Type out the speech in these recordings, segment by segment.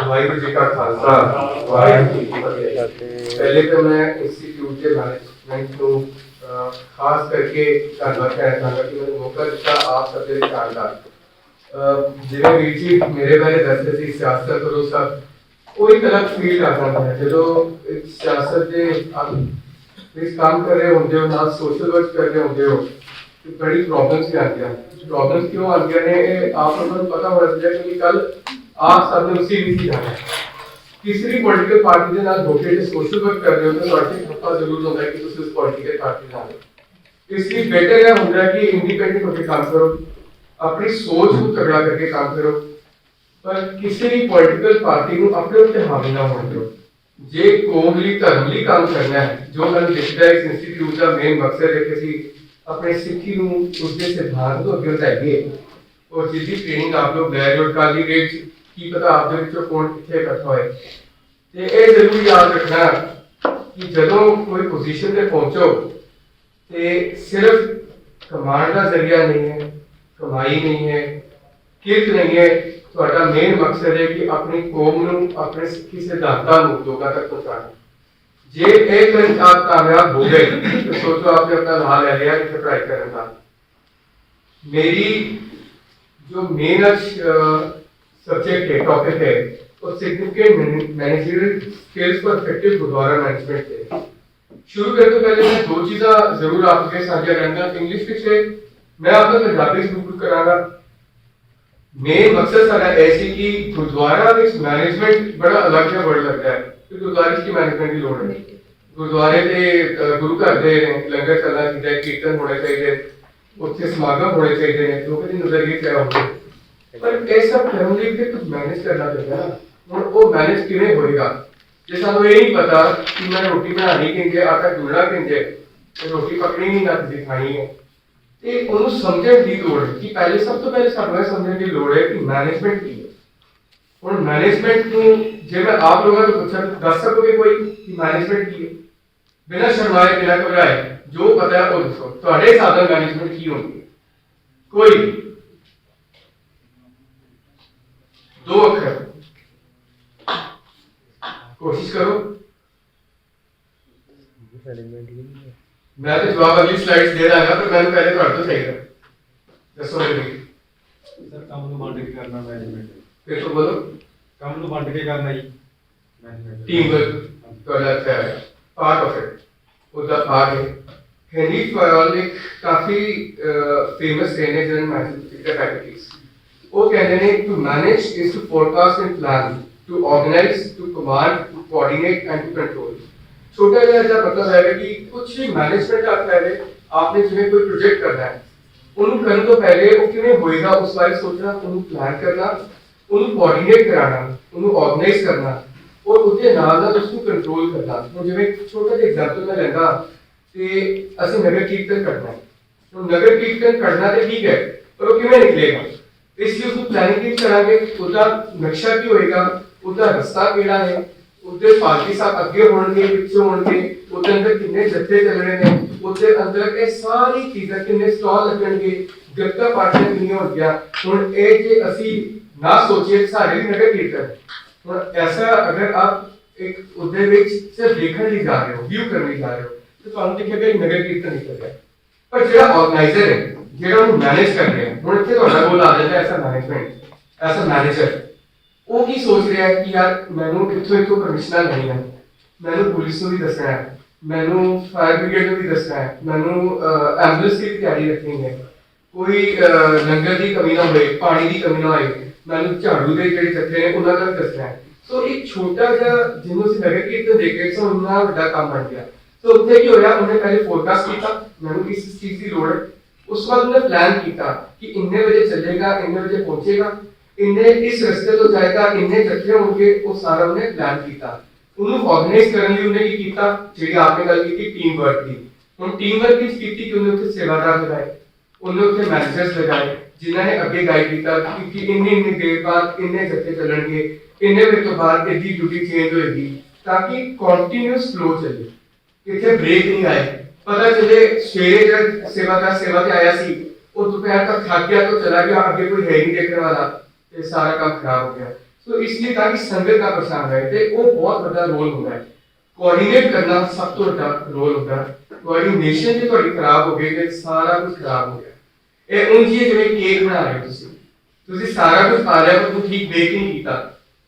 वाहिगुरू जी का खालसा वाहिगुरू जी की फतेह। पहले तो मैं इंस्टीट्यूट के मैनेजमेंट को खास करके धन्यवाद कहना चाहूँगा कि मैंने मौका दिता आप सब ਦੇ ਜਾਣਕਾਰ ਜਿਵੇਂ ਵੀਰ ਜੀ ਮੇਰੇ ਬਾਰੇ ਦੱਸਦੇ ਸੀ ਸਿਆਸਤ ਕਰੋ ਸਭ ਉਹ ਇੱਕ ਅਲੱਗ ਫੀਲ ਆ ਜਾਂਦਾ ਹੈ ਜਦੋਂ ਇੱਕ ਸਿਆਸਤ ਦੇ आप ਇਸ काम कर रहे होंगे हो ना सोशल वर्क कर रहे होंगे हो तो बड़ी प्रॉब्लम्स भी आती हैं। प्रॉब्लम्स क्यों आती हैं आप लोगों को पता होना चाहिए क्योंकि कल आप सबने उसी नीति जाना है किसी भी पॉलिटिकल पार्टी के नाल धोखे से सोशल वर्क कर रहे हो तो ਤੁਹਾਡੇ ਪਤਾ ਜ਼ਰੂਰ ਹੁੰਦਾ ਹੈ ਕਿ ਤੁਸੀਂ ਉਸ ਪੋਲੀਟੀਕਲ ਪਾਰਟੀ ਨਾਲ ਇਸ ਲਈ बेटर ਇਹ ਹੁੰਦਾ ਹੈ ਕਿ ਇੰਡੀਪੈਂਡੈਂਟ ਹੋ ਕੇ ਕੰਮ ਕਰੋ अपनी सोच को तगड़ा करके काम करो पर किसी भी पॉलिटिकल पार्टी को अपने उत्ते हावी ना होने दो जे कौम ਲਈ ਧਰਮ ਲਈ ਕੰਮ ਕਰਨਾ ਹੈ ਜੋ ਮੈਨੂੰ ਦਿਖਦਾ ਹੈ ਇਸ ਇੰਸਟੀਟਿਊਟ ਦਾ ਮੇਨ ਮਕਸਦ ਹੈ ਕਿ ਅਸੀਂ ਆਪਣੇ ਸਿੱਖੀ ਨੂੰ ਉਸਦੇ ਸਿਧਾਂਤ ਤੋਂ ਅੱਗੇ ਵਧਾਈਏ और जिसकी ट्रेनिंग आप लोग ले रहे हो काली रेट की पता आप ਦੇ ਵਿੱਚੋਂ ਕੌਣ ਕਿੱਥੇ ਇਕੱਠਾ ਹੋਏ ਤੇ ਇਹ ਜ਼ਰੂਰ ਯਾਦ ਰੱਖਣਾ ਕਿ ਜਦੋਂ ਕੋਈ ਪੋਜੀਸ਼ਨ ਤੇ ਪਹੁੰਚੋ ਤੇ ਸਿਰਫ ਕਮਾਂਡ ਦਾ ਜ਼ਰੀਆ ਨਹੀਂ ਹੈ कमाई नहीं है किरत नहीं है ਤੁਹਾਡਾ ਮੇਨ ਮਕਸਦ ਹੈ ਕਿ ਆਪਣੀ ਕੌਮ ਨੂੰ ਆਪਣੇ ਸਿੱਖੀ ਸਿਧਾਂਤਾਂ ਨੂੰ ਲੋਕਾਂ ਤੱਕ ਪਹੁੰਚਾਉਣਾ ਜੇ ਇਹ ਕਰਨ ਆਪ ਕਾਮਯਾਬ ਹੋ ਗਏ ਤਾਂ ਸੋਚੋ आपने अपना राह ले लिया कि पढ़ाई करने का मेरी जो मेन सब्जेक्ट है टॉपिक है वो significant managerial skills for effective gurdwara management है। शुरू करने तो पहले मैं दो चीज़ा जरूर आपके साझा करना इंग्लिश पिछले मैं आपको पंजाबी बिल्कुल करांगा मेन मकसद सारा ऐसी कि गुरुद्वारा में मैनेजमेंट बड़ा अलग सा वर्ड लगता है कि गुरुद्वारे की मैनेजमेंट की लोड़ है गुरुद्वारे के गुरु घर दे लंगर चलना चाहिए कीर्तन होने चाहिए उत्थे समागम होने चाहिए लोगों की नजरिए क्या होंगे पर ये सब करने के कुछ मैनेज करना चाहिए ना और वो मैनेज किवें होएगा जे सानू ये नहीं पता कि मैं रोटी बनानी किंजे आटा गुनना किंजे रोटी पकनी नहीं ना दिखानी है ਤੇ ਉਹਨੂੰ ਸਮਝਣ ਦੀ ਲੋੜ ਹੈ ਕਿ ਪਹਿਲੇ ਸਭ ਤੋਂ ਪਹਿਲੇ ਸਾਨੂੰ ਇਹ ਸਮਝਣ ਦੀ ਲੋੜ ਹੈ ਕਿ ਮੈਨੇਜਮੈਂਟ ਕੀ ਹੈ। ਹੁਣ ਮੈਨੇਜਮੈਂਟ ਨੂੰ ਜੇ ਮੈਂ ਆਪ ਲੋਕਾਂ ਤੋਂ ਪੁੱਛਾਂ ਦੱਸ ਸਕੋਗੇ ਕੋਈ ਕਿ ਮੈਨੇਜਮੈਂਟ ਕੀ ਹੈ ਬਿਨਾਂ ਸ਼ਰਮਾਏ ਬਿਨਾਂ ਘਬਰਾਏ ਜੋ ਪਤਾ ਹੈ ਉਹ ਦੱਸੋ ਤੁਹਾਡੇ ਹਿਸਾਬ ਨਾਲ ਮੈਨੇਜਮੈਂਟ ਕੀ ਹੁੰਦੀ ਹੈ ਕੋਈ ਦੋ ਅੱਖਰ ਕੋਸ਼ਿਸ਼ ਕਰੋ मैं तो जवाब अगली स्लाइड्स दे रहा पर मैंने पहले पढ़ तो सही था दसो मेरे सर काम ਨੂੰ ਵੰਡ ਕੇ ਕਰਨਾ ਮੈਨੇਜਮੈਂਟ फिर तो बोलो ਕੰਮ ਨੂੰ ਵੰਡ ਕੇ ਕਰਨਾ ਜੀ ਮੈਨੇਜਮੈਂਟ टीम वर्क ਤੁਹਾਡਾ अच्छा है पार्ट ऑफ इट ਉਹਦਾ भाग है हेनरी फॉयल एक काफी famous trainer and mathematical faculties वो कहते हैं to manage is to forecast and plan to organise to command to coordinate and to control छोटा जैसा मतलब है कि कुछ भी मैनेजमेंट आप पहले आपने जिन्हें कोई प्रोजेक्ट करना है उन्हें करने तो पहले वो किवें होएगा उस बारे सोचना उन्हें प्लान करना उन्हें कोऑर्डिनेट कराना उन्हें ऑर्गेनाइज करना और उसके नाल नाल उसको कंट्रोल करना तो जिवें छोटा जिहा एग्जांपल मैं लेंगा कि ਅਸੀਂ नगर कीर्तन करना है तो नगर कीर्तन करना तो ठीक है पर वो किवें निकलेगा इसलिए उसको प्लानिंग की करांगे उसका नक्शा की होएगा उसका रास्ता केड़ा है ਉਹਦੇ ਪਾਰਟੀ ਸਾਹਿਬ ਅੱਗੇ ਹੋਣਗੇ ਪਿੱਛੇ ਹੋਣਗੇ ਉਹਦੇ ਅੰਦਰ ਕਿੰਨੇ ਜੱਥੇ ਚੱਲਣੇ ਨੇ ਉਹਦੇ ਅੰਦਰ ਇਹ ਸਾਰੀ ਚੀਜ਼ਾਂ ਕਿੰਨੇ ਸਟਾਲ ਲੱਗਣਗੇ ਗੱਤਾ ਪਾਰਟੀਆਂ ਕਿੰਨੀਆਂ ਹੋਣਗੀਆਂ ਹੁਣ ਇਹ ਜੇ ਅਸੀਂ ਨਾ ਸੋਚੀਏ ਸਾਰੇ ਵੀ ਨਗਰ ਕੀਰਤਨ ਹੁਣ ਐਸਾ ਅਗਰ ਆਪ ਇੱਕ ਉਹਦੇ ਵਿੱਚ ਸਿਰਫ ਦੇਖਣ ਲਈ ਜਾ ਰਹੇ ਹੋ ਵਿਊ ਕਰਨ ਲਈ ਜਾ ਰਹੇ ਹੋ ਤਾਂ ਤੁਹਾਨੂੰ ਦਿਖੇਗਾ ਕਿ ਨਗਰ ਕੀਰਤਨ ਨਿਕਲ ਗਿਆ ਪਰ ਜਿਹੜਾ ਆਰਗੇਨਾਈਜ਼ਰ ਹੈ ਜਿਹੜਾ ਉਹਨੂੰ ਮੈਨੇਜ ਕਰ ਰਿਹਾ ਹੁਣ ਇੱਥੇ ਤੁਹਾਡਾ ਕੋਲ ਆ ਜਾਂਦਾ ਐਸਾ ਮੈਨੇਜਮੈਂਟ ਐਸਾ ਮੈਨੇਜਰ ਉਹ ਕੀ ਸੋਚ ਰਿਹਾ ਹੈ ਕਿ ਯਾਰ ਮੈਨੂੰ ਇੱਥੋਂ ਪਰਮਿਸ਼ਨਾਂ ਲੈਣੀਆਂ ਮੈਨੂੰ ਪੁਲਿਸ ਨੂੰ ਵੀ ਦੱਸਣਾ ਹੈ ਮੈਨੂੰ ਫਾਇਰ ਬ੍ਰਿਗੇਡ ਨੂੰ ਵੀ ਦੱਸਣਾ ਹੈ ਮੈਨੂੰ ਐਂਬੂਲੈਂਸ ਦੀ ਤਿਆਰੀ ਰੱਖਣੀ ਹੈ ਕੋਈ ਲੰਗਰ ਦੀ ਕਮੀ ਨਾ ਹੋਏ ਪਾਣੀ ਦੀ ਕਮੀ ਨਾ ਹੋਏ ਮੈਨੂੰ ਝਾੜੂ ਦੇ ਜਿਹੜੇ ਚੱਕਰੇ ਨੇ ਉਹਨਾਂ ਦਾ ਵੀ ਦੱਸਣਾ ਹੈ ਸੋ ਇੱਕ ਛੋਟਾ ਜਿਹਾ ਜਿਹਨੂੰ ਅਸੀਂ ਨਗਰ ਕੀਰਤਨ ਦੇਖ ਕੇ ਸੋ ਉਹਨਾਂ ਵੱਡਾ ਕੰਮ ਬਣ ਗਿਆ ਸੋ ਉੱਥੇ ਕੀ ਹੋਇਆ ਉਹਨੇ ਪਹਿਲੇ ਫੋਰਕਾਸਟ ਕੀਤਾ ਮੈਨੂੰ ਇਸ ਚੀਜ਼ ਦੀ ਲੋੜ ਹੈ ਉਸ ਬਾਅਦ ਉਹਨੇ ਪਲਾਨ ਕੀਤਾ ਕਿ ਇੰਨੇ ਵਜੇ ਚੱਲੇਗਾ ਇੰਨੇ ਵਜੇ ਪਹੁੰਚੇਗਾ इन्हें इस रास्ते तो जाएगा इन्हें जत्थे होंगे वो सारा उन्हें प्लान किया उन्हें ऑर्गेनाइज करने लिए उन्हें की किया जेडी आपने गल की टीम वर्क की हुन टीम वर्क की कीती कि उन्हें उत्थे सेवादार लगाए उन्हें उत्थे मैनेजर्स लगाए जिन्हां ने अगे गाइड किया कि इन्ने देर बाद इन्ने जत्थे चलणगे इन्ने वजे तो बाद इदी ड्यूटी चेंज होएगी ताकि कंटीन्यूअस फ्लो चले इत्थे ब्रेक नहीं आए पता चले सवेरे जब सेवादार सेवा ते आया सी वो दोपहर तक थक गया तो चला गया आगे कोई है नहीं देखने वाला ये सारा काम खराब हो गया तो इसलिए ताकि संगत का प्रसार है ते वो बहुत बड़ा रोल होता है। कोऑर्डिनेट करना सब तो बड़ा रोल होता है। कोऑर्डिनेशन जो थोड़ी खराब हो गई ते सारा कुछ खराब हो गया। ये उन चीज़ जिवें केक बना रहे हो तुसी सारा कुछ खा रहे हो तो ठीक बेक नहीं कीता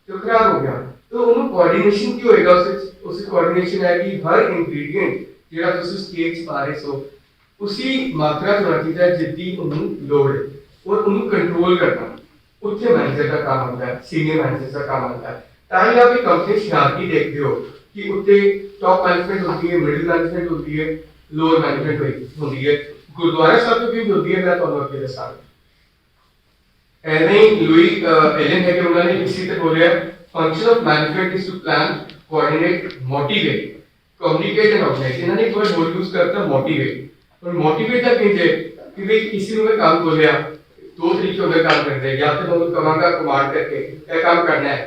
तो खराब हो गया। तो उन्होंने कोऑर्डिनेशन की होएगा उस कोऑर्डिनेशन है कि हर इंग्रेडिएंट जेड़ा तुसी उस केक च पा रहे सो उसी मात्रा च होना चाहिए जितनी उन्होंने लोड़ है और उन्होंने कंट्रोल करना उच्च मैनेजर का काम होता है, सीनियर मैनेजर का काम होता है। ताकि आप एक कंपनी हिरार्की देखते हो कि उत्ते टॉप मैनेजमेंट होती है, मिडिल मैनेजमेंट होती है, लोअर मैनेजमेंट होती है। गुरुद्वारा साहब तो भी होती है, मैं तो आपके साथ ऐसे ही लुई एलन है कि उन्होंने इसी तरह बोला है function of management is to plan, coordinate, motivate, communicate and organise. इन्होंने एक वर्ड यूज करता है मोटिवेट। और मोटिवेट का कीजिए कि भाई किसी ने काम को लिया दो तरीके में काम करते हैं, या तो मैं कमांगा कमांड करके क्या काम करना है,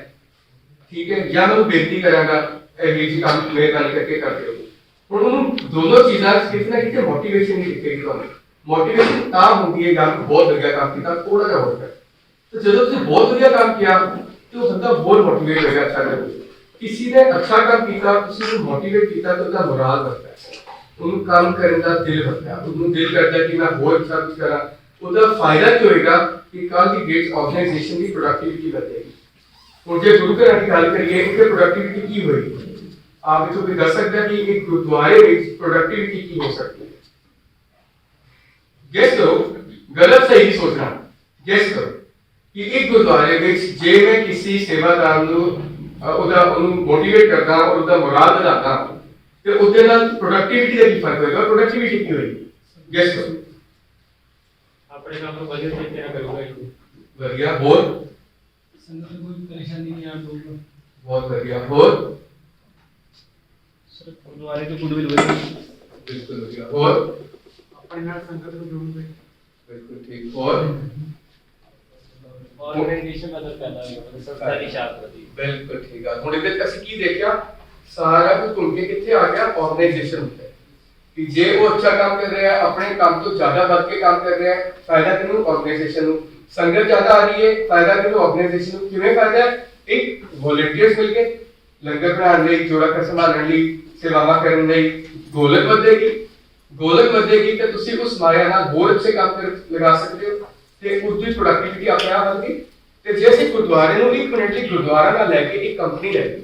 ठीक है, या मैं बेनती करांगा ये जी काम मेहरबानी करके कर दो। और उन दोनों चीज़ें कितना कितने मोटिवेशन नहीं दिखेगी तो मोटिवेशन काम होती है जब बहुत बढ़िया काम किया थोड़ा सा होता है। तो जब तुमने बहुत बढ़िया काम किया तो बंदा बहुत मोटिवेट होगा अच्छा करने। किसी ने अच्छा काम किया, किसी ने मोटिवेट किया तो उसका मोराल बढ़ता है, उन काम करने का दिल बढ़ता है, उन्हें दिल करता है कि मैं बहुत अच्छा कुछ करा। उसका फायदा क्या होगा कि कल की डेट ऑर्गेनाइजेशन की प्रोडक्टिविटी बढ़ेगी। और जो गुरु घरां की गल करिए इनकी प्रोडक्टिविटी की होगी, आप इथों भी दस सकते हैं कि एक गुरुद्वारे में प्रोडक्टिविटी की हो सकती है। गेस करो, गलत सही सोचना, गेस करो कि एक गुरुद्वारे में जे मैं किसी सेवादार ਨੂੰ ਉਹਦਾ ਉਹਨੂੰ ਮੋਟੀਵੇਟ ਕਰਦਾ ਔਰ ਉਹਦਾ ਮੋਰਲ ਵਧਾਉਂਦਾ ਤੇ ਉਹਦੇ ਨਾਲ ਪ੍ਰੋਡਕਟਿਵਿਟੀ ਦਾ ਕੀ ਫਰਕ ਹੋਏਗਾ? ਪ੍ਰੋਡਕਟਿਵਿਟੀ ਕੀ ਹੋਏਗੀ? ਗੈਸ ਕਰੋ। ਆਪਣੇ ਕੰਮ ਨੂੰ ਵਧੀਆ ਤਰੀਕੇ ਨਾਲ ਕਰੂਗਾ ਜੀ। ਵਧੀਆ। ਹੋਰ ਸੰਗਤ ਨੂੰ ਕੋਈ ਪਰੇਸ਼ਾਨੀ ਨਹੀਂ ਆਉਣ ਦਊਗਾ। ਬਹੁਤ ਵਧੀਆ। ਹੋਰ ਸਰ ਗੁਰਦੁਆਰੇ ਤੋਂ ਗੁੱਡਵਿਲ ਵਧੀਆ। ਬਿਲਕੁਲ ਵਧੀਆ। ਹੋਰ ਆਪਣੇ ਨਾਲ ਸੰਗਤ ਨੂੰ ਜੋੜੂਗੇ। ਬਿਲਕੁਲ ਠੀਕ। ਹੋਰ ऑर्गेनाइजेशन मदद करना है संस्था की शांति। बिल्कुल ठीक है। ਹੁਣ ਇਹਦੇ ਵਿੱਚ ਅਸੀਂ ਕੀ ਦੇਖਿਆ ਸਾਰਾ ਕੁਝ ਘੁੰਮ ਕੇ ਕਿੱਥੇ ਆ ਗਿਆ? ਆਰਗੇਨਾਈਜੇਸ਼ਨ ਉੱਤੇ ਕਿ ਜੇ ਉਹ ਅੱਛਾ ਕੰਮ ਕਰ ਰਿਹਾ ਹੈ ਆਪਣੇ ਕੰਮ ਤੋਂ ਜ਼ਿਆਦਾ ਵੱਧ ਕੇ ਕੰਮ ਕਰ ਰਿਹਾ ਹੈ ਫਾਇਦਾ ਕਿਹਨੂੰ? ਆਰਗੇਨਾਈਜੇਸ਼ਨ ਨੂੰ। ਸੰਗਤ ਜ਼ਿਆਦਾ ਆ ਰਹੀ ਹੈ ਫਾਇਦਾ ਕਿਹਨੂੰ? ਆਰਗੇਨਾਈਜੇਸ਼ਨ ਨੂੰ। ਕਿਵੇਂ ਫਾਇਦਾ ਹੈ? ਇੱਕ ਵੋਲੰਟੀਅਰਸ ਮਿਲ ਕੇ ਲੰਗਰ ਬਣਾਉਣ ਲਈ, ਜੋੜਾ ਕਰ ਸੰਭਾਲਣ ਲਈ, ਸੇਵਾਵਾਂ ਕਰਨ ਲਈ ਗੋਲਕ ਵਧੇਗੀ। ਗੋਲਕ ਵਧੇਗੀ ਤੇ ਤੁਸੀਂ ਉਸ ਮਾਇਆ ਨਾਲ ਹੋਰ ਅੱਛੇ ਕੰਮ ਕਰ ਲਗਾ ਸਕਦੇ ਹੋ ਤੇ ਉਹਦੀ ਪ੍ਰੋਡਕਟਿਵਿਟੀ ਆਪਣੇ ਆਪ ਵਧੇਗੀ। ਤੇ ਜੇ ਅਸੀਂ ਗੁਰਦੁਆਰੇ ਨੂੰ ਇੱਕ ਮਿੰਟ ਲਈ ਗੁਰਦੁਆਰਾ ਨਾਲ ਲੈ ਕੇ ਇੱਕ ਕੰਪਨੀ ਲੈ ਕੇ,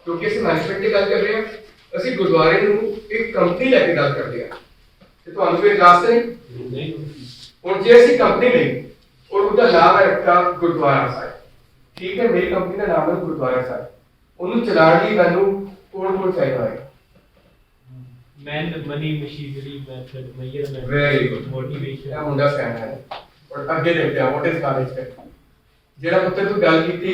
ਕਿਉਂਕਿ ਅਸੀਂ ਮੈਨੇਜਮੈਂਟ ਦੀ ਗੱਲ ਕਰ ਰਹੇ ਹਾਂ, ਅਸੀਂ ਗੁਰਦੁਆਰੇ ਨੂੰ ਇੱਕ ਕੰਪਨੀ ਲੈ ਕੇ ਗੱਲ ਕਰਦੇ ਹਾਂ ਤੇ ਤੁਹਾਨੂੰ ਕੋਈ ਇਤਰਾਜ਼ ਨਹੀਂ? ਹੁਣ ਜੇ ਅਸੀਂ ਕੰਪਨੀ ਲਈ ਔਰ ਉਹਦਾ ਨਾਮ ਹੈ ਰੱਖਾ ਗੁਰਦੁਆਰਾ ਸਾਹਿਬ, ਠੀਕ ਹੈ, ਮੇਰੀ ਕੰਪਨੀ ਦਾ ਨਾਮ ਹੈ ਗੁਰਦੁਆਰਾ ਸਾਹਿਬ, ਉਹਨੂੰ ਚਲਾਉਣ ਲਈ ਮੈਨੂੰ ਕੋਲ ਚਾਹੀਦਾ ਹੈ? Man money machinery method measurement very good motivation ਇਹ ਮੁੰਡਾ ਸਿਆਣਾ ਹੈ। और ਅੱਗੇ ਦੇਖਦੇ ਹਾਂ ਵਾਟ ਇਜ਼ ਕਾਲਜ ਹੈ ਜਿਹੜਾ ਪੁੱਤਰ ਤੂੰ ਗੱਲ ਕੀਤੀ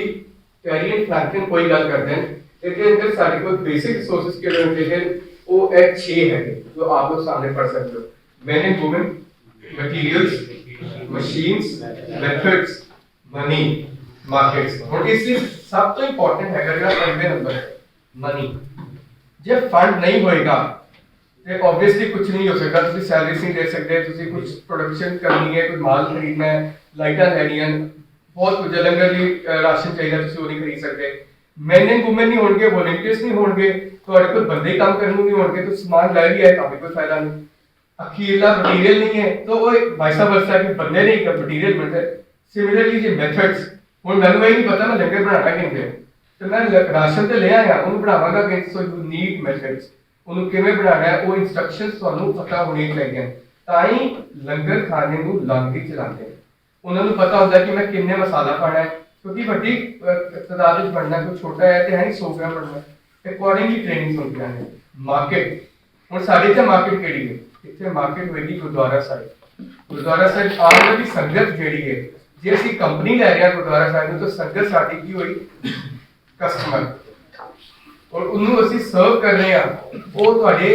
ਕੈਰੀਅਨ ਫਰੈਂਕਲਿਨ ਕੋਈ ਗੱਲ ਕਰਦੇ ਨੇ ਇਹਦੇ ਅੰਦਰ ਸਾਡੇ ਕੋਲ ਬੇਸਿਕ ਰਿਸੋਰਸਸ ਕਿਹੜੇ ਹੁੰਦੇ ਨੇ ਉਹ ਇਹ 6 ਹੈਗੇ ਜੋ ਆਪ ਲੋग ਸਾਹਮਣੇ ਪੜ ਸਕਦੇ ਹੋ। men and women, materials, machines, methods, money, markets। ਹੁਣ ਇਸ ਲਈ ਸਭ ਤੋਂ ਇੰਪੋਰਟੈਂਟ ਹੈਗਾ ਜਿਹੜਾ ਪਹਿਲੇ ਨੰਬਰ ਹੈ ਮਨੀ। ਜੇ ਫੰਡ ਨਹੀਂ ਹੋਏਗਾ ਤੇ ऑब्वियसली कुछ नहीं हो सकता। ਤੁਸੀਂ ਸੈਲਰੀਜ਼ ਨਹੀਂ ਦੇ ਸਕਦੇ, ਤੁਸੀਂ ਕੁਝ ਪ੍ਰੋਡਕਸ਼ਨ ਕਰਨੀ ਹੈ, ਕੁਝ ਮਾਲ ਖਰੀਦਣਾ ਹੈ, ਲਾਈਟਾਂ ਲੈਣੀਆਂ, ਬਹੁਤ ਕੁਝ ਲੰਗਰ ਲਈ ਰਾਸ਼ਨ ਚਾਹੀਦਾ, ਤੁਸੀਂ ਉਹ ਨਹੀਂ ਖਰੀਦ ਸਕਦੇ। men and women ਨਹੀਂ ਹੋਣਗੇ, ਵੋਲੰਟੀਅਰਸ ਨਹੀਂ ਹੋਣਗੇ, ਤੁਹਾਡੇ ਕੋਲ ਬੰਦੇ ਕੰਮ ਕਰਨ ਨੂੰ ਨਹੀਂ ਹੋਣਗੇ, तो ਸਮਾਨ ਲੈ ਵੀ ਆਏ ਤਾਂ ਵੀ ਕੋਈ ਫਾਇਦਾ ਨਹੀਂ। ਅਖੀਰਲਾ ਮਟੀਰੀਅਲ ਨਹੀਂ ਹੈ तो ਉਹ ਵਾਈਸਾ ਵਰਸਾ ਕਿ ਬੰਦੇ ਨਹੀਂ ਇੱਕ ਮਟੀਰੀਅਲ ਮਿਲਦਾ। ਸਿਮਿਲਰਲੀ ਜੇ ਮੈਥਡਸ, ਹੁਣ ਮੈਨੂੰ ਇਹ ਨਹੀਂ ਪਤਾ ਮੈਂ ਲੰਗਰ ਬਣਾਉਣਾ ਕਿਵੇਂ ਤੇ ਮੈਂ ਰਾਸ਼ਨ ਤੇ ਲੈ ਆਇਆ ਉਹਨੂੰ ਬਣਾਵਾਂਗਾ ਕਿ ਸੋ ਯੂ ਨੀਡ ਮੈਥਡਸ, ਉਹਨੂੰ ਕਿਵੇਂ ਬਣਾਉਣਾ ਹੈ ਉਹ ਇਨਸਟਰਕਸ਼ਨਸ ਤੁਹਾਨੂੰ ਪਤਾ ਹੋਣੀਆਂ ਚਾਹੀਦੀਆਂ ਤਾਂ ਹੀ ਲੰਗਰ ਖਾਣੇ ਨੂੰ ਲੰਗਰ ਚਲਾਉਂਦੇ ਨੇ। ਉਹਨਾਂ ਨੂੰ ਪਤਾ ਹੁੰਦਾ ਕਿ ਮੈਂ ਕਿੰਨੇ ਮਸਾਲਾ ਪਾਣਾ ਹੈ ਕਿਉਂਕਿ ਵੱਡੀ ਤਾਦਾਦ ਵਿੱਚ ਬਣਨਾ ਕੋਈ ਛੋਟਾ ਹੈ ਤੇ ਹੈ ਨਹੀਂ 100 ਗ੍ਰਾਮ ਬਣਨਾ ਅਕੋਰਡਿੰਗਲੀ ਟ੍ਰੇਨਿੰਗ ਹੁੰਦੀਆਂ ਨੇ। ਮਾਰਕੀਟ, ਹੁਣ ਸਾਡੇ ਤੇ ਮਾਰਕੀਟ ਕਿਹੜੀ ਹੈ? ਇੱਥੇ ਮਾਰਕੀਟ ਹੋਏਗੀ ਗੁਰਦੁਆਰਾ ਸਾਹਿਬ। ਗੁਰਦੁਆਰਾ ਸਾਹਿਬ ਆਉਣ ਦੀ ਸੰਗਤ ਜਿਹੜੀ ਹੈ, ਜੇ ਅਸੀਂ ਕੰਪਨੀ ਲੈ ਰਹੇ ਹਾਂ ਗੁਰਦੁਆਰਾ ਸਾਹਿਬ ਨੂੰ ਤਾਂ ਸੰਗਤ ਸਾਡੀ ਕੀ ਹੋਈ? ਕਸਟਮਰ। ਔਰ ਉਹਨੂੰ ਅਸੀਂ ਸਰਵ ਕਰ ਰਹੇ ਹਾਂ ਉਹ ਤੁਹਾਡੇ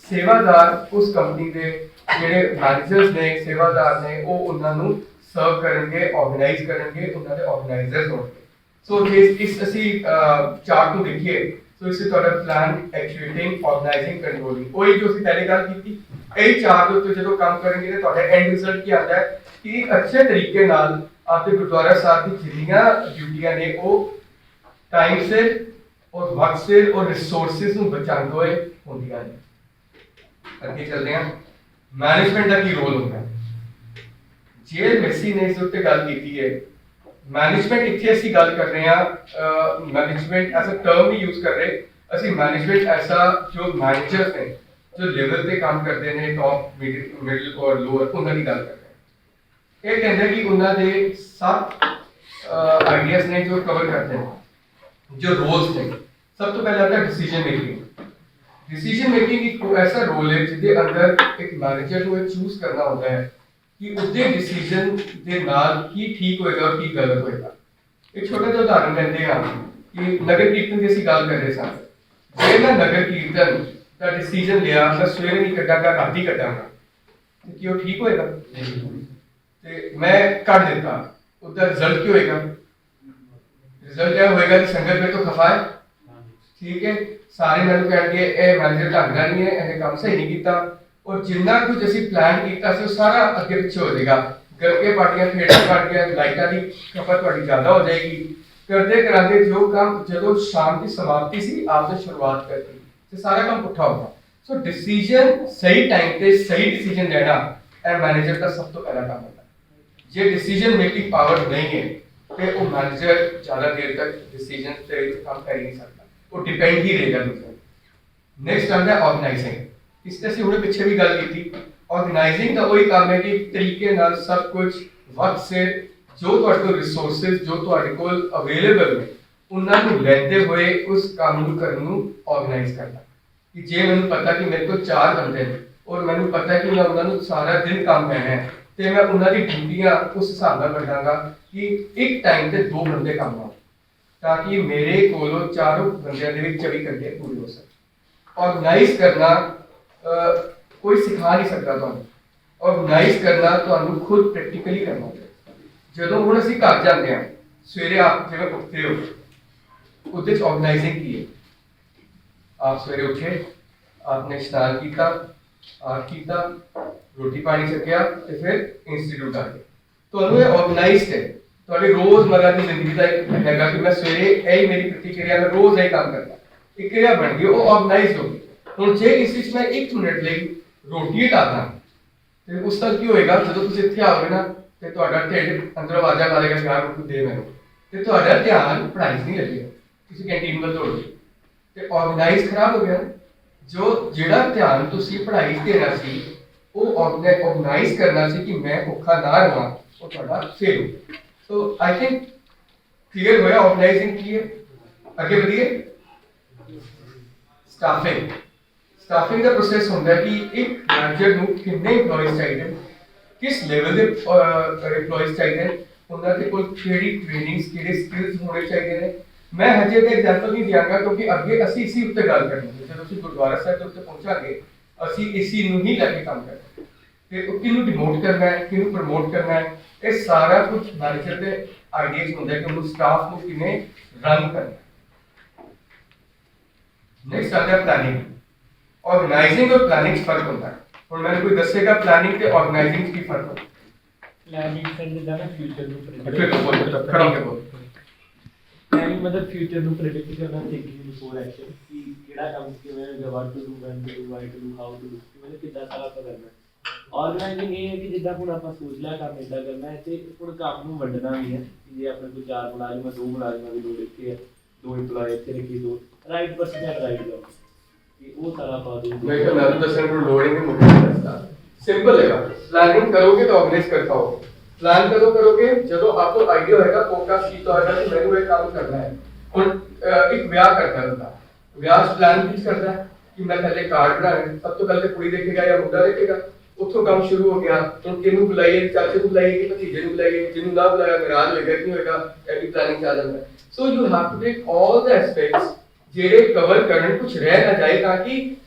ਸੇਵਾਦਾਰ ਉਸ ਕੰਪਨੀ ਦੇ ਜਿਹੜੇ ਮੈਨੇਜਰਸ ਨੇ, ਸੇਵਾਦਾਰ ਨੇ, ਉਹ ਉਹਨਾਂ ਨੂੰ ਸਰਵ ਕਰਨਗੇ, ਆਰਗੇਨਾਈਜ਼ ਕਰਨਗੇ, ਉਹਨਾਂ ਦੇ ਆਰਗੇਨਾਈਜ਼ਰਸ ਹੋਣਗੇ। ਸੋ ਇਸ ਅਸੀਂ ਚਾਰਟ ਨੂੰ ਦੇਖੀਏ ਸੋ ਇਸ ਤੁਹਾਡਾ ਪਲਾਨ, ਐਕਚੁਏਟਿੰਗ, ਆਰਗੇਨਾਈਜ਼ਿੰਗ, ਕੰਟਰੋਲਿੰਗ, ਉਹੀ ਜੋ ਅਸੀਂ ਪਹਿਲੇ ਗੱਲ ਕੀਤੀ। ਇਹ ਚਾਰਟ ਦੇ ਉੱਤੇ ਜਦੋਂ ਕੰਮ ਕਰਨਗੇ ਤਾਂ ਤੁਹਾਡਾ ਐਂਡ ਰਿਜ਼ਲਟ ਕੀ ਆਉਂਦਾ ਹੈ ਕਿ ਅੱਛੇ ਤਰੀਕੇ ਨਾਲ ਆਪਦੇ ਗੁਰਦੁਆਰਾ ਸਾਹਿਬ ਦੀ ਜਿੰਨੀਆਂ ਡਿਊਟੀਆਂ ਨੇ ਉਹ टाइम से और वक्त से और रिसोर्सेज ਨੂੰ ਬਚਾਉਂਦੇ ਹੋਏ ਹੁੰਦੀਆਂ ਨੇ। ਅੱਗੇ ਚੱਲਦੇ ਹਾਂ, ਮੈਨੇਜਮੈਂਟ ਦਾ ਕੀ ਰੋਲ ਹੁੰਦਾ ਹੈ। ਜੇ ਮੈਸੀ ਨੇ ਇਸ ਉੱਤੇ ਗੱਲ ਕੀਤੀ ਹੈ, ਮੈਨੇਜਮੈਂਟ ਇੱਥੇ ਅਸੀਂ ਗੱਲ ਕਰ ਰਹੇ ਹਾਂ, ਮੈਨੇਜਮੈਂਟ ਐਜ਼ ਅ ਟਰਮ ਨਹੀਂ ਯੂਜ਼ ਕਰ ਰਹੇ, ਅਸੀਂ ਮੈਨੇਜਮੈਂਟ ਐਸਾ ਜੋ ਮੈਨੇਜਰਸ ਨੇ ਜੋ ਲੈਵਲ ਤੇ ਕੰਮ ਕਰਦੇ ਨੇ, ਟੌਪ ਮਿਡਲ ਔਰ ਲੋਅਰ, ਉਹਨਾਂ ਦੀ ਗੱਲ ਕਰ ਰਹੇ ਹਾਂ। ਇਹ ਕਹਿੰਦੇ ਕਿ ਉਹਨਾਂ ਦੇ 7 ਆਈਡੀਆਜ਼ ਨੇ ਜੋ ਕਵਰ ਕਰਦੇ ਨੇ, जो रोल्स ने। सब तो पहले आता है डिसीजन मेकिंग। डिसीजन मेकिंग एक ऐसा रोल है जिसके अंदर एक मैनेजर को चूज करना होता है कि उसके डिसीजन के नाल की ठीक होएगा और की गलत होएगा। एक छोटा सा उदाहरण लेंदे हां कि नगर कीर्तन की ਅਸੀਂ ਗੱਲ कर रहे सन। ਜੇ मैं नगर कीर्तन ਦਾ डिसीजन लिया मैं ਸਵੇਰੇ ਨਹੀਂ ਕੱਢਾਂਗਾ, ਰਾਤ ਹੀ ਕੱਢਾਂਗਾ, ਤੇ ਕੀ ਉਹ ਠੀਕ ਹੋਏਗਾ? ਨਹੀਂ। ਤੇ ਮੈਂ ਕੱਢ ਦਿੱਤਾ, ਉਹਦਾ ਰਿਜ਼ਲਟ ਕੀ ਹੋਏਗਾ? रिजल्ट क्या होएगा कि संगत में तो खफा है, ठीक है, सारे मैनू कहणगे ए मैनेजर ढंग नाल नहीं है, ਇਹਨੇ ਕੰਮ सही नहीं कीता, और जिन्ना कुछ ਅਸੀਂ प्लान कीता ਸੀ ਉਹ ਸਾਰਾ ਅੱਗੇ ਪਿੱਛੇ ਹੋ ਜਾਏਗਾ। ਗਰਕੇ ਪਾਰਟੀਆਂ ਖੇਡਾਂ ਪਾਰਟੀਆਂ ਲਾਈਟਾਂ ਦੀ ਖਪਤ ਤੁਹਾਡੀ ਜ਼ਿਆਦਾ ਹੋ ਜਾਏਗੀ। ਕਰਦੇ ਕਰਾਂਦੇ ਜੋ ਕੰਮ ਜਦੋਂ ਸ਼ਾਮ ਦੀ ਸਮਾਪਤੀ ਸੀ ਆਪਨੇ ਸ਼ੁਰੂਆਤ ਕਰਤੀ ਤੇ ਸਾਰਾ ਕੰਮ ਪੁੱਠਾ ਹੋ ਗਿਆ। ਸੋ ਡਿਸੀਜਨ ਸਹੀ ਟਾਈਮ ਤੇ ਸਹੀ ਡਿਸੀਜਨ ਲੈਣਾ ਇਹ ਮੈਨੇਜਰ ਦਾ ਸਭ ਤੋਂ ਪਹਿਲਾ ਕੰਮ ਹੁੰਦਾ। ਜੇ ਡਿਸੀਜਨ ਮੇਕਿੰਗ ਪਾਵਰ ਨਹੀਂ ਹੈ ਤੇ ਉਹ ਮੈਨੇਜਰ ਜ਼ਿਆਦਾ ਦੇਰ ਤੱਕ ਡਿਸੀਜਨ ਤੇ ਕੰਮ ਕਰ ਹੀ ਨਹੀਂ ਸਕਦਾ, ਉਹ ਡਿਪੈਂਡ ਹੀ ਰਹੇਗਾ ਦੂਸਰੇ। ਨੈਕਸਟ ਆਉਂਦਾ ਆਰਗੇਨਾਈਜ਼ਿੰਗ। ਇਸ ਤੇ ਅਸੀਂ ਹੁਣੇ ਪਿੱਛੇ ਵੀ ਗੱਲ ਕੀਤੀ। ਆਰਗੇਨਾਈਜ਼ਿੰਗ ਦਾ ਉਹੀ ਕੰਮ ਹੈ ਕਿ ਤਰੀਕੇ ਨਾਲ ਸਭ ਕੁਝ ਵਕਤ ਸਿਰ ਜੋ ਤੁਹਾਡੇ ਕੋਲ ਰਿਸੋਰਸਸ ਜੋ ਤੁਹਾਡੇ ਕੋਲ ਅਵੇਲੇਬਲ ਨੇ ਉਹਨਾਂ ਨੂੰ ਲੈਂਦੇ ਹੋਏ ਉਸ ਕੰਮ ਨੂੰ ਕਰਨ ਨੂੰ ਆਰਗੇਨਾਈਜ਼ ਕਰਨਾ। ਕਿ ਜੇ ਮੈਨੂੰ ਪਤਾ ਕਿ ਮੇਰੇ ਕੋਲ 4 ਬੰਦੇ ਨੇ ਔਰ ਮੈਨੂੰ ਪਤਾ ਕਿ ਮੈਂ ਉਹਨਾਂ ਨੂੰ ਸਾਰਾ ਦਿਨ ਕੰਮ ਕਰਨਾ ਹੈ ਤੇ ਮੈਂ ਉਹਨਾਂ ਦੀ ਡਿਊਟੀਆਂ ਉਸ ਹਿਸਾਬ ਨਾਲ ਵੰਡਾਂਗਾ ਕਿ ਇੱਕ ਟਾਈਮ ਤੇ 2 ਬੰਦੇ ਕੰਮ ਆਉਣ ਤਾਂ ਕਿ ਮੇਰੇ ਕੋਲੋਂ 4 ਬੰਦਿਆਂ ਦੇ ਵਿੱਚ 24 ਘੰਟੇ ਪੂਰੇ ਹੋ ਸਕਣ। ਆਰਗੇਨਾਈਜ਼ ਕਰਨਾ ਕੋਈ ਸਿਖਾ ਨਹੀਂ ਸਕਦਾ ਤੁਹਾਨੂੰ, ਆਰਗੇਨਾਈਜ਼ ਕਰਨਾ ਤੁਹਾਨੂੰ ਖੁਦ ਪ੍ਰੈਕਟੀਕਲੀ ਕਰਨਾ ਪਏਗਾ। ਜਦੋਂ ਹੁਣ ਅਸੀਂ ਘਰ ਜਾਂਦੇ ਹਾਂ ਸਵੇਰੇ ਆਪ ਜਿਵੇਂ ਉੱਠਦੇ ਹੋ ਉਹਦੇ ਚ ਆਰਗੇਨਾਈਜ਼ਿੰਗ ਕੀ ਹੈ? ਆਪ ਸਵੇਰੇ ਉੱਠੇ, आपने स्नान किया, आठ किया, रोटी पानी छकिया ते फिर इंस्टीट्यूट आ गए। ਤੁਹਾਨੂੰ ਇਹ ਆਰਗੇਨਾਈਜ਼ਡ ਹੈ। ਤੁਹਾਡੇ ਰੋਜ਼ਮर्रा ਦੀ ਜ਼ਿੰਦਗੀ ਦਾ ਇੱਕ ਹੈਗਾ ਕਿ ਮੈਂ ਸਵੇਰੇ ਇਹ ਮੇਰੀ ਪ੍ਰਤੀਕਿਰਿਆ ਮੈਂ ਰੋਜ਼ ਇਹ ਕੰਮ ਕਰਦਾ, ਇੱਕ ਕਿਰਿਆ ਬਣ ਗਈ, ਉਹ ਆਰਗੇਨਾਈਜ਼ਡ ਹੋ ਗਈ। ਹੁਣ ਜੇ ਇਸ ਵਿੱਚ ਮੈਂ 1 ਮਿੰਟ ਲਈ ਰੋਟੀ ਹਟਾਦਾ ਤੇ ਉਸ ਨਾਲ ਕੀ ਹੋਏਗਾ? ਜਦੋਂ ਤੁਸੀਂ ਇੱਥੇ ਆਓਗੇ ਨਾ ਤੇ ਤੁਹਾਡਾ ਢਿੱਡ ਅੰਦਰੋਂ ਆਵਾਜ਼ਾਂ ਮਾਰੇਗਾ ਯਾਰ ਰੋਟੀ ਦੇ ਮੈਨੂੰ, ਤੇ ਤੁਹਾਡਾ ਧਿਆਨ ਪੜ੍ਹਾਈ 'ਚ ਨਹੀਂ ਲੱਗੇਗਾ, ਤੁਸੀਂ ਕੈਂਟੀਨ ਵੱਲ ਦੌੜੋਗੇ ਤੇ ਆਰਗੇਨਾਈਜ਼ ਖਰਾਬ ਹੋ ਗਿਆ। जो ਜਿਹੜਾ ਧਿਆਨ ਤੁਸੀਂ ਪੜ੍ਹਾਈ 'ਚ ਦੇਣਾ ਸੀ ਉਹ ਆਰਗੇਨਾਈਜ਼ ਕਰਨਾ ਸੀ ਕਿ ਮੈਂ ਭੁੱਖਾ ਨਾ ਰਹਾਂ, ਉਹ ਤੁਹਾਡਾ ਫੇਲ ਹੋ। ਸੋ ਆਈ ਥਿੰਕ ਕਲੀਅਰ ਹੋਇਆ ਆਰਗੇਨਾਈਜ਼ਿੰਗ ਕੀ ਹੈ। ਅੱਗੇ ਵਧੀਏ। ਸਟਾਫਿੰਗ ਦਾ ਪ੍ਰੋਸੈਸ ਹੁੰਦਾ ਕਿ ਇੱਕ ਮੈਨੇਜਰ ਨੂੰ ਕਿੰਨੇ EMPLOYEES ਚਾਹੀਦੇ, ਕਿਸ ਲੈਵਲ ਦੇ EMPLOYEES ਚਾਹੀਦੇ, ਉਹਨਾਂ ਦੇ ਕੋਲ ਕਿਹੜੀ ਟ੍ਰੇਨਿੰਗਸ ਕਿਹੜੇ ਸਕਿੱਲਸ ਹੋਣੇ ਚਾਹੀਦੇ ਨੇ। मैं हजे तक एग्जांपल नहीं दियांगा क्योंकि अगे ਅਸੀਂ ਇਸੇ ਉੱਤੇ ਗੱਲ ਕਰਨੀ ਹੈ। ਜਦੋਂ ਅਸੀਂ ਗੁਰਦੁਆਰਾ ਸਾਹਿਬ ਦੇ ਉੱਤੇ ਪਹੁੰਚਾਂਗੇ ਅਸੀਂ ਇਸੇ ਨੂੰ ਹੀ ਲੈ ਕੇ ਕੰਮ ਕਰਾਂਗੇ ਤੇ ਉਹ ਕਿਹਨੂੰ ਡਿਮੋਟ ਕਰਨਾ ਹੈ, ਕਿਹਨੂੰ ਪ੍ਰਮੋਟ ਕਰਨਾ ਹੈ, ਇਹ ਸਾਰਾ ਕੁਝ ਮੈਨੇਜਰ ਦੇ ਆਈਡੀਆਜ਼ ਹੁੰਦਾ ਕਿ ਉਹਨੂੰ ਸਟਾਫ ਨੂੰ ਕਿਵੇਂ ਰਨ ਕਰਨਾ। ਨੈਕਸਟ ਆਉਂਦਾ ਪਲਾਨਿੰਗ। ਆਰਗੇਨਾਈਜ਼ਿੰਗ ਔਰ ਪਲਾਨਿੰਗ 'ਚ ਫਰਕ ਹੁੰਦਾ ਹੈ। ਹੁਣ ਮੈਨੂੰ ਕੋਈ ਦੱਸੇਗਾ ਪਲਾਨਿੰਗ ਤੇ ਆਰਗੇਨਾਈਜ਼ਿੰਗ 'ਚ ਕੀ ਫਰਕ ਹੁੰਦਾ? ਪਲਾਨਿੰਗ ਕਰਦੇ ਦਾ ਫਿਊਚਰ ਨੂੰ ਖੜਾ ਹੋ ਕੇ ਬੋਲ। ਪਲਾਨਿੰਗ ਮਤਲਬ ਫਿਊਚਰ ਨੂੰ ਪ੍ਰੈਡਿਕਟ ਕਰਨਾ, ਥਿੰਕਿੰਗ ਬਿਫੋਰ ਐਕਸ਼ਨ, ਕਿ ਕਿਹੜਾ ਕੰਮ ਕਿਵੇਂ ਹੋਏਗਾ, what to do, when to do, why to do, how to do, ਮਤਲਬ ਕਿੱਦਾਂ ਸਾਰਾ ਕਰਨਾ। ਆਰਗੇਨਾਈਜ਼ਿੰਗ ਇਹ ਹੈ ਕਿ ਜਿੱਦਾਂ ਹੁਣ ਆਪਾਂ ਸੋਚ ਲਿਆ ਕੰਮ ਇੱਦਾਂ ਕਰਨਾ ਹੈ ਤੇ ਹੁਣ ਕੰਮ ਨੂੰ ਵੰਡਣਾ ਵੀ ਹੈ। ਜੇ ਆਪਣੇ ਕੋਲ 4 ਮੁਲਾਜ਼ਮ, 2 ਮੁਲਾਜ਼ਮਾਂ ਦੀ ਲੋੜ ਇੱਥੇ ਹੈ, 2 EMPLOYEE ਇੱਥੇ ਰੱਖੀ, 2 ਰਾਈਟ ਪਰਸਨ ਹੈ ਰਾਈਟ ਜੌਬ, ਕਿ ਉਹ ਸਾਰਾ ਪਾ ਦੂੰ। ਮੈਂ ਕਿਹਾ ਮੈਂ ਦੱਸਣ ਨੂੰ ਲੋੜ ਹੀ ਨਹੀਂ, ਮੁੱਢ ਦੱਸਦਾ ਸਿੰਪਲ ਹੈਗਾ। ਪਲਾਨਿੰਗ ਕਰੋਗੇ ਤਾਂ ਆਰਗੇਨਾਈਜ਼ ਕਰ ਪਾਓਗੇ। प्लान कदों करोगे? जब आपको आइडिया होगा, फोकस की तो होगा कि मैंने ये काम करना है। और एक ब्याह करता है बंदा, ब्याह प्लान किस करता है कि मैं पहले कार्ड बनाना है, सब तो पहले कुड़ी देखेगा या मुंडा देखेगा, उतो काम शुरू हो गया। हुण किहनूं बुलाइए, चाचे नूं बुलाइए कि भतीजे नूं बुलाइए, जिन्हों ना बुलाया नाराज होएगा कि होएगा, ये भी प्लानिंग आ जाता है। So you have to take all the aspects जेड़े कवर करन, कुछ रह ना जाए, ताकि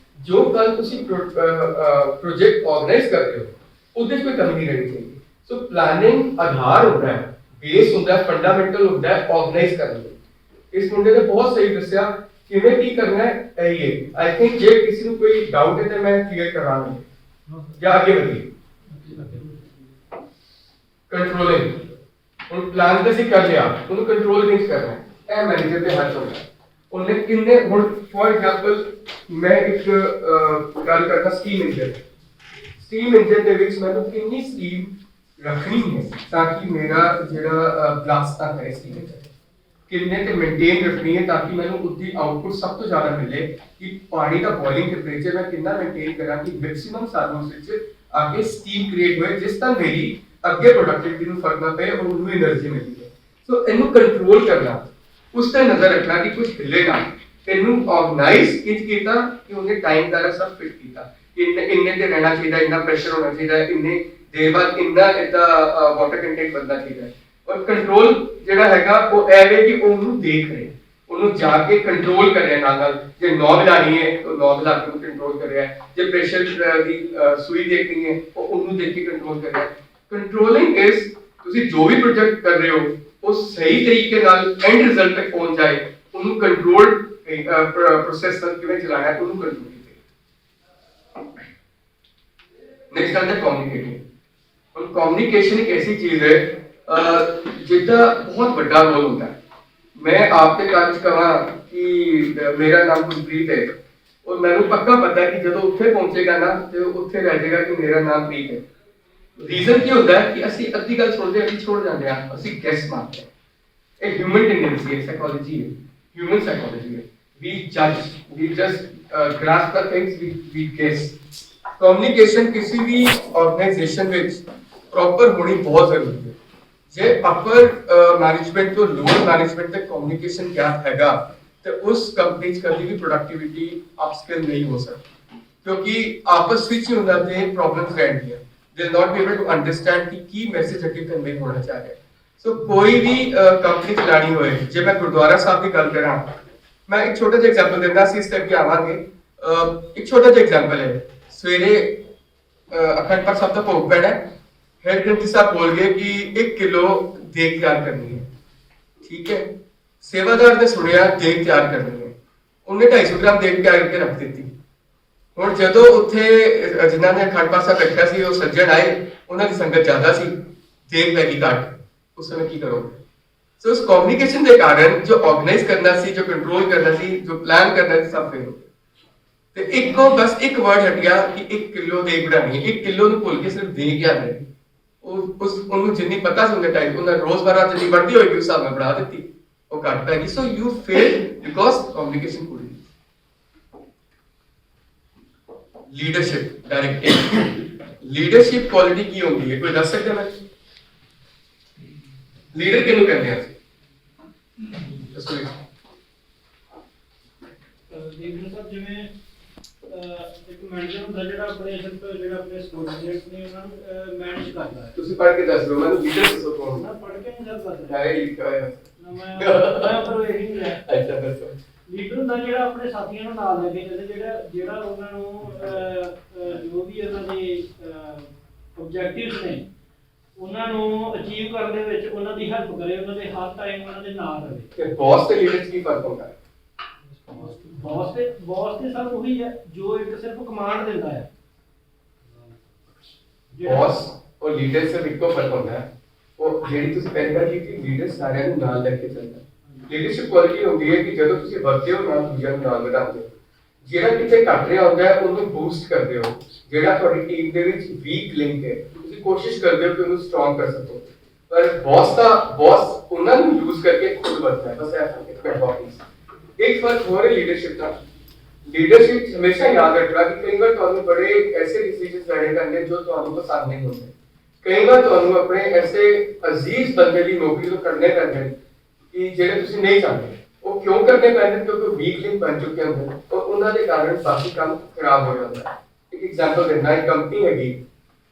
जो कल तुसीं प्रोजेक्ट ऑर्गेनाइज कर रहे हो उहदे कोई कमी नहीं रहनी चाहिए। सो प्लानिंग आधार होता है, बेस होता है, फंडामेंटल होता है ऑर्गेनाइज करने में। इस मुंडे ने बहुत सही दस्या किवें की करना है। ये आई थिंक जे किसी को कोई डाउट है तो मैं क्लियर करांगा या आगे बढ़िए। कंट्रोलिंग, उन प्लान तो सी कर लिया, उन्हें कंट्रोल नहीं करना है। ਇਹ ਮੈਨੇਜਰ ਦੇ ਹੱਥ ਹੁੰਦਾ ਉਹਨੇ ਕਿੰਨੇ ਹੁਣ ਫॉर ਐਗਜ਼ਾਮਪਲ ਮੈਂ ਇੱਕ ਗੱਲ ਕਰਦਾ ਸਟੀਮ ਇੰਜਨ ਦੇ ਵਿੱਚ ਮੈਨੂੰ ਕਿੰਨੀ ਸਟੀਮ ਰੱਖਣੀ ਹੈ ਤਾਂ ਕਿ ਮੇਰਾ ਜਿਹੜਾ ਬਲਾਸਟ ਤੱਕ ਹੈ ਸਟੀਮ ਇੰਜਨ ਕਿੰਨੇ ਤੇ ਮੇਨਟੇਨ ਰੱਖਣੀ ਹੈ ਤਾਂ ਕਿ ਮੈਨੂੰ ਉਸਦੀ ਆਊਟਪੁੱਟ ਸਭ ਤੋਂ ਜ਼ਿਆਦਾ ਮਿਲੇ ਕਿ ਪਾਣੀ ਦਾ ਬੋਇਲਿੰਗ ਟੈਂਪਰੇਚਰ ਮੈਂ ਕਿੰਨਾ ਮੇਨਟੇਨ ਕਰਾਂ ਕਿ ਮੈਕਸਿਮਮ ਸਾਧਨ ਵਿੱਚ आगे स्टीम क्रिएट हुए जिस तरह मेरी अगे प्रोडक्टिविटी में फर्क ना पे और उन्हें एनर्जी मिलती है सो इनको कंट्रोल करना उस पर नजर रखना कि कुछ हिलेगा इनको ऑर्गेनाइज कित कीता कि उन्हें टाइम द्वारा सब फिट कीता इन्ने ते रहना चाहिए इतना प्रेशर होना चाहिए इन्ने देर बाद इतना इतना वाटर कंटेंट बनना चाहिए और कंट्रोल ਜਿਹੜਾ ਹੈਗਾ ਉਹ ਐਵੇਂ ਕਿ ਉਹਨੂੰ ਦੇਖ ਰਹੇ ਉਹਨੂੰ ਜਾ ਕੇ ਕੰਟਰੋਲ ਕਰ ਰਿਹਾ ਨਾਲ ਜੇ ਨੌਬ ਲਾਣੀ ਹੈ ਤਾਂ ਨੌਬ ਲਾ ਕੇ ਕੰਟਰੋਲ ਕਰ ਰਿਹਾ ਜੇ ਪ੍ਰੈਸ਼ਰ ਦੀ ਸੂਈ ਦੇਖਣੀ ਹੈ ਉਹ ਉਹਨੂੰ ਦੇਖ ਕੇ ਕੰਟਰੋਲ ਕਰ ਰਿਹਾ ਕੰਟਰੋਲਿੰਗ ਇਜ਼ ਤੁਸੀਂ ਜੋ ਵੀ ਪ੍ਰੋਜੈਕਟ ਕਰ ਰਹੇ ਹੋ ਉਹ ਸਹੀ ਤਰੀਕੇ ਨਾਲ ਐਂਡ ਰਿਜ਼ਲਟ ਤੱਕ ਪਹੁੰਚ ਜਾਏ ਉਹਨੂੰ ਕੰਟਰੋਲ ਪ੍ਰੋਸੈਸ ਨਾਲ ਕਿਵੇਂ ਚਲਾਣਾ ਹੈ ਉਹਨੂੰ ਕੰਟਰੋਲ ਕੀਤੇ नेक्स्ट आता है कम्युनिकेटिंग और कम्युनिकेशन एक ऐसी चीज है जिसका बहुत बड़ा रोल होता है मैं आपके काज कहा कि मेरा नाम गुरप्रीत है और मैंने पक्का पता है कि जब उत्थे पहुंचेगा ना तो उत्थे रह जाएगा कि मेरा नाम प्रीत है रीजन क्या होता है कि असि अद्धी गल सुनते हैं छोड़ जाते हैं असि गैस मारते हैं एक ह्यूमन टेंडेंसी है साइकोलॉजी है ह्यूमन साइकोलॉजी है we just grasp the things we guess communication किसी भी ऑर्गेनाइजेशन में प्रॉपर होनी बहुत जरूरी है जे अपर मैनेजमेंट तो लोअर मैनेजमेंट तक कम्युनिकेशन गैप हैगा तो उस कंपनी च कभी भी प्रोडक्टिविटी अपस्किल नहीं हो सकती क्योंकि आपस में ही उन्हां दे प्रॉब्लम्स रहंदियां they not be able to understand कि की मैसेज अगे कन्वे होना चाह रहा है सो कोई भी कंपनी चलानी होए जे मैं गुरुद्वारा साहब की गल करा मैं एक छोटा सा एग्जांपल देना सी इस टाइप के आवांगे एक छोटा सा एग्जांपल है सवेरे अखंड पाठ साहब का भोग पैना है हेड ग्रंथी साहब बोल गए कि 1 किलो देग तैयार करनी है ठीक है सेवादार ने सुनिया देग तैयार करनी है उन्हें 250 ग्राम देग तैयार करके रख दी हुण जदों उत्थे जिन्हां ने अखंड पाठ साहब रखिया सी वो सज्जण आए उन्हां दी संगत ज्यादा सी देग पै गई घट उस समय की करोगे सो उस कम्युनिकेशन के कारण जो ऑर्गेनाइज करना सी जो कंट्रोल करना सी जो प्लान करना सी सब फेल हो ਤੇ ਇੱਕੋ ਬਸ ਇੱਕ ਵਰਡ ਹਟਿਆ ਕਿ 1 ਕਿਲੋ ਦੇ ਬਣਾਣੀ 1 ਕਿਲੋ ਨੂੰ ਭੁੱਲ ਕੇ ਸਿਰਫ ਦੇ ਗਿਆ ਹੈ ਉਹ ਉਹਨੂੰ ਜਿੰਨੀ ਪਤਾ ਸੀ ਉਹਦੇ ਟਾਈਮ ਉਹਨਾਂ ਰੋਜ਼ਮਰਾ ਜਿੰਨੀ बढ़ती ਹੋਏਗੀ ਉਸ ਹਿਸਾਬ ਨਾਲ बढ़ा ਦਿੱਤੀ ਉਹ ਘਟ ਪੈ ਗਈ so you fail because communication Puri leadership directing leadership quality की होती है कोई दस सकता है लीडर किहनू कहते हैं दसो लीडर साहब जिवें एक मैनेजर ਹੁੰਦਾ ਜਿਹੜਾ ਆਪਣੇ ਜਿਹੜਾ ਆਪਣੇ ਸਟੂਡੈਂਟਸ ਨੇ ਉਹਨਾਂ ਨੂੰ ਮੈਨੇਜ ਕਰਦਾ ਹੈ ਤੁਸੀਂ ਪੜ੍ਹ ਕੇ ਦੱਸ ਦਿਓ ਮੈਨੂੰ ਲੀਡਰ ਦੱਸੋ ਕੌਣ ਮੈਂ ਪੜ੍ਹ ਕੇ ਨਹੀਂ ਦੱਸਦਾ ਹੈ ਲਿਖਿਆ ਹੋਇਆ ਮੈਂ ਪਰ ਇਹ ਨਹੀਂ ਹੈ ਅੱਛਾ ਦੱਸੋ ਲੀਡਰ ਹੁੰਦਾ ਜਿਹੜਾ ਆਪਣੇ ਸਾਥੀਆਂ ਨੂੰ ਨਾਲ ਲੈ ਕੇ ਚੱਲੇ ਜਿਹੜਾ ਉਹਨਾਂ ਨੂੰ ਜੋ ਵੀ ਉਹਨਾਂ ਦੇ ਆਬਜੈਕਟਿਵਸ ਨੇ ਉਹਨਾਂ ਨੂੰ ਅਚੀਵ ਕਰਨ ਦੇ ਵਿੱਚ ਉਹਨਾਂ ਦੀ ਹੈਲਪ ਕਰੇ ਉਹਨਾਂ ਦੇ ਹਰ ਟਾਈਮ ਉਹਨਾਂ ਦੇ ਨਾਲ ਰਹੇ ਤੇ ਬੌਸ ਤੇ ਲੀਡਰ ਕੀ ਫਰਕ ਹੁੰਦਾ ਹੈ बॉस के सब वही है जो एक सिर्फ कमांड देता है बॉस और लीडर से इको फर्क होता है वो ਜਿਹੜੀ ਤੁਸੀਂ ਪਹਿਲੀ ਗੱਲ ਕੀਤੀ ਲੀਡਰ ਸਾਰਿਆਂ ਨੂੰ ਨਾਲ ਲੈ ਕੇ ਚੱਲਦਾ ਲੀਡਰਸ਼ਿਪ ਕੁਆਲਿਟੀ ਹੁੰਦੀ ਹੈ ਕਿ ਜਦੋਂ ਤੁਸੀਂ ਵਰਤਦੇ ਹੋ ਨਾਲ ਦੂਜਿਆਂ ਨੂੰ ਨਾਲ ਵਧਾਉਂਦੇ ਹੋ ਜਿਹੜਾ ਕਿਤੇ ਘਟ ਰਿਹਾ ਹੁੰਦਾ ਹੈ ਉਹਨੂੰ ਬੂਸਟ ਕਰਦੇ ਹੋ ਜਿਹੜਾ ਤੁਹਾਡੀ ਟੀਮ ਦੇ ਵਿੱਚ ਵੀਕ ਲਿੰਕ ਹੈ ਤੁਸੀਂ ਕੋਸ਼ਿਸ਼ ਕਰਦੇ ਹੋ ਕਿ ਉਹਨੂੰ ਸਟਰੋਂਗ ਕਰ ਸਕੋ ਪਰ ਬੌਸ ਉਹਨਾਂ ਨੂੰ ਯੂਜ਼ ਕਰਕੇ ਖੁਦ ਵਧਦਾ ਹੈ ਬਸ ਐਸਾ ਇੱਕ ਬੌਸ एक फर्क हो रहा है लीडरशिप का लीडरशिप हमेशा याद रखना कि कई बार ਤੁਹਾਨੂੰ बड़े ऐसे डिसीजंस लेने करने जो ਤੁਹਾਨੂੰ पसंद नहीं होते कई बार ਤੁਹਾਨੂੰ अपने ऐसे अजीज बंदे ਦੀ नौकरी ਤੋਂ करने ਪੈਂਦੇ ਕਿ ਜਿਹੜੇ ਤੁਸੀਂ ਨਹੀਂ ਚਾਹੁੰਦੇ ਉਹ ਕਿਉਂ ਕਰਨੇ ਪੈਂਦੇ ਕਿਉਂਕਿ ਵੀਕ ਲਿੰਕ ਬਣ ਚੁੱਕੇ ਹੁੰਦੇ ਔਰ ਉਹਨਾਂ ਦੇ ਕਾਰਨ ਬਾਕੀ ਕੰਮ ਖਰਾਬ ਹੋ ਜਾਂਦਾ ਹੈ ਇੱਕ ਐਗਜ਼ਾਮਪਲ ਦੇਣਾ ਇੱਕ ਕੰਪਨੀ ਹੈਗੀ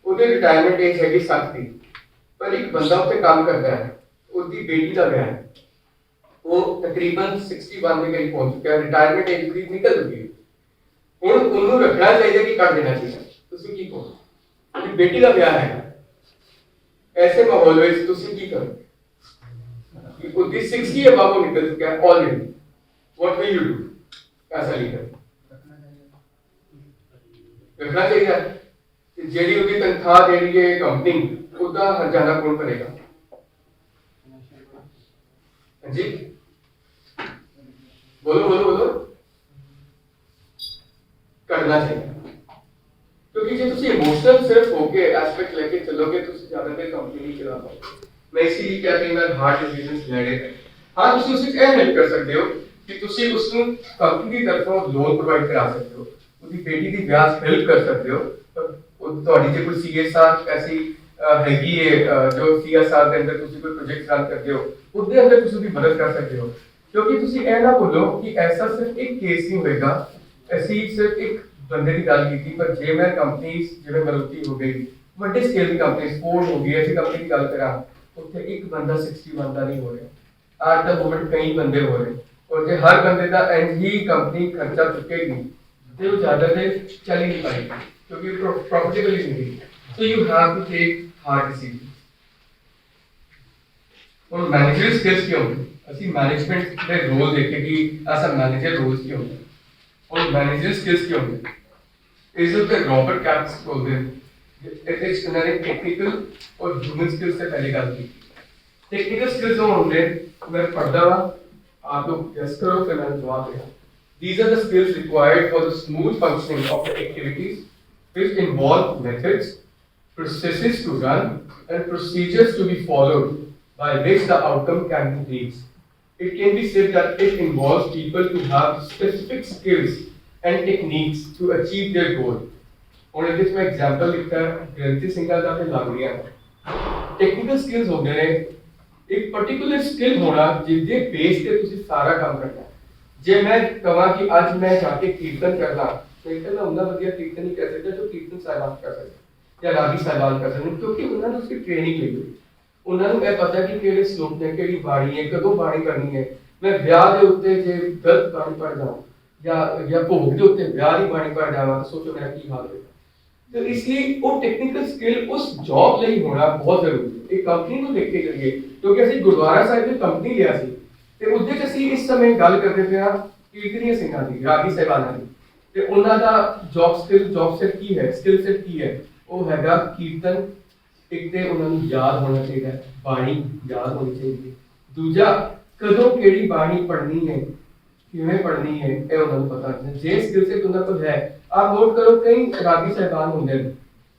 ਉਹਦੇ ਰਿਟਾਇਰਮੈਂਟ ਏਜ ਹੈਗੀ 60 ਦੀ ਪਰ ਇੱਕ ਬੰਦਾ ਉੱਥੇ ਕੰਮ ਕਰਦਾ ਹੈ ਉਹਦੀ ਬੇਟੀ ਦਾ ਵਿਆਹ ਹੈ वो तकरीबन 61 ਦੇ ਕਰੀਬ ਪਹੁੰਚ ਚੁੱਕਿਆ ਰਿਟਾਇਰਮੈਂਟ ਏਜ ਵੀ ਨਿਕਲ ਚੁੱਕੀ ਹੈ ਹੁਣ ਉਹਨੂੰ ਰੱਖਣਾ ਚਾਹੀਦਾ ਕਿ ਕੱਢ ਦੇਣਾ ਚਾਹੀਦਾ ਤੁਸੀਂ ਕੀ ਕਹੋ ਉਹਦੀ ਬੇਟੀ ਦਾ ਵਿਆਹ ਹੈ ਐਸੇ ਮਾਹੌਲ ਵਿੱਚ ਤੁਸੀਂ ਕੀ ਕਰੋਗੇ ਕਿ ਉਹਦੀ 60 ਅਬਵ ਨਿਕਲ ਚੁੱਕਿਆ ਹੈ already what will you do ਐਸਾ ਲੀਡਰ ਰੱਖਣਾ ਚਾਹੀਦਾ ਜਿਹੜੀ ਉਹਦੀ ਤਨਖਾਹ ਜਿਹੜੀ ਹੈ ਕੰਪਨੀ ਉਹਦਾ ਹਰਜਾਨਾ ਕੌਣ ਭਰੇਗਾ जी बोलो बोलो बोलो करना चाहिए क्योंकि जे ਤੁਸੀਂ ਇਮੋਸ਼ਨਲ ਸਿਰਫ ਹੋ ਕੇ ਐਸਪੈਕਟ ਲੈ ਕੇ ਚੱਲੋਗੇ ਤੁਸੀਂ ਜ਼ਿਆਦਾ ਦੇਰ ਕੰਪਨੀ ਨਹੀਂ ਚਲਾ ਪਾਓਗੇ ਮੈਂ ਇसीलिए ਕਿਹਾ ਕਿ ਮੈਂ ਹਾਰਡ ਡਿਸੀਜਨਸ ਲੈਣੇ ਨੇ ਹਾਂ ਤੁਸੀਂ ਉਸ ਵਿੱਚ ਇਹ ਹੈਲਪ ਕਰ ਸਕਦੇ ਹੋ ਕਿ ਤੁਸੀਂ ਉਸ ਨੂੰ ਕੰਪਨੀ ਦੀ ਤਰਫੋਂ ਲੋਨ ਪ੍ਰੋਵਾਈਡ ਕਰਾ ਸਕਦੇ ਹੋ ਉਹਦੀ ਬੇਟੀ ਦੀ ਵਿਆਹ ਹੈਲਪ ਕਰ ਸਕਦੇ ਹੋ ਉਹ ਤੁਹਾਡੀ ਜੇ ਕੋਈ ਸੀਐਸਆਰ ਐਸੀ ਹੈਗੀ ਹੈ ਜੋ ਸੀਐਸਆਰ ਦੇ ਅੰਦਰ ਤੁਸੀਂ ਕੋਈ ਪ੍ਰੋਜੈਕਟ ਰਨ ਕਰਦੇ ਹੋ ਉਹਦੇ ਅੰਦਰ ਤੁਸੀਂ ਵੀ ਮਦਦ ਕਰ ਸਕਦੇ ਹੋ ਕਿਉਂਕਿ ਤੁਸੀਂ ਇਹ ਨਾ ਭੁੱਲੋ ਕਿ ਐਸਾ ਸਿਰਫ ਇੱਕ ਕੇਸ ਨਹੀਂ ਹੋਏਗਾ ਅਸੀਂ ਸਿਰਫ ਇੱਕ ਬੰਦੇ ਦੀ ਗੱਲ ਕੀਤੀ ਪਰ ਜੇ ਮੈਂ ਕੰਪਨੀਆਂ ਜਿਵੇਂ ਮਰੂਤੀ ਹੋ ਗਈ ਵੱਡੇ ਸਕੇਲ ਦੀ ਕੰਪਨੀ ਫੋਰਡ ਹੋ ਗਈ ਐਸੀ ਕੰਪਨੀ ਦੀ ਗੱਲ ਕਰਾਂ ਉੱਥੇ ਇੱਕ ਬੰਦਾ 60 ਬੰਦਾ ਨਹੀਂ ਹੋ ਰਿਹਾ ਅੱਜ ਦਾ ਮੂਮੈਂਟ ਕਈ ਬੰਦੇ ਹੋ ਰਹੇ और जो हर बंदे का एंड ही कंपनी खर्चा चुकेगी तो वो ज्यादा देर चल ही नहीं पाएगी क्योंकि प्रॉफिटेबल ही नहीं तो you have to take hard decision और मैनेजर स्किल्स क्यों ਅਸੀਂ ਮੈਨੇਜਮੈਂਟ ਦੇ ਰੋਲ ਦੇਖੇ ਕਿ ਐਸਾ ਮੈਨੇਜਰ ਰੋਲਸ ਕੀ ਹੁੰਦੇ और मैनेजर स्किल्स ਕੀ ਹੁੰਦੇ ਇਸ ਉੱਤੇ ਰੋਬਰਟ ਕੈਪਸ ਬੋਲਦੇ ਇਹਦੇ ਵਿੱਚ ਉਹਨਾਂ ਨੇ ਟੈਕਨੀਕਲ ਔਰ ਹਿਊਮਨ ਸਕਿੱਲਸ ਤੇ ਪਹਿਲੇ ਗੱਲ ਕੀਤੀ टेक्निकल स्किल्स जो होंगे मैं पढ़ता हुआ आप लोग गेस करो फिर मैं जवाब देगा these are the skills required for the smooth functioning of the activities which involve methods processes to run and procedures to be followed by which the outcome can be reached it can be said that it involves people to have specific skills and techniques to achieve their goal और इसमें मैं example लिखता है ग्रंथी सिंघल का फिर लागू है technical skills होंगे ने एक पर्टिकुलर स्किल होना जिसके बेस पे ਤੁਸੀਂ ਸਾਰਾ ਕੰਮ ਕਰਨਾ ਜੇ ਮੈਂ ਕਹਾਂ ਕਿ ਅੱਜ ਮੈਂ ਜਾ ਕੇ ਕੀਰਤਨ ਕਰਨਾ ਤੇ ਮੈਂ ਉਹਨਾਂ ਵਧੀਆ ਕੀਰਤਨ ਨਹੀਂ ਕਰ ਸਕਦਾ ਜੋ ਕੀਰਤਨ ਸਾਹਿਬਾਨ ਕਰ ਸਕਦੇ ਜਾਂ ਰਾਗੀ ਸਾਹਿਬਾਨ ਕਰ ਸਕਦੇ ਕਿਉਂਕਿ ਉਹਨਾਂ ਨੂੰ ਉਸकी ਟ੍ਰੇਨਿੰਗ ਲਈ ਹੋਈ ਉਹਨਾਂ ਨੂੰ ਇਹ ਪਤਾ ਕਿ ਕਿਹੜੇ ਸ਼ਲੋਕ ਨੇ ਕਿਹੜੀ ਬਾਣੀ ਹੈ ਕਦੋਂ ਬਾਣੀ ਕਰਨੀ ਹੈ ਮੈਂ ਵਿਆਹ ਦੇ ਉੱਤੇ ਜੇ ਗਲਤ ਬਾਣੀ ਪੜ ਜਾਵਾਂ ਜਾਂ ਭੋਗ ਦੇ ਉੱਤੇ ਵਿਆਹ ਦੀ ਬਾਣੀ ਪੜ ਜਾਵਾਂ ਤਾਂ ਸੋਚੋ ਮੇਰਾ ਕੀ ਹਾਲ ਹੋਵੇਗਾ तो इसलिए वो टेक्निकल स्किल उस जॉब ਲਈ ਹੋਣਾ ਬਹੁਤ ਜ਼ਰੂਰੀ ਹੈ ਇੱਕ ਕੰਪਨੀ ਨੂੰ ਦੇਖ ਕੇ ਕਰੀਏ ਕਿਉਂਕਿ ਅਸੀਂ ਗੁਰਦੁਆਰਾ ਸਾਹਿਬ ਦੀ ਕੰਪਨੀ ਲਿਆ ਸੀ ਤੇ ਉਹਦੇ ਵਿੱਚ ਅਸੀਂ ਇਸ ਸਮੇਂ ਗੱਲ ਕਰਦੇ ਪਏ ਹਾਂ ਕੀਰਤਨੀਏ ਸਿੰਘਾਂ ਦੀ ਰਾਗੀ ਸਾਹਿਬਾਨਾਂ ਦੀ ਤੇ ਉਹਨਾਂ ਦਾ ਜੌਬ ਸੈਟ ਕੀ ਹੈ ਸਕਿੱਲ ਸੈਟ ਕੀ ਹੈ ਉਹ ਹੈਗਾ ਕੀਰਤਨ ਇੱਕ ਤੇ ਉਹਨਾਂ ਨੂੰ ਯਾਦ ਹੋਣਾ ਚਾਹੀਦਾ ਬਾਣੀ ਯਾਦ ਹੋਣੀ ਚਾਹੀਦੀ ਹੈ ਦੂਜਾ ਕਦੋਂ ਕਿਹੜੀ ਬਾਣੀ ਪੜ੍ਹਨੀ ਹੈ ਕਿਵੇਂ ਪੜ੍ਹਨੀ ਹੈ ਇਹ ਉਹਨਾਂ ਨੂੰ ਪਤਾ ਨਹੀਂ ਜੇ ਸਕਿੱਲ ਸੈਟ ਉਹਨਾਂ ਕੋਲ ਹੈ आप नोट करो कई रागी साहिबान होंगे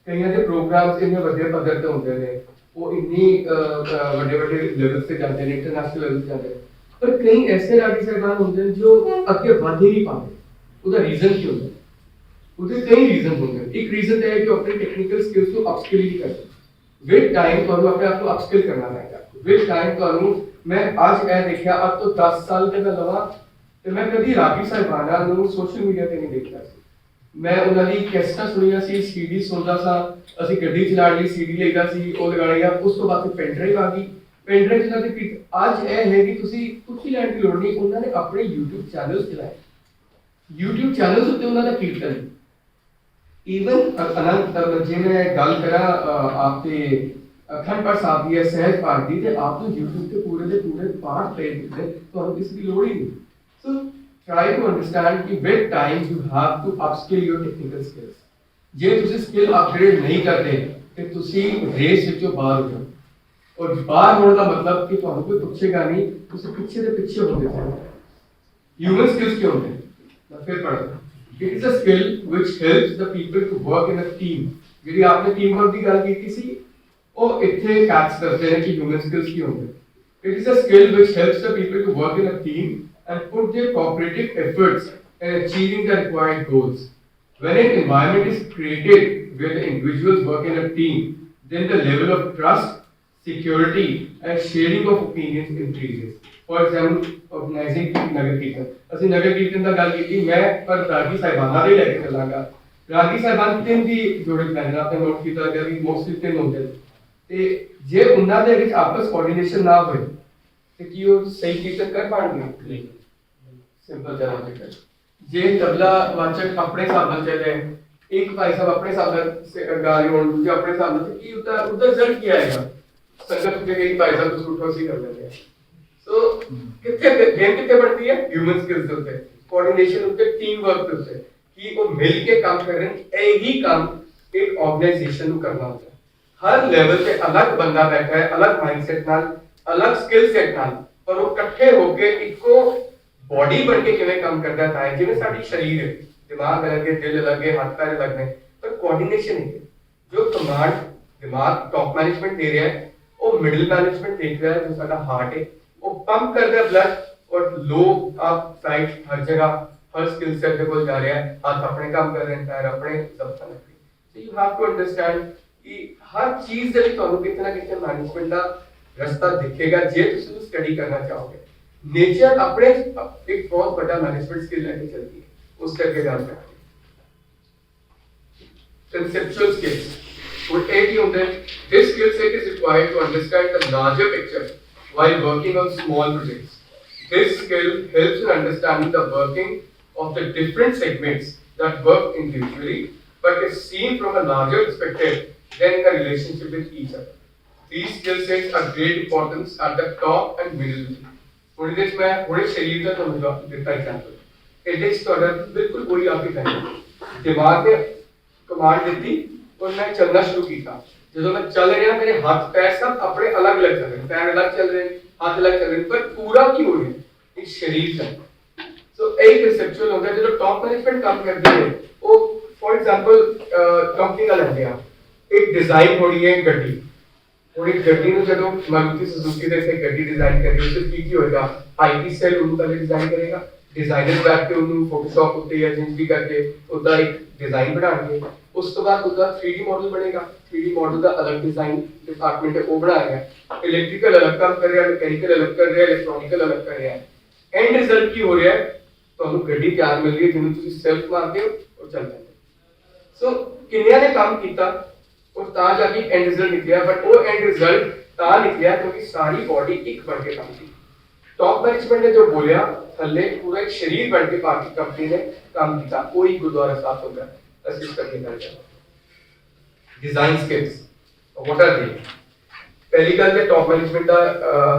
कईयां दे प्रोग्राम्स इन्ने वड्डे पद्धर ते होंदे ने वो इन्नी वड्डे लेवल से जाते हैं इंटरनेशनल लेवल से जाते हैं पर कई ऐसे रागी साहिबान होंगे जो अगे बढ़ ही नहीं पाते उसका रीजन क्यों है उसके कई रीजन होंगे एक रीजन है कि अपने टेक्निकल स्किल्स को अपस्किल ही करते विद टाइम तो अपने आप को अपस्किल करना पड़ेगा विद टाइम तो मैं आज ए देखा अब तो 10 साल के मैं लगा तो मैं कभी रागी साहिबाना ਨੂੰ सोशल मीडिया ਤੇ ਨਹੀਂ ਦੇਖਿਆ मैं ਉਹਨਾਂ ਦੀ ਕੈਸਟਾਂ ਸੁਣੀਆਂ ਸੀ ਸੀਡੀ ਸੁਣਦਾ ਸਾਂ ਅਸੀਂ ਗੱਡੀ ਚਲਾਉਣ ਲਈ ਸੀਡੀ ਲਈਦਾ ਸੀ ਉਹ ਲਗਾਣੀ ਆ ਉਸ ਤੋਂ ਬਾਅਦ ਪੈਨ ਡਰਾਈਵ ਆ ਗਈ ਪੈਨ ਡਰਾਈਵ ਨਾਲ ਤੇ ਅੱਜ ਇਹ ਹੈ ਕਿ ਤੁਸੀਂ ਕੁਝ ਲੈਣ ਦੀ ਲੋੜ ਨਹੀਂ ਉਹਨਾਂ ਨੇ ਆਪਣੇ YouTube ਚੈਨਲਸ ਚਲਾਏ YouTube ਚੈਨਲਸ ਉੱਤੇ ਉਹਨਾਂ ਦਾ ਕੀਰਤਨ ਇਵਨ ਅਨੰਤ ਜੇ ਮੈਂ ਗੱਲ ਕਰਾਂ ਆਪ ਤੇ ਅਖੰਡ ਪਾਠ ਸਾਹਿਬ ਦੀ ਸਹਿਜ ਪਾਠ ਦੀ ਤੇ ਆਪ ਨੂੰ YouTube ਤੇ ਪੂਰੇ ਦੇ ਪੂਰੇ ਪਾਠ ਪਲੇ ਕੀਤੇ ਤੁਹਾਨੂੰ ਕਿਸੇ ਦੀ ਲੋੜ ਹੀ ਨਹੀਂ ਸੋ try to understand कि with time you have to upskill your technical skills ਜੇ ਤੁਸੀਂ ਸਕਿੱਲ ਅਪਗ੍ਰੇਡ ਨਹੀਂ ਕਰਦੇ ਤੇ ਤੁਸੀਂ ਰੇਸ ਵਿੱਚੋਂ ਬਾਹਰ ਹੋ ਜਾਓ ਔਰ ਬਾਹਰ ਹੋਣ ਦਾ ਮਤਲਬ ਕਿ ਤੁਹਾਨੂੰ ਕੋਈ ਪੁੱਛੇਗਾ ਨਹੀਂ ਤੁਸੀਂ ਪਿੱਛੇ ਦੇ ਪਿੱਛੇ ਹੁੰਦੇ ਜਾਓ ਹਿਊਮਨ ਸਕਿੱਲਸ ਕੀ ਹੁੰਦੇ ਮੈਂ ਫਿਰ ਪੜ੍ਹਦਾ it is a skill which helps the people to work in a team ਜਿਹੜੀ ਆਪਨੇ ਟੀਮ ਵਰਕ ਦੀ ਗੱਲ ਕੀਤੀ ਸੀ ਉਹ ਇੱਥੇ ਕੈਚ ਕਰਦੇ ਨੇ ਕਿ ਹਿਊਮਨ ਸਕਿੱਲਸ ਕੀ ਹੁੰਦੇ it is a skill which helps the people to work in a team and put their cooperative efforts in achieving the required goals. When an environment is created where the individuals work in a team, then the level of trust, security and sharing of opinions increases. For example, organizing Nagar Kirtan. ਅਸੀਂ ਨਗਰ ਕੀਰਤਨ ਦਾ ਗੱਲ ਕੀਤੀ ਮੈਂ ਪਰ ਰਾਗੀ ਸਾਹਿਬਾਨਾਂ ਦੇ ਲੈ ਕੇ ਚੱਲਾਂਗਾ ਰਾਗੀ ਸਾਹਿਬਾਨ ਤਿੰਨ ਦੀ ਜੋੜੇ ਪੈਣਾ ਆਪਨੇ ਨੋਟ ਕੀਤਾ ਗਿਆ ਵੀ ਮੋਸਟਲੀ ਤਿੰਨ ਹੁੰਦੇ ਤੇ ਜੇ ਉਹਨਾਂ ਦੇ ਵਿੱਚ ਆਪਸ ਕੋਆਰਡੀਨੇਸ਼ਨ ਨਾ ਹੋਵੇ ਤੇ ਕੀ ਉਹ ਸਹੀ ਕੀਰਤਨ ਕਰ ਪਾਣਗੇ सिंपल चला लेकर जे तबला वाचक अपने हिसाब ਨਾਲ ਚੱਲੇ ਇੱਕ ਭਾਈ ਸਾਹਿਬ ਆਪਣੇ ਹਿਸਾਬ ਨਾਲ ਗਾ ਰਹੇ ਹੋਣ ਦੂਜੇ ਆਪਣੇ ਹਿਸਾਬ ਨਾਲ ਕੀ ਉਧਰ ਰਿਜ਼ਲਟ ਕੀ ਆਏਗਾ ਸੰਗਤ ਦੇ ਇੱਕ ਭਾਈ ਸਾਹਿਬ ਤੋਂ ਉਠੋ ਸੀ ਕਰ ਲੈਂਦੇ ਸੋ ਕਿੱਥੇ ਗੇਮ ਕਿੱਥੇ ਬਣਦੀ ਹੈ ਹਿਊਮਨ ਸਕਿੱਲਸ ਦੇ ਉੱਤੇ ਕੋਆਰਡੀਨੇਸ਼ਨ ਉੱਤੇ ਟੀਮ ਵਰਕ ਦੇ ਉੱਤੇ ਕਿ ਉਹ ਮਿਲ ਕੇ ਕੰਮ ਕਰਨ ਇਹੀ ਕੰਮ ਇੱਕ ਆਰਗੇਨਾਈਜੇਸ਼ਨ ਨੂੰ ਕਰਨਾ ਹੁੰਦਾ ਹਰ ਲੈਵਲ ਤੇ ਅਲੱਗ ਬੰਦਾ ਬੈਠਾ ਹੈ ਅਲੱਗ ਮਾਈਂਡਸੈਟ ਨਾਲ ਅਲੱਗ ਸਕਿੱਲ ਸੈਟ ਨਾਲ ਪਰ ਉਹ ਇਕੱਠੇ ਹੋ ਕੇ ਇੱਕੋ ਬੋਡੀ ਬਣ ਕੇ ਕਿਵੇਂ ਕੰਮ ਕਰਦਾ ਤਾਂ ਹੈ ਜਿਵੇਂ ਸਾਡੀ ਸਰੀਰ ਹੈ, ਦਿਮਾਗ ਅਲੱਗ ਹੈ, ਦਿਲ ਅਲੱਗ ਹੈ, ਹੱਥ ਪੈਰ ਅਲੱਗ ਨੇ, ਪਰ ਕੋਆਰਡੀਨੇਸ਼ਨ ਨਹੀਂ ਹੈ। ਜੋ ਕਮਾਂਡ ਦਿਮਾਗ ਟੌਪ ਮੈਨੇਜਮੈਂਟ ਦੇ ਰਿਹਾ ਹੈ, ਉਹ ਮਿਡਲ ਮੈਨੇਜਮੈਂਟ ਦੇਖ ਰਿਹਾ ਹੈ, ਜੋ ਸਾਡਾ ਹਾर्ट ਹੈ ਉਹ ਪੰਪ ਕਰਦਾ ਹੈ ਬਲੱਡ, और लो आप साइड हर जगह हर स्किल सेट पे जा रहा है, हाथ अपने काम कर रहे हैं, पैर अपने सब कर रहे हैं। So you have to understand कि हर चीज ਦੇ ਲਈ ਤੁਹਾਨੂੰ ਕਿਤੇ ਨਾ ਕਿਤੇ ਮੈਨੇਜਮੈਂਟ ਦਾ ਰਸਤਾ ਦਿਖੇਗਾ ਜੇ ਤੁਸੀਂ ਸਟੱਡੀ ਕਰਨਾ ਚਾਹੋਗੇ। नेचर अपने एक बहुत बड़ा मैनेजमेंट स्किल लेके चलती है, उस करके ध्यान रखें। Conceptual skills would एक ही होते हैं। This skill set is required to understand the larger picture while working on small projects. This skill helps in understanding the working of the different segments that work individually, but is seen from a larger perspective than the relationship with each other. These skill sets are great importance at the top and middle. थोड़ी देर में थोड़े शरीर का समझा देता example. एडेक्स तो अगर बिल्कुल कोई आपकी नहीं दिमाग ने कमांड दी और मैं चलना शुरू किया। जो मैं चल रहा मेरे हाथ पैर सब अपने अलग अलग चल रहे हैं, पैर अलग चल रहे हैं, हाथ अलग चल रहे हैं, पर पूरा क्यों हो रहा है एक शरीर का। सो एक कंसेप्चुअल होता है जो टॉप मैनेजमेंट काम करती है वो फॉर एग्जांपल कंपनी का लेंगे आप एक डिजाइन हो रही है गड्डी और एक गड्डी ਨੂੰ ਜਦੋਂ ਮਾਰੂਤੀ ਸੁਜ਼ੂਕੀ ਦੇ ਸੇ ਗੱਡੀ ਡਿਜ਼ਾਈਨ ਕਰੀ ਉਸ ਤੇ ਕੀ ਹੋਏਗਾ ਆਈਟੀ ਸੈੱਲ ਉਹਨੂੰ ਪਹਿਲੇ ਡਿਜ਼ਾਈਨ ਕਰੇਗਾ डिजाइनर बैठ के उन्होंने फोटोशॉप उत्ते या जिंज भी करके उसका एक डिजाइन बनाएंगे उस तो बाद उसका 3D मॉडल बनेगा 3D मॉडल का अलग डिजाइन डिपार्टमेंट है वो बनाएगा इलेक्ट्रिकल अलग काम कर रहा है मैकेनिकल अलग कर रहा है इलेक्ट्रॉनिकल अलग कर रहा है एंड रिजल्ट की हो रहा है तो हमें गड्डी तैयार मिल रही है जिन्हें तुम सेल्फ मारते हो और चल जाते हो सो किन्निया ने काम किया और ता जाके एंड रिजल्ट निकलिया बट वो एंड रिजल्ट ता निकलिया क्योंकि सारी बॉडी एक बन के काम की टॉप मैनेजमेंट ने जो बोलिया थल्ले पूरा एक शरीर बन के बाकी कंपनी ने काम किया कोई गुरुद्वारा साफ हो गया असिस्ट करके कर दिया design skills what are they पहली गल ते टॉप मैनेजमेंट दा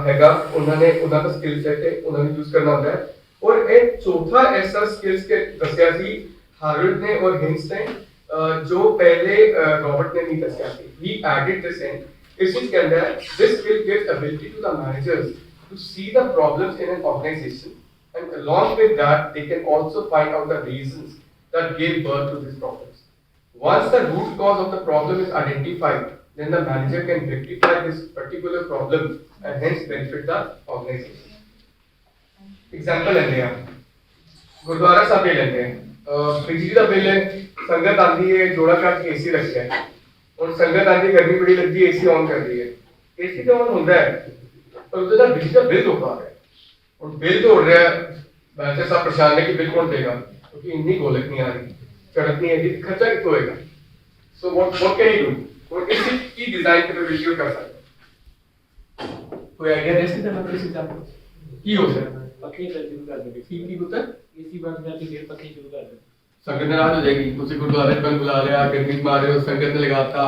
हैगा उन्होंने उनका स्किल सेट है उन्होंने यूज करना होता है और एक चौथा ऐसा स्किल्स के दसया सी हार्वर्ड ने और हिंस ने जो पहले रॉबर्ट ने नहीं दसया सी ही एडेड दिस इन इस के अंदर this skill gives ability to the managers to see the problems in an organization and along with that they can also find out the reasons that gave birth to these problems. Once the root cause of the problem is identified, then the manager can rectify this particular problem and hence benefit the organization. Example लेते हैं गुरुद्वारा साहब ले लेते हैं बिजली का bill है संगत आती है जोड़ा काट के एसी रख है और संगत आती है गर्मी बड़ी लगती है एसी ऑन कर दी है एसी तो ऑन होता है और उधर का बिजली का बिल तो उठा रहा है और बिल तो उड़ रहा है वैसे सब परेशान है कि बिल कौन देगा क्योंकि इतनी गोलक नहीं आ रही चढ़क नहीं है खर्चा कितना होएगा so what can you do और इसी की डिजाइन कैपेबिलिटी कर सकते कोई आईडिया दे सकते हैं किसी एग्जांपल की हो सकता है पक्के कर शुरू कर देंगे की होता है इसी बात में आके फिर पक्के शुरू कर देंगे संगत नाराज हो जाएगी उसे गुरुद्वारे बंद बुला लिया गर्मी मार रहे हो संगत ने लगाता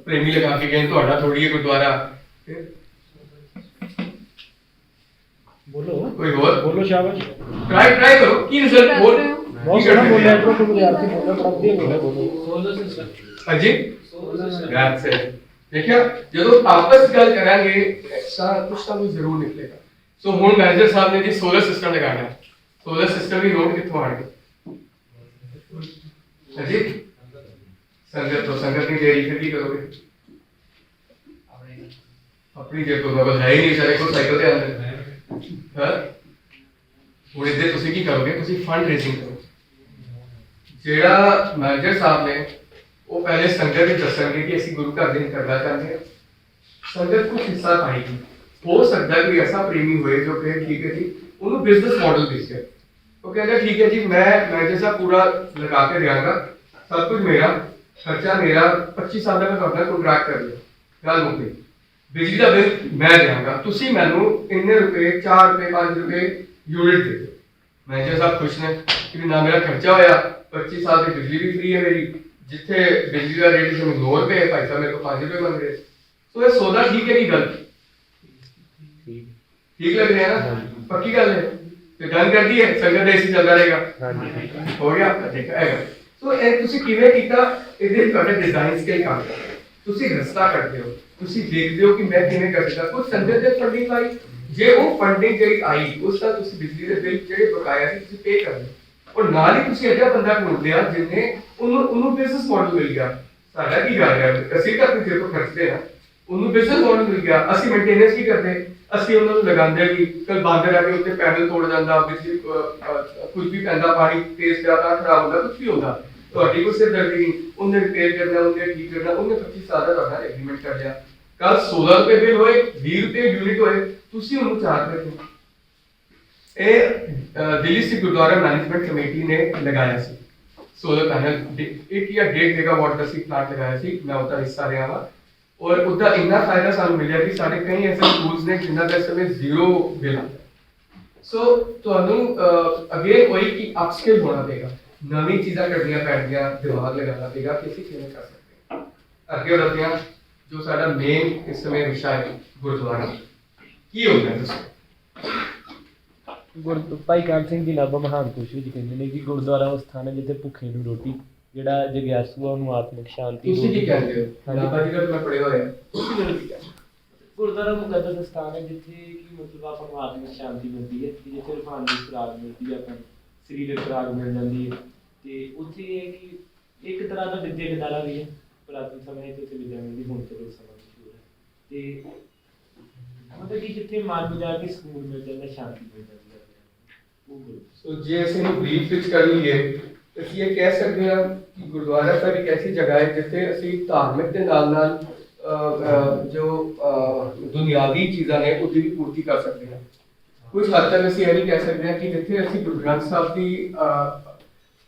प्रेमी लगा के गए थोड़ा थोड़ी है गुरुद्वारा बोलो कोई और बोलो शाबाश ट्राई करो की रिजल्ट बोल बहुत सारा बोल रहा है तो विद्यार्थी बोल रहा बड़ा बढ़िया बोल रहा सोलर सिस्टम हाँ जी याद से देखिए ਜਦੋਂ ਆਪਸ ਗੱਲ ਕਰਾਂਗੇ ਸਾਰਾ ਕੁਝ ਤਾਂ ਜ਼ਰੂਰ ਨਿਕਲੇਗਾ ਸੋ ਹੁਣ ਮੈਨੇਜਰ ਸਾਹਿਬ ਨੇ ਜੀ ਸੋਲਰ ਸਿਸਟਮ ਲਗਾਣਾ ਹੈ ਸੋਲਰ ਸਿਸਟਮ ਵੀ ਨੋਟ ਕਿੱਥੋਂ ਆਣਗੇ ਜੀ ਸੰਗਤ ਨਹੀਂ ਦੇ ਰਹੀ ਫਿਰ ਕੀ ਕਰੋਗੇ ਆਪਣੀ ਜੇ ਕੋਈ ਮਗਲ ਹੈ ਹੀ ਨਹੀਂ ਸਾਰੇ ਕੋਲ ਸਾਈਕਲ ਤੇ ਆਉਂਦੇ ਹਾਂ ਹੁਣ ਇਹਦੇ ਤੁਸੀਂ ਕੀ ਕਰੋਗੇ ਤੁਸੀਂ ਫੰਡ ਰੇਜ਼ਿੰਗ ਕਰੋ ਜਿਹੜਾ ਮੈਨੇਜਰ ਸਾਹਿਬ ਨੇ ਉਹ ਪਹਿਲੇ ਸੰਗਤ ਨੂੰ ਦੱਸਣਗੇ ਕਿ ਅਸੀਂ ਗੁਰੂ ਘਰ ਦੇ ਕਰਨਾ ਚਾਹੁੰਦੇ ਹਾਂ ਸੰਗਤ ਕੁਝ ਹਿੱਸਾ ਪਾਏਗੀ ਹੋ ਸਕਦਾ ਕੋਈ ਐਸਾ ਪ੍ਰੇਮੀ ਹੋਏ ਜੋ ਕਹੇ ਠੀਕ ਹੈ ਜੀ ਉਹਨੂੰ ਬਿਜ਼ਨਸ ਮਾਡਲ ਦੱਸਿਆ ਉਹ ਕਹਿੰਦਾ ਠੀਕ ਹੈ ਜੀ ਮੈਂ ਮੈਨੇਜਰ ਸਾਹਿਬ ਪੂਰਾ ਲਗਾ ਕੇ ਦਿਆਂਗਾ ਸਭ ਕੁਝ ਮੇਰਾ ਖਰਚਾ ਮੇਰਾ 25 ਸਾਲ ਦਾ ਮੈਂ ਤੁਹਾਡਾ ਕੰਟਰੈਕਟ ਕਰ ਲਿਆ ਗੱਲ ਮੁੱਕੀ ਬਿਜਲੀ ਦਾ ਬਿੱਲ ਮੈਂ ਦਿਆਂਗਾ ਤੁਸੀਂ ਮੈਨੂੰ ਇੰਨੇ ਰੁਪਏ 4 ਰੁਪਏ 5 ਰੁਪਏ ਯੂਨਿਟ ਦੇ ਦਿਓ ਮੈਨੇਜਰ ਸਾਹਿਬ ਖੁਸ਼ ਨੇ ਕਿ ਨਾ ਮੇਰਾ ਖਰਚਾ ਹੋਇਆ 25 ਸਾਲ ਦੀ ਬਿਜਲੀ ਵੀ ਫ੍ਰੀ ਹੈ ਮੇਰੀ ਜਿੱਥੇ ਬਿਜਲੀ ਦਾ ਰੇਟ ਸਾਨੂੰ 9 ਰੁਪਏ ਭਾਈ ਸਾਹਿਬ ਮੇਰੇ ਕੋਲ 5 ਰੁਪਏ ਮੰਗ ਰਹੇ ਸੋ ਇਹ ਸੌਦਾ ਠੀਕ ਹੈ ਕਿ ਗਲਤ ठीक लग रहा है ना पक्की गल है तो डन कर दी है संगत ऐसी चलता रहेगा हो गया देखा है तो ਇਹ ਤੁਸੀਂ ਕਿਵੇਂ ਕੀਤਾ ਇਹਦੇ ਤੁਹਾਡੇ ਡਿਜ਼ਾਈਨ ਸਕਿੱਲ ਕੰਮ ਤੁਸੀਂ ਰਸਤਾ ਕੱਢਦੇ ਹੋ ਤੁਸੀਂ ਦੇਖਦੇ ਹੋ ਕਿ ਮੈਂ ਕਿਵੇਂ ਕਰ ਸਕਦਾ ਕੋਈ ਸੰਗਤ ਦੇ ਫੰਡਿੰਗ ਆਈ ਜੇ ਉਹ ਫੰਡਿੰਗ ਜਿਹੜੀ ਆਈ ਉਸ ਦਾ ਤੁਸੀਂ ਬਿਜਲੀ ਦੇ ਬਿੱਲ ਜਿਹੜੇ ਬਕਾਇਆ ਸੀ ਤੁਸੀਂ ਪੇ ਕਰ ਲਏ ਔਰ ਨਾਲ ਹੀ ਤੁਸੀਂ ਅਜਿਹਾ ਬੰਦਾ ਢੂੰਢ ਲਿਆ ਜਿਹਨੇ ਉਹਨੂੰ ਬਿਜ਼ਨਸ ਮਾਡਲ ਮਿਲ ਗਿਆ ਸਾਡਾ ਕੀ ਗੱਲ ਹੈ ਅਸੀਂ ਤਾਂ ਆਪਣੇ ਜੇਬ ਤੋਂ ਖਰਚਦੇ ਆ ਉਹਨੂੰ ਬਿਜ਼ਨਸ ਮਾਡਲ ਮਿਲ ਗਿਆ ਅਸੀਂ ਮੇਨਟੇਨੈਂਸ ਕੀ ਕਰਦੇ ਅਸੀਂ ਉਹਨਾਂ ਨੂੰ ਲਗਾਉਂਦੇ ਵੀ ਕੱਲ ਬਾਂਦਰ ਆ ਕੇ ਉੱਤੇ ਪੈਨਲ ਤੋੜ ਜਾਂਦਾ ਬਿਜਲੀ ਕੁਝ ਵੀ ਪੈਂਦਾ ਪਾਣੀ ਤੇਜ਼ ਜ਼ਿਆਦਾ ਖਰਾਬ ਹੁੰਦਾ ਕੁਝ ਵੀ ਹੁੰਦਾ ਤੁਹਾਡੀ ਕੋਈ ਸਿਰਦਰਦੀ ਨਹੀਂ ਉਹਨੇ ਰਿਪੇਅਰ ਕਰਨਾ ਉਹਨੇ ਠੀਕ ਕਰਨਾ ਉਹਨੇ 25 ਸਾਲ ਦਾ ਤੁਹਾਡਾ ਐਗਰੀਮੈਂਟ ਕਰ ਲਿਆ ਕੱਲ 16 ਰੁਪਏ ਬਿੱਲ ਹੋਏ 20 ਰੁਪਏ ਯੂਨਿਟ ਹੋਏ ਤੁਸੀਂ ਉਹਨੂੰ ਚਾਰਜ ਕਰਦੇ ਇਹ ਦਿੱਲੀ ਸਿੱਖ ਗੁਰਦੁਆਰਾ ਮੈਨੇਜਮੈਂਟ ਕਮੇਟੀ ਨੇ ਲਗਾਇਆ ਸੀ ਸੋਲਰ ਪੈਨਲ ਇੱਕ ਜਾਂ 1.5 ਮੈਗਾਵਾਟ ਦਾ ਸੀ ਪਲਾਂਟ ਲਗਾਇਆ ਸੀ ਮੈਂ ਉਹਦਾ ਹਿੱਸਾ ਰਿਹਾ ਵਾ ਔਰ ਉਹਦਾ ਇੰਨਾ ਫਾਇਦਾ ਸਾਨੂੰ ਮਿਲਿਆ ਕਿ ਸਾਡੇ ਕਈ ਐਸੇ ਸਕੂਲਸ ਨੇ ਜਿਨ੍ਹਾਂ ਦਾ ਇਸ ਸਮੇਂ ਜ਼ੀਰੋ ਬਿੱਲ ਆਉਂਦਾ ਸੋ ਤੁਹਾਨੂੰ ਅਗੇ ਕੋਈ ਕਿ ਅਪਸਕਿਲ ਹੋਣਾ ਪਏਗਾ ਨਵੀਂ ਚੀਜ਼ਾਂ ਕਰਨੀਆਂ ਪੈਣਗੀਆਂ ਦਿਮਾਗ ਲਗਾਉਣਾ ਪਏਗਾ ਕਿ ਅਸੀਂ ਕਿਵੇਂ ਕਰ ਸਕਦੇ ਹਾਂ ਅੱਗੇ ਵਧਦੇ ਹਾਂ ਜੋ ਸਾਡਾ ਮੇਨ ਇਸ ਸਮੇਂ ਵਿਸ਼ਾ ਹੈ ਗੁਰਦੁਆਰਾ ਕੀ ਹੁੰਦਾ ਦੱਸੋ ਭਾਈ ਕਾਨ ਸਿੰਘ ਜੀ ਨਾਭਾ ਮਹਾਨ ਪੁਰਸ਼ ਜੀ ਕਹਿੰਦੇ ਨੇ ਕਿ ਗੁਰਦੁਆਰਾ ਉਹ ਸਥਾਨ ਹੈ ਜਿੱਥੇ ਭੁੱਖੇ ਨੂੰ ਰੋਟੀ ਜਿਹੜਾ ਜਗਿਆਸੂ ਆ ਉਹਨੂੰ ਆਤਮਿਕ ਸ਼ਾਂਤੀ ਤੁਸੀਂ ਕੀ ਕਹਿੰਦੇ ਹੋ ਨਾਭਾ ਜੀ ਦਾ ਮੈਂ ਪੜ੍ਹਿਆ ਹੋਇਆ ਤੁਸੀਂ ਮੈਨੂੰ ਕੀ ਕਹਿੰਦੇ ਗੁਰਦੁਆਰਾ ਮੁਕੱਦਸ ਸਥਾਨ ਹੈ ਜਿੱਥੇ ਕਿ ਮਤਲਬ ਆਪਾਂ ਨੂੰ ਆਤਮਿਕ ਸ਼ਾਂਤੀ ਮਿਲਦੀ ਹੈ ਕਿ ਜਿੱਥੇ ਰੂਹਾਨੀ ਖੁਰਾਕ ਮਿਲਦੀ ਹੈ ਆਪਾਂ ਨੂੰ ਸਰੀਰਕ ਖੁਰਾਕ ਮਿਲ ਜਾਂਦੀ ਹੈ ਤੇ ਉੱਥੇ ਇਹ ਹੈ ਕਿ ਇੱਕ ਤਰ੍ਹਾਂ ਦਾ ਵਿਦਿਅਕ ਅਦਾਰਾ ਵੀ ਹੈ ਪੁਰਾਤਨ ਸਮੇਂ ਤੋਂ ਉੱਥੇ ਵਿਦਿਆ ਮਿਲਦੀ ਹੁਣ ਤੇ ਲੋਕ ਸਮਾਂ ਮਸ਼ਹੂਰ ਹੈ ਤੇ ਮਤਲਬ ਕਿ ਜਿੱਥੇ ਮਨ ਨੂੰ ਜਾ ਕੇ ਸਕੂਨ ਮਿਲ ਜਾਂਦਾ ਸ਼ਾਂਤੀ ਮਿਲ ਜਾਂਦੀ ਹੈ ਉਹ ਗੁਰੂ ਸੋ ਜੇ ਅਸੀਂ ਨੂੰ ਬਰੀਫ ਵਿੱਚ ਕਰ ਲਈਏ ਅਸੀਂ ਇਹ ਕਹਿ ਸਕਦੇ ਹਾਂ ਕਿ ਗੁਰਦੁਆਰਾ ਸਾਹਿਬ ਇੱਕ ਐਸੀ ਜਗ੍ਹਾ ਹੈ ਜਿੱਥੇ ਅਸੀਂ ਧਾਰਮਿਕ ਦੇ ਨਾਲ ਨਾਲ ਜੋ ਦੁਨਿਆਵੀ ਚੀਜ਼ਾਂ ਨੇ ਉਹਦੀ ਵੀ ਪੂਰਤੀ ਕਰ ਸਕਦੇ ਹਾਂ ਕੁਝ ਹੱਦ ਤੱਕ ਅਸੀਂ ਇਹ ਨਹੀਂ ਕਹਿ ਸਕਦੇ ਹਾਂ ਕਿ ਜਿੱਥੇ ਅਸੀਂ ਗੁਰੂ ਗ੍ਰੰਥ ਸਾਹਿਬ ਦੀ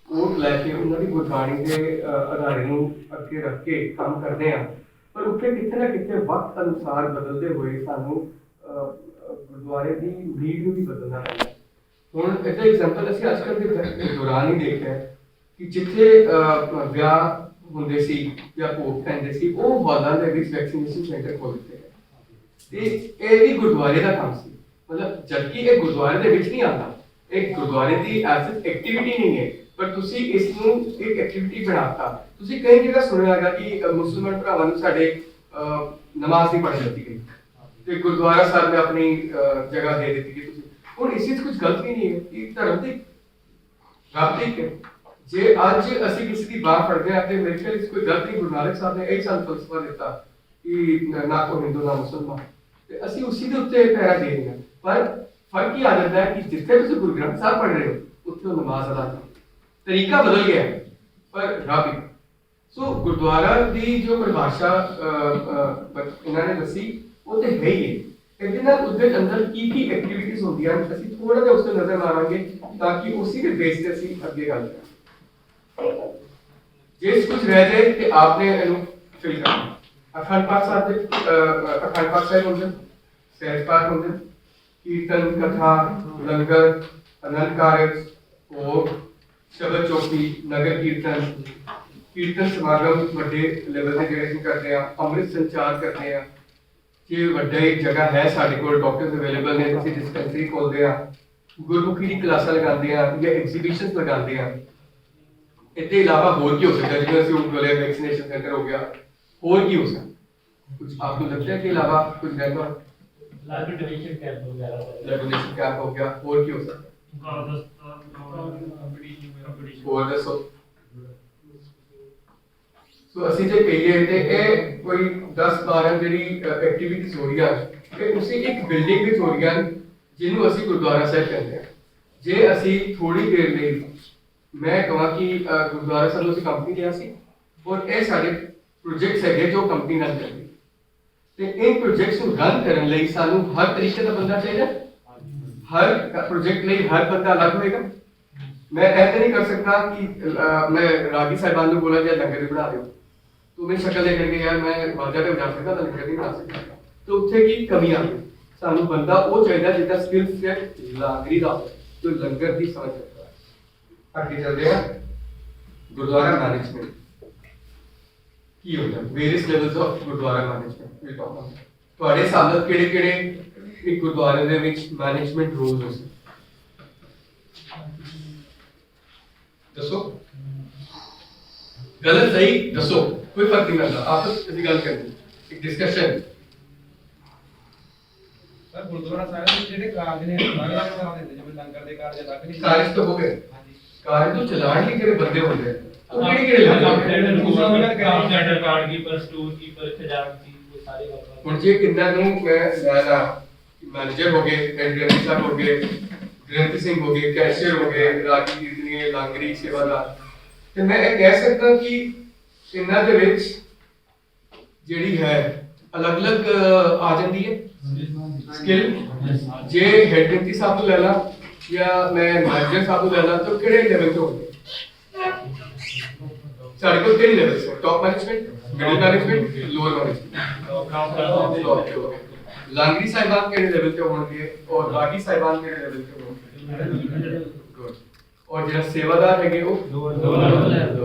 ਕੋਟ ਲੈ ਕੇ ਉਹਨਾਂ ਦੀ ਗੁਰਬਾਣੀ ਦੇ ਅਧਾਰੇ ਨੂੰ ਅੱਗੇ ਰੱਖ ਕੇ ਕੰਮ ਕਰਦੇ ਹਾਂ ਪਰ ਉੱਥੇ ਕਿਤੇ ਨਾ ਕਿਤੇ ਵਕਤ ਅਨੁਸਾਰ ਬਦਲਦੇ ਹੋਏ ਸਾਨੂੰ ਗੁਰਦੁਆਰੇ ਦੀ ਨੀਡ ਨੂੰ ਵੀ ਬਦਲਣਾ ਪੈਂਦਾ ਹੁਣ ਇਹਦਾ ਐਗਜ਼ਾਮਪਲ ਅਸੀਂ ਅੱਜ ਕੱਲ੍ਹ ਦੇ ਦੌਰਾਨ ਹੀ ਦੇਖਿਆ ਕਿ ਜਿੱਥੇ ਵਿਆਹ ਹੁੰਦੇ ਸੀ ਜਾਂ ਭੋਗ ਪੈਂਦੇ ਸੀ ਉਹ ਹਾਲਾਂ ਦੇ ਵਿੱਚ ਵੈਕਸੀਨੇਸ਼ਨ ਸੈਂਟਰ ਖੋਲ੍ਹ ਦਿੱਤੇ ਗਏ ਤੇ ਇਹ ਵੀ ਗੁਰਦੁਆਰੇ ਦਾ ਕੰਮ ਸੀ ਮਤਲਬ ਜਦਕਿ ਇਹ ਗੁਰਦੁਆਰੇ ਦੇ ਵਿੱਚ ਨਹੀਂ ਆਉਂਦਾ ਇਹ ਗੁਰਦੁਆਰੇ ਦੀ ਐਸੀ ਐਕਟੀਵਿਟੀ ਨਹੀਂ ਹੈ ਪਰ ਤੁਸੀਂ ਇਸ ਨੂੰ ਇੱਕ ਐਕਟੀਵਿਟੀ ਬਣਾਤਾ ਤੁਸੀਂ ਕਈ ਜਗ੍ਹਾ ਸੁਣਿਆ ਹੋਗਾ ਕਿ ਮੁਸਲਮਾਨ ਭਰਾਵਾਂ ਨੂੰ ਸਾਡੇ ਨਮਾਜ਼ ਨਹੀਂ ਪੜ੍ਹਨ ਦਿੱਤੀ ਗਈ ਤੇ ਗੁਰਦੁਆਰਾ ਸਾਹਿਬ ਨੇ ਆਪਣੀ ਜਗ੍ਹਾ ਦੇ ਦਿੱਤੀ ਕਿ ਤੁਸੀਂ ਹੁਣ ਇਸ ਵਿੱਚ ਕੁਝ ਗਲਤ ਵੀ ਨਹੀਂ ਹੈ ਇਹ ਧਰਮ ਦੀ ਰੱਬ ਦੀ ਜੇ ਅੱਜ ਅਸੀਂ ਕਿਸੇ ਦੀ ਬਾਤ ਪੜ੍ਹਦੇ ਹਾਂ ਤੇ ਮੇਰੇ ਖਿਆਲ ਇਸ ਕੋਈ ਗਲਤ ਨਹੀਂ ਗੁਰੂ ਨਾਨਕ ਸਾਹਿਬ ਨੇ ਇਹ ਸਾਨੂੰ ਫਲਸਫਾ ਦਿੱਤਾ ਕਿ ਨਾ ਕੋ ਹਿੰਦੂ ਨਾ ਮੁਸਲਮਾਨ ਤੇ ਅਸੀਂ ਉਸੇ ਦੇ ਉੱਤੇ ਪਹਿਰਾ ਦੇ ਰਹੇ ਹਾਂ ਪਰ ਫਰਕ ਹੀ ਆ ਜਾਂਦਾ ਹੈ ਕਿ ਜਿੱਥੇ ਤੁਸੀਂ ਗੁਰੂ ਗ੍ਰੰਥ ਸਾਹਿਬ ਪੜ੍ਹ ਰਹੇ ਹੋ ਉੱਥੇ ਉਹ ਨਮਾਜ਼ ਅਦਾ ਕਰੋ ਤਰੀਕਾ ਬਦਲ ਗਿਆ ਪਰ ਰੱਬ ਸੋ ਗੁਰਦੁਆਰਾ ਦੀ ਜੋ ਪਰਿਭਾਸ਼ਾ ਇਹਨਾਂ ਨੇ ਦੱਸੀ ਉਹ ਤੇ ਹੈ ਹੀ ਹੈ ਇਹਦੇ ਨਾਲ ਉਹਦੇ ਅੰਦਰ ਕੀ ਐਕਟੀਵਿਟੀਜ਼ ਹੁੰਦੀਆਂ ਨੇ ਅਸੀਂ ਥੋੜਾ ਜਿਹਾ ਉਸ ਤੇ ਨਜ਼ਰ ਮਾਰਾਂਗੇ ਤਾਂ ਕਿ ਉਸੇ ਦੇ ਬੇਸ ਤੇ ਅਸੀਂ ਅੱਗੇ ਗੱਲ ਕਰਾਂਗੇ ਜੇ ਕੁਝ ਰਹਿ ਜਾਏ ਤੇ ਆਪਨੇ ਇਹਨੂੰ ਫਿਲ ਕਰਨਾ ਅਖੰਡ ਪਾਠ ਸਾਹਿਬ ਦੇ ਅਖੰਡ ਪਾਠ ਸਾਹਿਬ ਹੁੰਦੇ ਸਹਿਜ ਪਾਠ ਹੁੰਦੇ ਕੀਰਤਨ ਕਥਾ ਲੰਗਰ ਅਨੰਦ ਕਾਰਜ ਭੋਗ ਸ਼ਬਦ ਚੌਕੀ ਨਗਰ ਕੀਰਤਨ ਸਮਾਗਮ ਵੱਡੇ ਲੈਵਲ ਤੇ ਜਿਹੜੇ ਅਸੀਂ ਕਰਦੇ ਆ ਅੰਮ੍ਰਿਤ ਸੰਚਾਰ ਕਰਦੇ ਆ ਜੇ ਵੱਡੇ ਜਗ੍ਹਾ ਹੈ ਸਾਡੇ ਕੋਲ ਡਾਕਟਰਸ ਅਵੇਲੇਬਲ ਨੇ ਅਸੀਂ ਡਿਸਪੈਂਸਰੀ ਖੋਲਦੇ ਆ ਗੁਰਮੁਖੀ ਦੀ ਕਲਾਸਾਂ ਲਗਾਉਂਦੇ ਆ ਜਾਂ ਐਗਜ਼ੀਬਿਸ਼ਨਸ ਲਗਾਉਂਦੇ ਆ इसके अलावा और की हो सकता है जिसमें से बोले वैक्सीनेशन सेंटर हो गया और की हो सकता कुछ आपको लगता है कि अलावा कुछ रहता ब्लड डोनेशन कैंप हो गया और की हो सकता और दसो सो ਅਸੀਂ ਜੇ ਕਹੀਏ ਤੇ ਇਹ ਕੋਈ 10-12 ਜਿਹੜੀ ਐਕਟੀਵਿਟੀਜ਼ ਹੋ ਰਹੀਆਂ ਇਹ ਉਸੇ ਇੱਕ ਬਿਲਡਿੰਗ ਵਿੱਚ ਹੋ ਰਹੀਆਂ ਜਿਹਨੂੰ ਅਸੀਂ ਗੁਰਦੁਆਰਾ ਸਾਹਿਬ ਕਹਿੰਦੇ ਹਾਂ ਜੇ ਅਸੀਂ ਥੋੜੀ ਦੇਰ ਲਈ ਮੈਂ ਕਹਾਂ ਕਿ ਗੁਰਦੁਆਰਾ ਸਾਹਿਬ ਨੂੰ ਅਸੀਂ ਕੰਪਨੀ ਲਿਆ ਸੀ ਔਰ ਇਹ ਸਾਡੇ ਪ੍ਰੋਜੈਕਟਸ ਹੈਗੇ ਜੋ ਕੰਪਨੀ ਨਾਲ ਚੱਲਦੀ ਤੇ ਇਹ ਪ੍ਰੋਜੈਕਟਸ ਨੂੰ ਰਨ ਕਰਨ ਲਈ ਸਾਨੂੰ ਹਰ ਤਰੀਕੇ ਦਾ ਬੰਦਾ ਚਾਹੀਦਾ ਹਰ ਪ੍ਰੋਜੈਕਟ ਲਈ ਹਰ ਬੰਦਾ ਅਲੱਗ ਹੋਏਗਾ ਮੈਂ ਇਹ ਨਹੀਂ ਕਰ ਸਕਦਾ ਕਿ ਮੈਂ ਰਾਗੀ ਸਾਹਿਬਾਨ ਨੂੰ ਬੋਲਾ ਜਾਂ ਲੰਗਰ ਬਣਾ ਦਿਓ ਤੂੰ ਮੇਰੀ ਸ਼ਕਲ ਦੇਖ ਕੇ ਯਾਰ ਮੈਂ ਬਾਜਾ ਤੇ ਜਾ ਸਕਦਾ ਤਾਂ ਲੰਗਰ ਨਹੀਂ ਬਣਾ ਸਕਦਾ ਤਾਂ ਉੱਥੇ ਕੀ ਕਮੀ ਆ ਗਈ ਸਾਨੂੰ ਬੰਦਾ ਉਹ ਚਾਹੀਦਾ ਜਿਹਦਾ ਸਕਿੱਲ ਸੈਟ ਲਾਗਰੀ ਦਾ ਜੋ ਲੰਗਰ ਦੀ ਸਮਝ ਸਕਦਾ ਹੈ ਅੱਗੇ ਚੱਲਦੇ ਹਾਂ ਗੁਰਦੁਆਰਾ ਮੈਨੇਜਮੈਂਟ ਕੀ ਹੁੰਦਾ various levels of gurdwara management we talk ਤੁਹਾਡੇ ਹਿਸਾਬ ਨਾਲ ਕਿਹੜੇ ਇੱਕ ਗੁਰਦੁਆਰੇ ਦੇ ਵਿੱਚ ਮੈਨੇਜਮੈਂਟ ਰੋਲਸ ਹੋ ਸਕਦੇ ਦੱਸੋ गलत सही दसो कोई फर्क नहीं पड़ता आपस में गल करनी एक डिस्कशन ਸਰ ਗੁਰਦੁਆਰਾ ਸਾਹਿਬ ਦੇ ਜਿਹੜੇ ਕਾਰਜ ਨੇ ਅਲੱਗ-ਅਲੱਗ ਤਰ੍ਹਾਂ ਦੇ ਹੁੰਦੇ, ਜਿਵੇਂ ਲੰਗਰ ਦੇ ਕਾਰਜ ਅਲੱਗ ਨੇ। ਕਾਰਜ ਤਾਂ ਹੋ ਗਏ, ਹਾਂਜੀ ਕਾਰਜ ਤੋਂ ਚਲਾਣ ਲਈ ਕਿਹੜੇ ਬੰਦੇ ਹੁੰਦੇ ਆ, ਉਹ ਕਿਹੜੇ level counter card keeper, store keeper, ਖਜ਼ਾਨਚੀ, ਉਹ ਸਾਰੇ ਕੰਮ। ਹੁਣ ਜੇ ਕਿੰਨਾ ਨੂੰ ਮੈਂ ਲੈਣਾ ਮੈਨੇਜਰ ਹੋ ਗਏ, ਗ੍ਰੰਥੀ ਸਾਹਿਬ ਹੋ ਗਏ, ਗ੍ਰੰਥੀ ਸਿੰਘ ਹੋ ਗਏ, ਕੈਸ਼ੀਅਰ ਹੋ ਗਏ, ਰਾਗੀ ਕੀਰਤਨੀਏ, ਲਾਂਗਰੀ ਸੇਵਾਦਾਰ, ਤੇ ਮੈਂ ਇਹ ਕਹਿ ਸਕਦਾ ਕਿ ਇਹਨਾਂ ਦੇ ਵਿੱਚ ਜਿਹੜੀ ਹੈ ਅਲੱਗ-ਅਲੱਗ ਆ ਜਾਂਦੀ ਹੈ ਸਕਿੱਲ। ਜੇ ਹੈਡ ਗ੍ਰੰਥੀ ਸਾਹਿਬ ਤੋਂ ਲੈ ਲਾ ਜਾਂ ਮੈਂ ਮੈਨੇਜਰ ਸਾਹਿਬ ਤੋਂ ਲੈ ਲਾ ਤਾਂ ਕਿਹੜੇ ਲੈਵਲ ਤੇ ਹੋਣਗੇ? ਸਾਡੇ ਕੋਲ ਤਿੰਨ ਲੈਵਲ ਹੈ, top management, middle management, lower management. ਲਾਂਗਰੀ ਸਾਹਿਬਾਨ ਕਿਹੜੇ ਲੈਵਲ ਤੇ ਹੋਣਗੇ ਔਰ ਰਾਗੀ ਸਾਹਿਬਾਨ ਕਿਹੜੇ ਲੈਵਲ ਤੇ ਹੋਣਗੇ? ਗੁੱਡ। ਔਰ ਜਿਹੜਾ ਸੇਵਾਦਾਰ ਹੈਗੇ ਉਹ ਲੋਅਰ।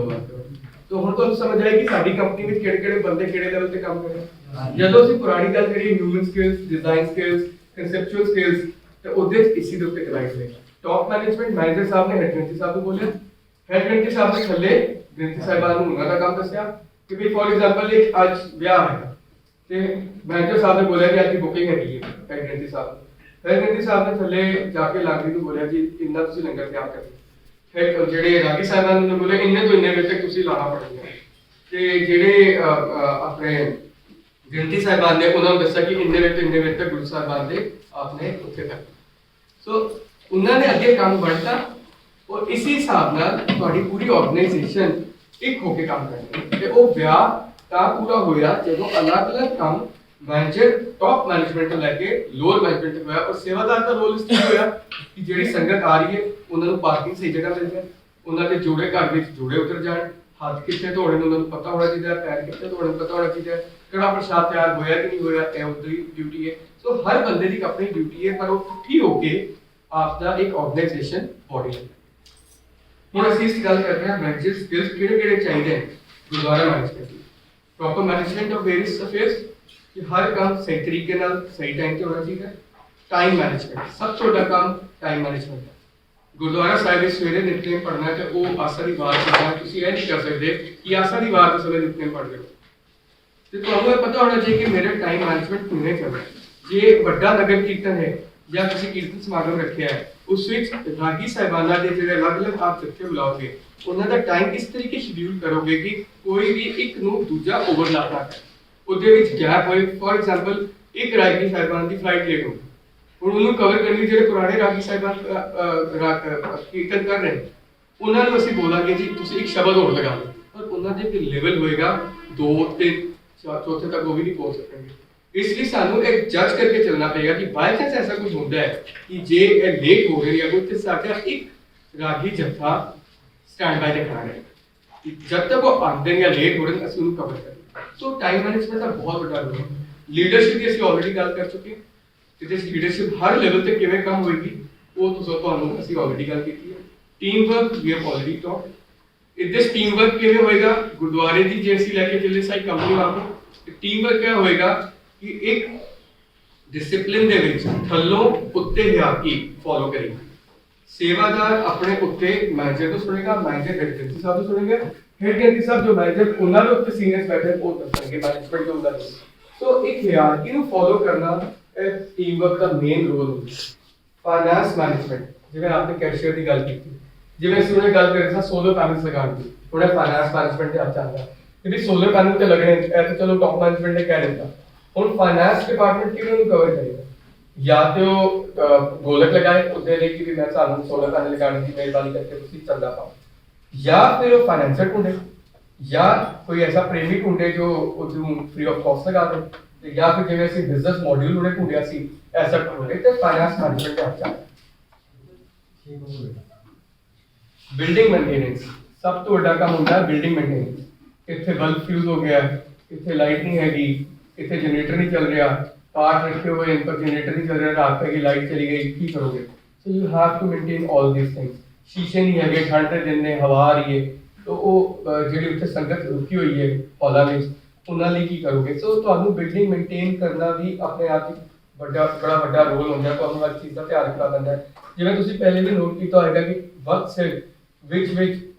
तो ਹੁਣ ਤੁਹਾਨੂੰ ਸਮਝ ਆਈ ਕਿ ਸਾਡੀ ਕੰਪਨੀ ਵਿੱਚ ਕਿਹੜੇ-ਕਿਹੜੇ ਬੰਦੇ ਕਿਹੜੇ ਲੈਵਲ ਤੇ ਕੰਮ ਕਰ ਰਹੇ ਹਨ। ਜਦੋਂ ਅਸੀਂ ਪੁਰਾਣੀ ਗੱਲ ਕਰੀ human skills, design skills, conceptual skills, ਤੇ ਉਹਦੇ ਵਿੱਚ ਇਸੇ ਦੇ ਉੱਤੇ ਕਰਾਈ ਸੀ। ਟੌਪ ਮੈਨੇਜਮੈਂਟ ਮੈਨੇਜਰ ਸਾਹਿਬ ਨੇ ਹੈਡ ਗ੍ਰੰਥੀ ਸਾਹਿਬ ਨੂੰ ਬੋਲਿਆ, ਹੈਡ ਗ੍ਰੰਥੀ ਸਾਹਿਬ ਦੇ ਥੱਲੇ ਗ੍ਰੰਥੀ ਸਾਹਿਬਾਨ ਨੂੰ ਉਹਨਾਂ ਦਾ ਕੰਮ ਦੱਸਿਆ ਕਿ ਵੀ ਫੋਰ ਐਗਜ਼ਾਮਪਲ ਇੱਕ ਅੱਜ ਵਿਆਹ ਹੈ ਤੇ ਮੈਨੇਜਰ ਸਾਹਿਬ ਨੇ ਬੋਲਿਆ ਕਿ ਅੱਜ ਦੀ ਬੁਕਿੰਗ ਹੈਗੀ ਹੈ ਹੈਡ ਗ੍ਰੰਥੀ ਸਾਹਿਬ। ਹੈਡ ਗ੍ਰੰਥੀ ਸਾਹਿਬ ਨੇ ਥੱਲੇ ਜਾ ਕੇ ਲਾਗਰੀ ਨੂੰ ਬੋਲਿਆ ਜੀ ਇੰਨਾ ਤੁਸੀਂ ਲੰਗਰ ਤਿਆਰ ਕਰੋ। ਫਿਰ ਜਿਹੜੇ ਰਾਗੀ ਸਾਹਿਬਾਨ ਨੇ ਬੋਲੇ ਇੰਨੇ ਤੋਂ ਇੰਨੇ ਵਜੇ ਤੱਕ ਤੁਸੀਂ ਲਾਣਾ ਪੜੇਗਾ, ਤੇ ਜਿਹੜੇ ਆਪਣੇ ਗ੍ਰੰਥੀ ਸਾਹਿਬਾਨ ਨੇ ਉਹਨਾਂ ਨੂੰ ਦੱਸਿਆ ਕਿ ਇੰਨੇ ਵਜੇ ਤੋਂ ਇੰਨੇ ਵਜੇ ਤੱਕ ਗੁਰੂ ਸਾਹਿਬਾਨ ਦੇ ਆਪਨੇ ਉੱਥੇ ਤੱਕ। ਸੋ ਉਹਨਾਂ ਨੇ ਅੱਗੇ ਕੰਮ ਵੰਡਤਾ ਔਰ ਇਸੇ ਹਿਸਾਬ ਨਾਲ ਤੁਹਾਡੀ ਪੂਰੀ ਆਰਗੇਨਾਈਜੇਸ਼ਨ ਇੱਕ ਹੋ ਕੇ ਕੰਮ ਕਰਦੀ। ਤੇ ਉਹ ਵਿਆਹ ਤਾਂ ਪੂਰਾ ਹੋਇਆ ਜਦੋਂ ਅਲੱਗ-ਅਲੱਗ ਕੰਮ ਮੈਨੇਜਰ ਟੌਪ ਮੈਨੇਜਮੈਂਟ ਤੋਂ ਲੈ ਕੇ ਲੋਅਰ ਮੈਨੇਜਮੈਂਟ ਤੱਕ ਹੋਇਆ। ਔਰ ਸੇਵਾਦਾਰ ਦਾ ਰੋਲ ਇਸ ਤਰ੍ਹਾਂ ਹੋਇਆ ਕਿ ਜਿਹੜੀ ਸੰਗਤ ਆ ਰਹੀ ਹੈ ਉਹਨਾਂ ਨੂੰ ਪਾਰਕਿੰਗ ਸਹੀ ਜਗ੍ਹਾ ਮਿਲ ਜਾਏ, ਉਹਨਾਂ ਦੇ ਜੋੜੇ ਘਰ ਵਿੱਚ ਜੋੜੇ ਉਤਰ ਜਾਣ, ਹੱਥ ਕਿੱਥੇ ਧੋਣੇ ਨੇ ਉਹਨਾਂ ਨੂੰ ਪਤਾ ਹੋਣਾ ਚਾਹੀਦਾ, ਪੈਰ ਕਿੱਥੇ ਧੋਣੇ ਨੂੰ ਪਤਾ ਹੋਣਾ ਚਾਹੀਦਾ, ਕਿਹੜਾ ਪ੍ਰਸ਼ਾਦ ਤਿਆਰ ਹੋਇਆ ਕਿ ਨਹੀਂ ਹੋਇਆ, ਇਹ ਉਹਦੀ ਡਿਊਟੀ ਹੈ। ਸੋ ਹਰ ਬੰਦੇ ਦੀ ਆਪਣੀ ਡਿਊਟੀ ਹੈ, ਪਰ ਉਹ ਇਕੱਠੀ ਹੋ ਕੇ ਆਪ ਦਾ ਇੱਕ ਆਰਗੇਨਾਈਜੇਸ਼ਨ ਬੋਡੀ ਹੈ। ਹੁਣ ਅਸੀਂ ਇਸ ਗੱਲ ਕਰਦੇ ਹਾਂ ਮੈਨੇਜਰ ਸਕਿੱਲਸ ਕਿਹੜੇ-ਕਿਹੜੇ ਚਾਹੀਦੇ ਹਨ ਗੁਰਦੁਆਰਾ ਮੈਨੇਜਮੈਂਟ ਲਈ। Proper management of various affairs, ਕਿ ਹਰ ਕੰਮ ਸਹੀ ਤਰੀਕੇ ਨਾਲ ਸਹੀ ਟਾਈਮ ਤੇ ਹੋਣਾ ਚਾਹੀਦਾ। ਟਾਈਮ ਮੈਨੇਜਮੈਂਟ, ਸਭ ਤੋਂ ਵੱਡਾ ਕੰਮ ਟਾਈਮ ਮੈਨੇਜਮੈਂਟ ਹੈ। ਗੁਰਦੁਆਰਾ ਸਾਹਿਬ ਵਿੱਚ ਸਵੇਰੇ ਨਿਤਨੇਮ ਪੜ੍ਹਨਾ ਤੇ ਉਹ ਆਸਾ ਦੀ ਵਾਰ ਪੜ੍ਹਨਾ, ਤੁਸੀਂ ਇਹ ਨਹੀਂ ਕਰ ਸਕਦੇ ਕਿ ਆਸਾ ਦੀ ਵਾਰ ਦੇ ਸਮੇਂ ਨਿਤਨੇਮ ਪੜ੍ਹ ਰਹੇ ਹੋ। ਤੇ ਤੁਹਾਨੂੰ ਇਹ ਪਤਾ ਹੋਣਾ ਚਾਹੀਏ ਕਿ ਮੇਰਾ ਟਾਈਮ ਮੈਨੇਜਮੈਂਟ ਕਿਵੇਂ ਚੱਲਦਾ ਹੈ। ਜੇ ਵੱਡਾ ਨਗਰ ਕੀਰਤਨ ਹੈ ਜਾਂ ਤੁਸੀਂ ਕੀਰਤਨ ਸਮਾਗਮ ਰੱਖਿਆ ਹੈ, ਉਸ ਵਿੱਚ ਰਾਗੀ ਸਾਹਿਬਾਨਾਂ ਦੇ ਜਿਹੜੇ ਅਲੱਗ-ਅਲੱਗ ਆਪ ਜੱਥੇ ਬੁਲਾਓਗੇ, ਉਹਨਾਂ ਦਾ ਟਾਈਮ ਕਿਸ ਤਰੀਕੇ ਸ਼ਡਿਊਲ ਕਰੋਗੇ ਕਿ ਕੋਈ ਵੀ ਇੱਕ ਨੂੰ ਦੂਜਾ ਓਵਰਲੈਪ ਨਾ ਕਰੇ, ਉਹਦੇ ਵਿੱਚ ਗੈਪ ਹੋਏ। ਫੋਰ ਐਗਜ਼ਾਮਪਲ ਇੱਕ ਰਾਗੀ ਸਾਹਿਬਾਨ ਦੀ ਫਲਾਈਟ ਲੇਟ ਹੋ ਗਈ, ਹੁਣ ਉਹਨੂੰ ਕਵਰ ਕਰਨ ਲਈ ਜਿਹੜੇ ਪੁਰਾਣੇ ਰਾਗੀ ਸਾਹਿਬਾਨ ਕੀਰਤਨ ਕਰ ਰਹੇ ਉਹਨਾਂ ਨੂੰ ਅਸੀਂ ਬੋਲਾਂਗੇ ਜੀ ਤੁਸੀਂ ਇੱਕ ਸ਼ਬਦ ਹੋਰ ਲਗਾ ਲਓ, ਪਰ ਉਹਨਾਂ ਦੇ ਇੱਕ ਲੈਵਲ ਹੋਏਗਾ 2 3 ਚੌਥੇ ਤੱਕ ਉਹ ਵੀ ਨਹੀਂ ਪਹੁੰਚ ਸਕਣਗੇ। ਇਸ ਲਈ ਸਾਨੂੰ ਇੱਕ ਜੱਜ ਕਰਕੇ ਚੱਲਣਾ ਪਏਗਾ ਕਿ ਬਾਈ ਚਾਂਸ ਐਸਾ ਕੁਝ ਹੁੰਦਾ ਹੈ ਕਿ ਜੇ ਇਹ ਲੇਟ ਹੋ ਗਏ ਜਾਂ ਕੋਈ ਤੇ ਸਾਡਾ ਇੱਕ ਰਾਗੀ ਜੱਥਾ ਸਟੈਂਡ ਬਾਈ ਤੇ ਖੜਾ ਰਹੇ ਜਦ ਤੱਕ ਉਹ ਆਉਂਦੇ ਜਾਂ ਲੇਟ ਹੋ ਰਹੇ ਅਸੀਂ ਉਹਨੂੰ ਕਵਰ ਕਰੀਏ। ਸੋ ਟਾਈਮ ਮੈਨੇਜਮੈਂਟ ਦਾ ਬਹੁਤ ਵੱਡਾ ਰੋਲ ਹੈ। ਲੀਡਰਸ਼ਿਪ ਦੀ ਅਸੀਂ ਆਲਰੇਡੀ ਗੱਲ ਕਰ ਚੁੱਕੇ ਹਾਂ, ਤੇ ਲੀਡਰਸ਼ਿਪ ਹਰ ਲੈਵਲ ਤੇ ਕਿਵੇਂ ਕੰਮ ਹੋਏਗੀ ਉਹ ਤੁਹਾਨੂੰ ਅਸੀਂ ਆਲਰੇਡੀ ਗੱਲ ਕੀਤੀ ਹੈ। Team work we have already talk. ਇਸ ਟੀਮ ਵਰਕ ਕਿਵੇਂ ਹੋਏਗਾ ਗੁਰਦੁਆਰੇ ਦੀ ਜੇ ਅਸੀਂ ਲੈ ਕੇ ਚੱਲੇ ਸਾਈ ਕੰਪਨੀ ਵਾਂਗੂ ਟੀਮ ਵਰਕ ਕਿਆ ਹੋਏਗਾ ਕਿ ਇੱਕ ਡਿਸਪਲਿਨ ਦੇ ਵਿੱਚ ਥੱਲੋਂ ਉੱਤੇ ਹਿਰਾਰਕੀ ਫੋਲੋ ਕਰੇਗਾ। ਸੇਵਾਦਾਰ ਆਪਣੇ ਉੱਤੇ ਮੈਨੇਜਰ ਤੋਂ ਸੁਣੇਗਾ, ਮੈਨੇਜਰ ਹੈਡ ਗ੍ਰੰਥੀ ਸਾਹਿਬ ਤੋਂ ਸੁਣੇਗਾ, ਹੈਡ ਗ੍ਰੰਥੀ ਸਾਹਿਬ ਜੋ ਮੈਨੇਜਰ ਉਹਨਾਂ ਦੇ ਉੱਤੇ ਸੀਨੀਅਰਸ ਬੈਠੇ ਉਹ ਦੱਸਣਗੇ ਮੈਨੇਜਮੈਂਟ ਜੋ ਹੁੰਦਾ ਹੈ। ਸੋ ਇੱਕ ਹਿਰਾਰਕੀ ਨੂੰ ਫੋਲੋ ਕਰਨਾ ਇਹ ਟੀਮ ਵਰਕ ਦਾ ਮੇਨ ਰੋਲ ਹੁੰਦਾ ਹੈ। ਫਾਈਨੈਂਸ ਮੈਨੇਜਮੈਂਟ, ਜਿਵੇਂ ਆਪਨੇ ਕੈਸ਼ੀਅਰ ਦੀ ਗੱਲ ਕੀਤੀ, ਜਿਵੇਂ ਅਸੀਂ ਉਹਨੇ ਗੱਲ ਕਰੀ ਸੀ ਸੋਲਰ ਪੈਨਲਸ ਲਗਾਉਣ ਦੀ, ਥੋੜਾ ਫਾਈਨੈਂਸ ਮੈਨੇਜਮੈਂਟ ਤੇ ਆ ਜਾਂਦਾ ਕਿ ਵੀ ਸੋਲਰ ਪੈਨਲ ਤੇ ਲੱਗਣੇ ਇਹ ਤਾਂ ਚਲੋ ਟੌਪ ਮੈਨੇਜਮੈਂਟ ਨੇ ਕਹਿ ਦਿੱਤਾ। ਹੁਣ ਫਾਈਨੈਂਸ ਡਿਪਾਰਟਮੈਂਟ ਕਿਵੇਂ ਉਹਨੂੰ ਕਵਰ ਕਰੇਗਾ? ਜਾਂ ਤੇ ਉਹ ਗੋਲਕ ਲਗਾਏ ਉਹਦੇ ਲਈ ਕਿ ਵੀ ਮੈਂ ਸਾਨੂੰ ਸੋਲਰ ਪੈਨਲ ਲਗਾਉਣ ਦੀ ਮਿਹਰਬਾਨੀ ਕਰਕੇ ਤੁਸੀਂ ਚੰਦਾ ਪਾਓ, ਜਾਂ ਫਿਰ ਉਹ ਫਾਈਨੈਂਸਰ ਢੂੰਢੇ, ਜਾਂ ਕੋਈ ਐਸਾ ਪ੍ਰੇਮੀ ਢੂੰਢੇ ਜੋ ਉਹਨੂੰ ਫ੍ਰੀ ਆਫ ਕਾਸਟ ਲਗਾ ਦੇ, ਤੇ ਜਾਂ ਫਿਰ ਜਿਵੇਂ ਅਸੀਂ ਬਿਜ਼ਨਸ ਮੋਡਿਊਲ ਉਹਨੇ ਢੂੰਢਿਆ ਸੀ ਐਸਾ ਢੂੰਢੇ ਤੇ ਫਾਈਨੈਂਸ ਮੈਨੇਜਮੈਂਟ ਦੇ ਹੱਥ ਚ। ਬਿਲਡਿੰਗ ਮੇਨਟੇਨੈਂਸ ਸਭ ਤੋਂ ਵੱਡਾ ਕੰਮ ਹੁੰਦਾ ਹੈ ਬਿਲਡਿੰਗ ਮੇਨਟੇਨੈਂਸ। ਇੱਥੇ ਬਲਬ ਫਿਊਜ਼ ਹੋ ਗਿਆ, ਇੱਥੇ ਲਾਈਟ ਨਹੀਂ ਹੈਗੀ, ਇੱਥੇ ਜਨਰੇਟਰ ਨਹੀਂ ਚੱਲ ਰਿਹਾ, ਪਾर्ट रखे हुए इन पर जनरेटर नहीं चल रहा, रात की लाइट चली गई, की करोगे? So you have to maintain all this things. शीशे नहीं है, ठंड के दिन ने हवा आ रही है, तो वो ਜਿਹੜੀ ਉੱਥੇ ਸੰਗਤ ਰੁਕੀ ਹੋਈ ਹੈ ਹੌਲਾ ਵਿੱਚ ਉਹਨਾਂ ਲਈ ਕੀ ਕਰੋਗੇ? ਸੋ ਤੁਹਾਨੂੰ ਬਿਲਡਿੰਗ ਮੇਨਟੇਨ ਕਰਨਾ ਵੀ ਆਪਣੇ ਆਪ ਵਿੱਚ ਬੜਾ ਵੱਡਾ ਰੋਲ ਹੁੰਦਾ ਹੈ, ਤੁਹਾਨੂੰ ਹਰ ਚੀਜ਼ ਦਾ ਧਿਆਨ ਰੱਖਣਾ ਪੈਂਦਾ ਹੈ। ਜਿਵੇਂ ਤੁਸੀਂ ਪਹਿਲੇ ਵੀ ਨੋਟ ਕੀਤਾ ਹੋਵੇਗਾ ਕਿ ਵਕਤ ਸਿਰ ਵਿੱਚ